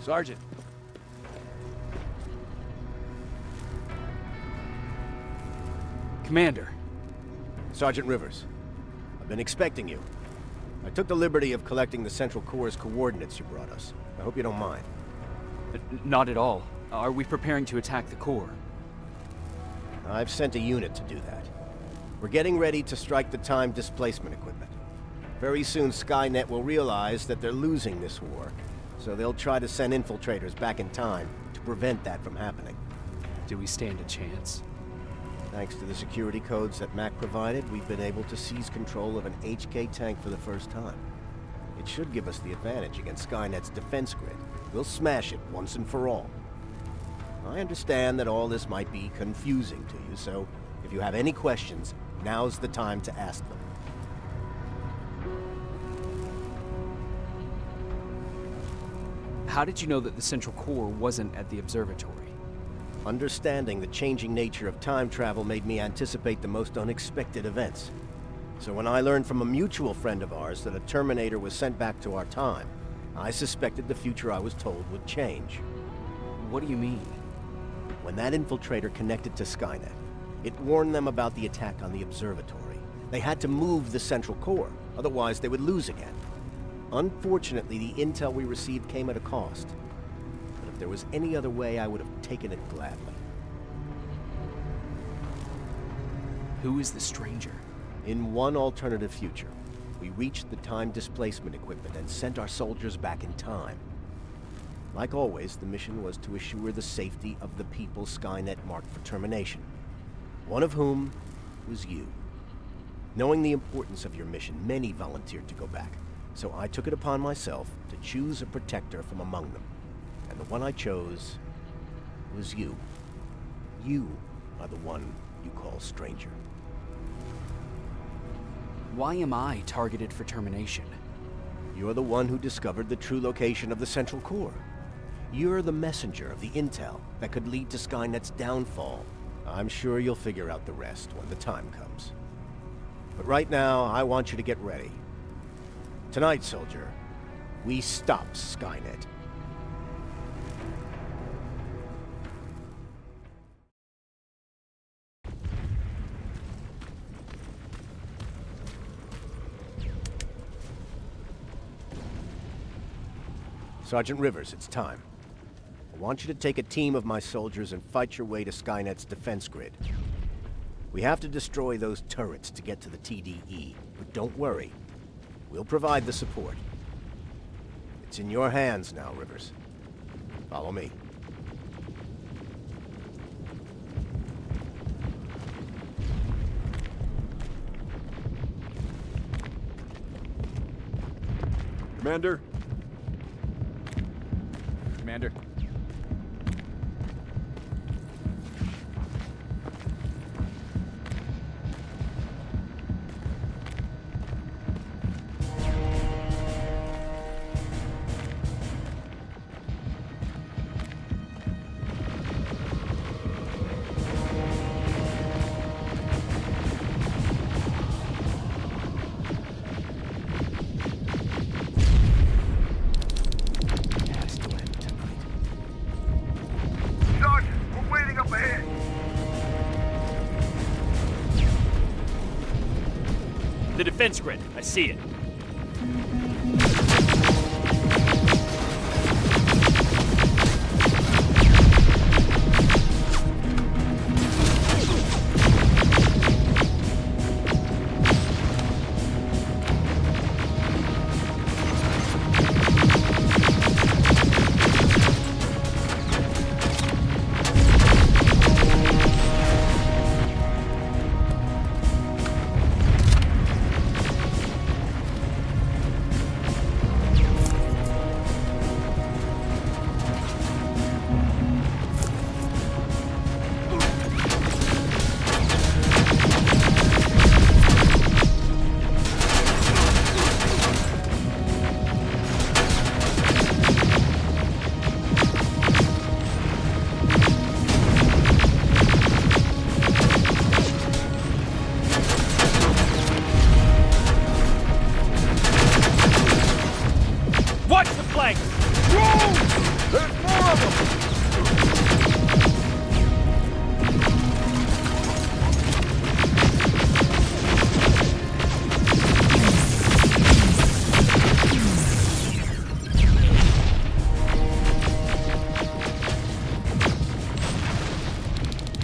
Sergeant. Commander. Sergeant Rivers. I've been expecting you. I took the liberty of collecting the Central Core's coordinates you brought us. I hope you don't mind. Not at all. Are we preparing to attack the core? I've sent a unit to do that. We're getting ready to strike the time displacement equipment. Very soon Skynet will realize that they're losing this war, so they'll try to send infiltrators back in time to prevent that from happening. Do we stand a chance? Thanks to the security codes that Mack provided, we've been able to seize control of an HK tank for the first time. It should give us the advantage against Skynet's defense grid. We'll smash it once and for all. I understand that all this might be confusing to you, so if you have any questions, now's the time to ask them. How did you know that the Central Core wasn't at the observatory? Understanding the changing nature of time travel made me anticipate the most unexpected events. So when I learned from a mutual friend of ours that a Terminator was sent back to our time, I suspected the future I was told would change. What do you mean? When that infiltrator connected to Skynet, it warned them about the attack on the observatory. They had to move the Central Core, otherwise they would lose again. Unfortunately, the intel we received came at a cost. But if there was any other way, I would have taken it gladly. Who is the stranger? In one alternative future, we reached the time displacement equipment and sent our soldiers back in time. Like always, the mission was to assure the safety of the people Skynet marked for termination. One of whom was you. Knowing the importance of your mission, many volunteered to go back. So I took it upon myself to choose a protector from among them. And the one I chose was you. You are the one you call stranger. Why am I targeted for termination? You're the one who discovered the true location of the Central Core. You're the messenger of the intel that could lead to Skynet's downfall. I'm sure you'll figure out the rest when the time comes. But right now, I want you to get ready. Tonight, soldier, we stop Skynet. Sergeant Rivers, it's time. I want you to take a team of my soldiers and fight your way to Skynet's defense grid. We have to destroy those turrets to get to the TDE, but don't worry. We'll provide the support. It's in your hands now, Rivers. Follow me. Commander? Commander. The defense grid. I see it.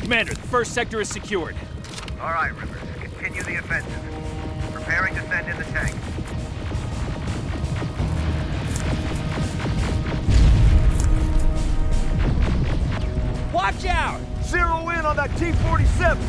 Commander, the first sector is secured. All right, Rivers. Continue the offensive. Preparing to send in the tank. Watch out! Zero in on that T-47!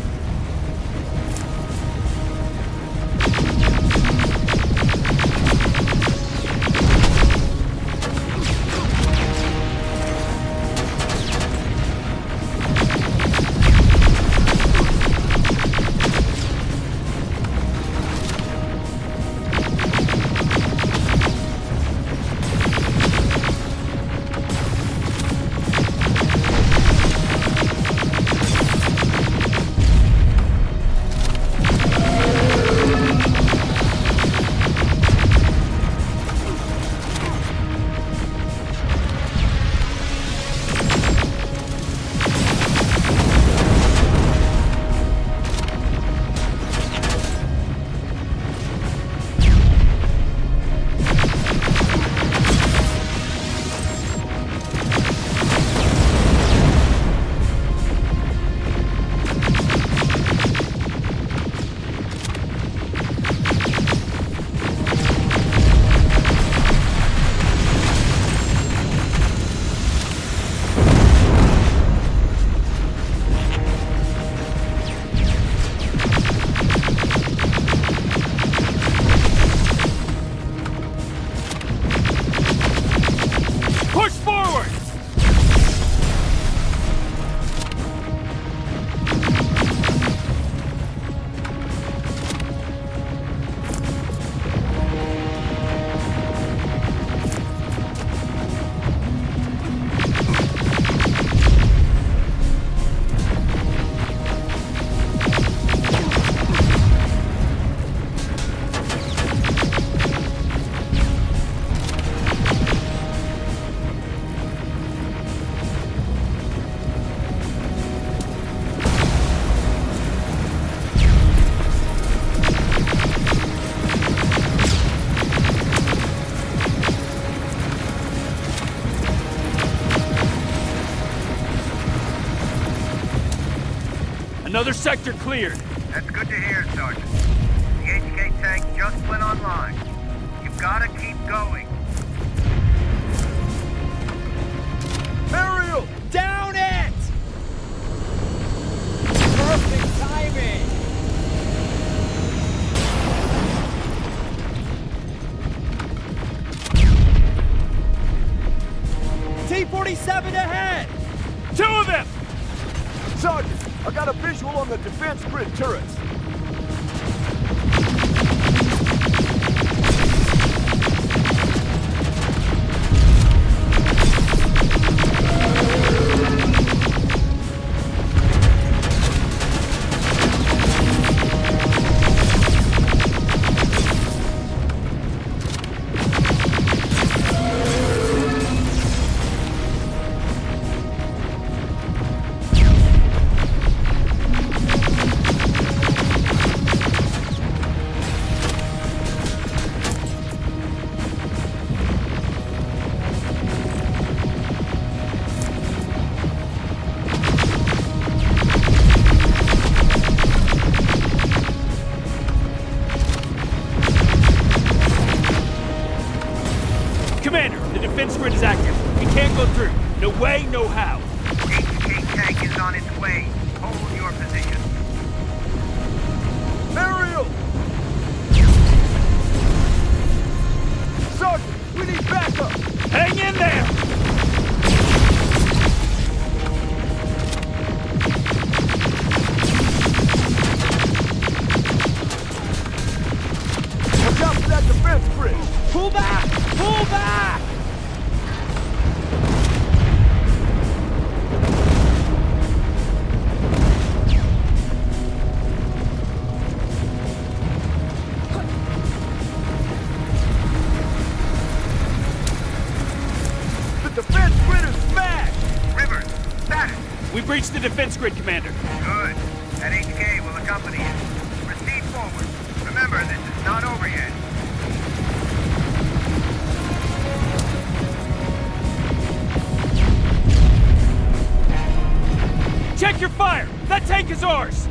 Another sector cleared. That's good to hear, Sergeant. The HK tank just went online. You've gotta keep going. Aerial! Down it! Perfect timing! T-47 ahead! Two of them! Sergeant, I got a visual on the defense grid turrets. Commander, the defense grid is active. We can't go through. No way, no how. HK tank is on its way. Hold your position. Aerial! Sergeant, we need backup! Hang in there! Watch out for that defense grid! Pull back! Pull back! The defense grid is smashed! Rivers, status. We breached the defense grid, Commander. Good. That HK will accompany you. Proceed forward. Remember, this is not over yet. Check your fire! That tank is ours!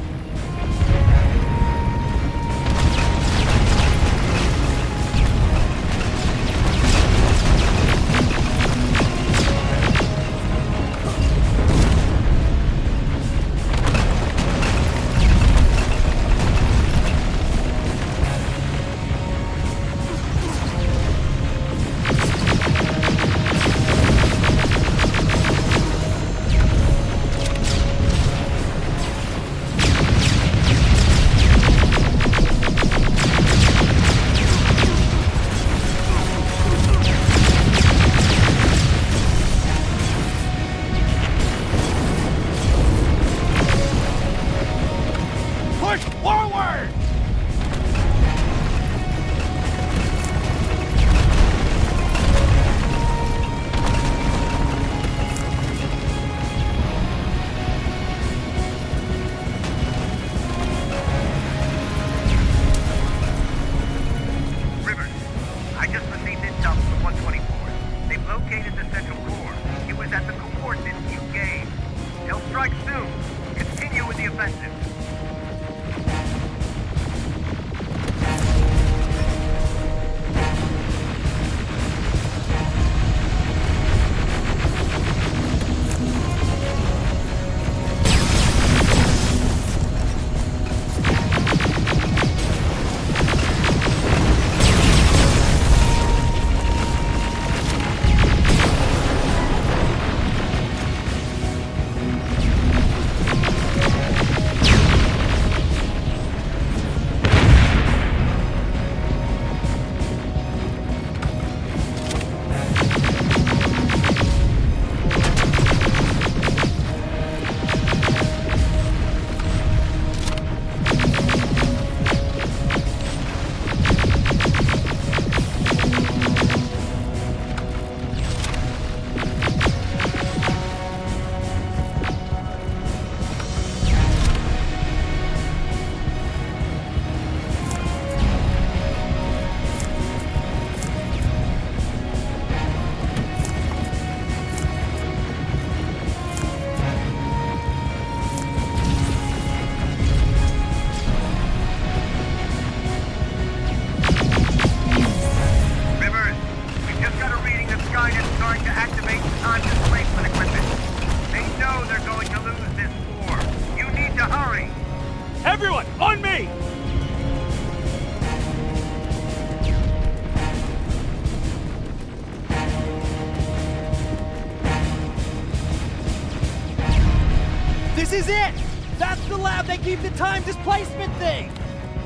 This is it! That's the lab they keep the time displacement thing!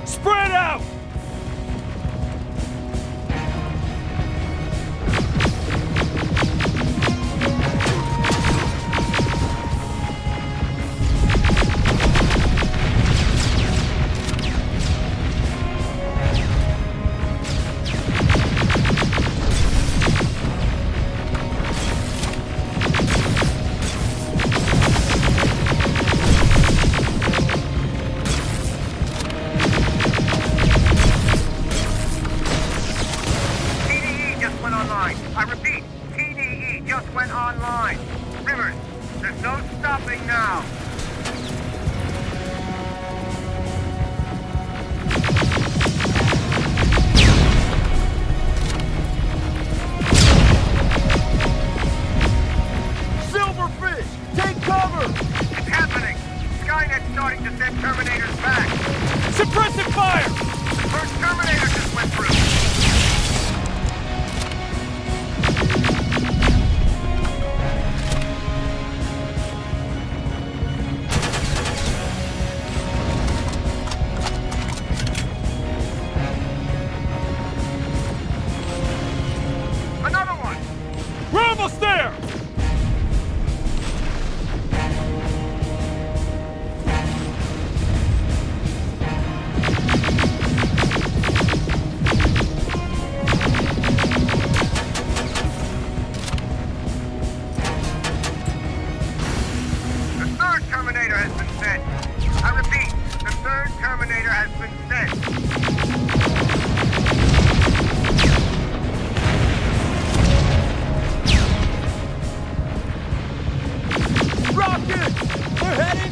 Spread out! starting to send Terminators back. Suppressive fire! The first Terminator just went through. We're almost there! The third Terminator has been sent. I repeat, the third Terminator has been sent. Rockets! They're heading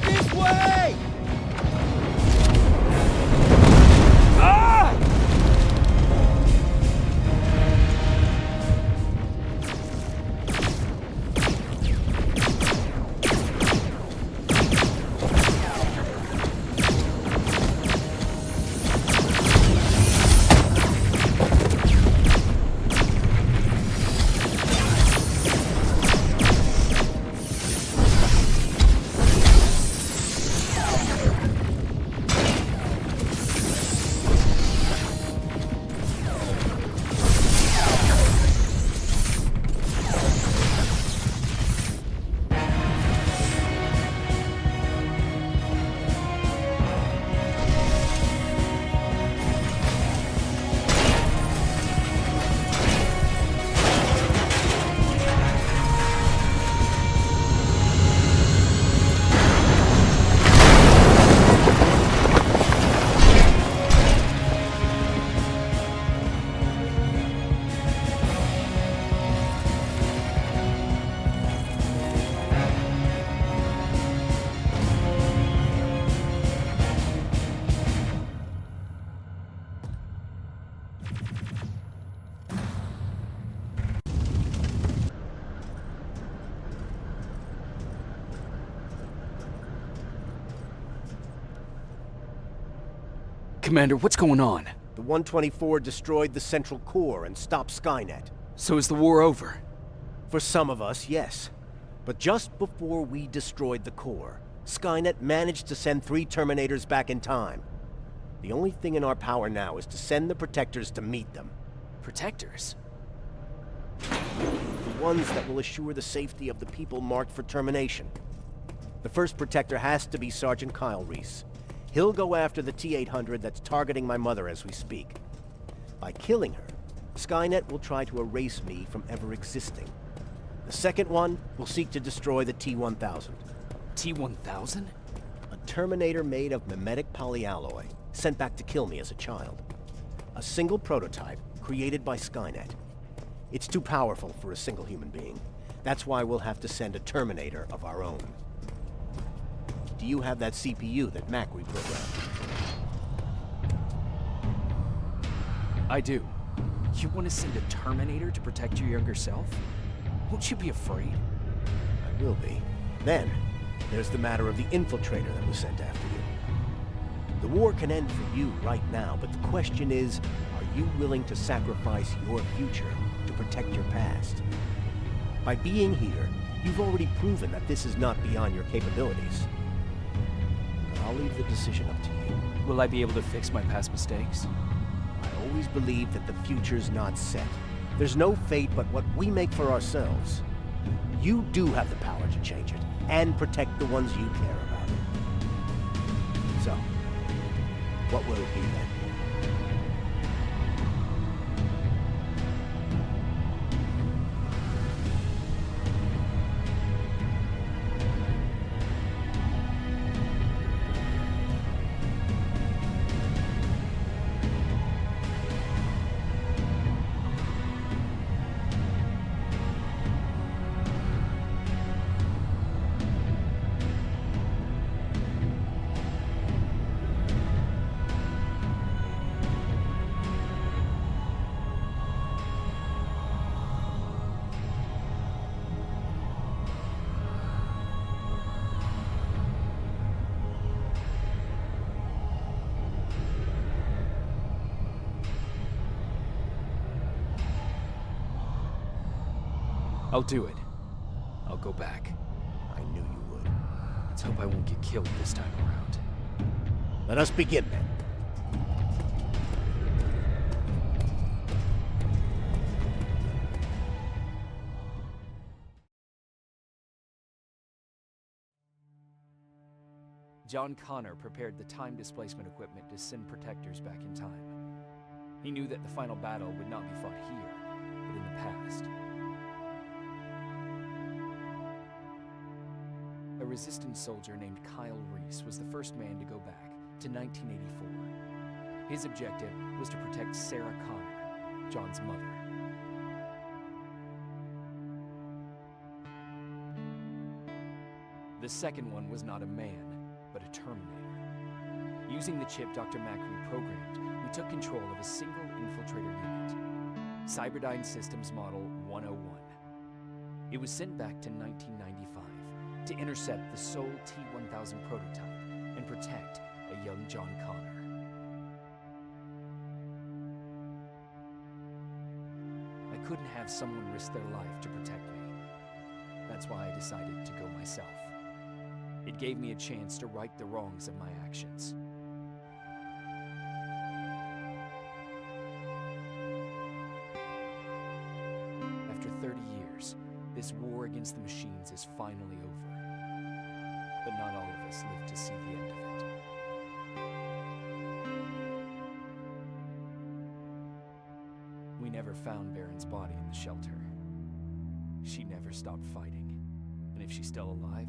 Commander, what's going on? The 124 destroyed the central core and stopped Skynet. So is the war over? For some of us, yes. But just before we destroyed the core, Skynet managed to send 3 Terminators back in time. The only thing in our power now is to send the Protectors to meet them. Protectors? The ones that will assure the safety of the people marked for termination. The first Protector has to be Sergeant Kyle Reese. He'll go after the T-800 that's targeting my mother as we speak. By killing her, Skynet will try to erase me from ever existing. The second one will seek to destroy the T-1000. T-1000? A Terminator made of mimetic polyalloy, sent back to kill me as a child. A single prototype created by Skynet. It's too powerful for a single human being. That's why we'll have to send a Terminator of our own. Do you have that CPU that Mack reprogrammed? I do. You want to send a Terminator to protect your younger self? Won't you be afraid? I will be. Then, there's the matter of the infiltrator that was sent after you. The war can end for you right now, but the question is, are you willing to sacrifice your future to protect your past? By being here, you've already proven that this is not beyond your capabilities. But I'll leave the decision up to you. Will I be able to fix my past mistakes? I always believe that the future's not set. There's no fate but what we make for ourselves. You do have the power to change it, and protect the ones you care about. So, what will it be then? I'll do it. I'll go back. I knew you would. Let's hope I won't get killed this time around. Let us begin, then. John Connor prepared the time displacement equipment to send Protectors back in time. He knew that the final battle would not be fought here, but in the past. A Resistance soldier named Kyle Reese was the first man to go back to 1984. His objective was to protect Sarah Connor, John's mother. The second one was not a man, but a Terminator. Using the chip Dr. Mack reprogrammed, we took control of a single infiltrator unit, Cyberdyne Systems Model 101. It was sent back to 1995 to intercept the sole T-1000 prototype and protect a young John Connor. I couldn't have someone risk their life to protect me. That's why I decided to go myself. It gave me a chance to right the wrongs of my actions. After 30 years, this war against the machines is finally over. But not all of us live to see the end of it. We never found Baron's body in the shelter. She never stopped fighting. And if she's still alive,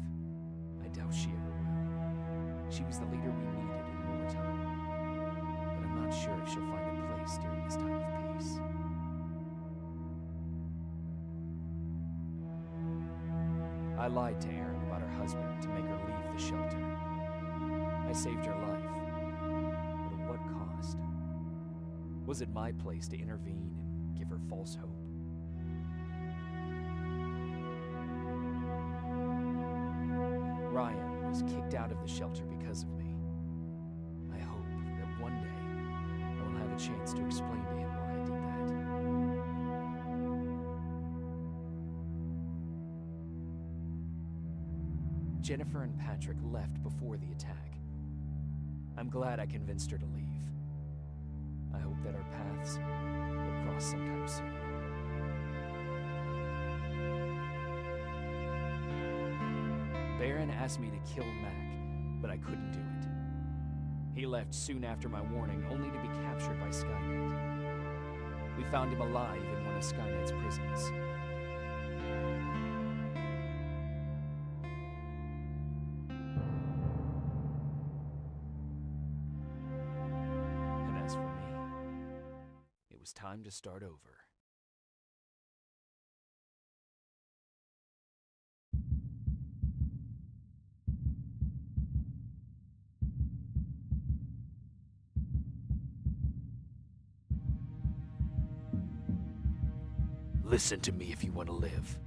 I doubt she ever will. She was the leader we needed in wartime. But I'm not sure if she'll find a place during this time of peace. I lied to Erin about her husband to make her leave the shelter. I saved her life. But at what cost? Was it my place to intervene and give her false hope? Ryan was kicked out of the shelter because of me. I hope that one day Jennifer and Patrick left before the attack. I'm glad I convinced her to leave. I hope that our paths will cross sometime soon. Baron asked me to kill Mack, but I couldn't do it. He left soon after my warning, only to be captured by Skynet. We found him alive in one of Skynet's prisons. And as for me, it was time to start over. Listen to me if you want to live.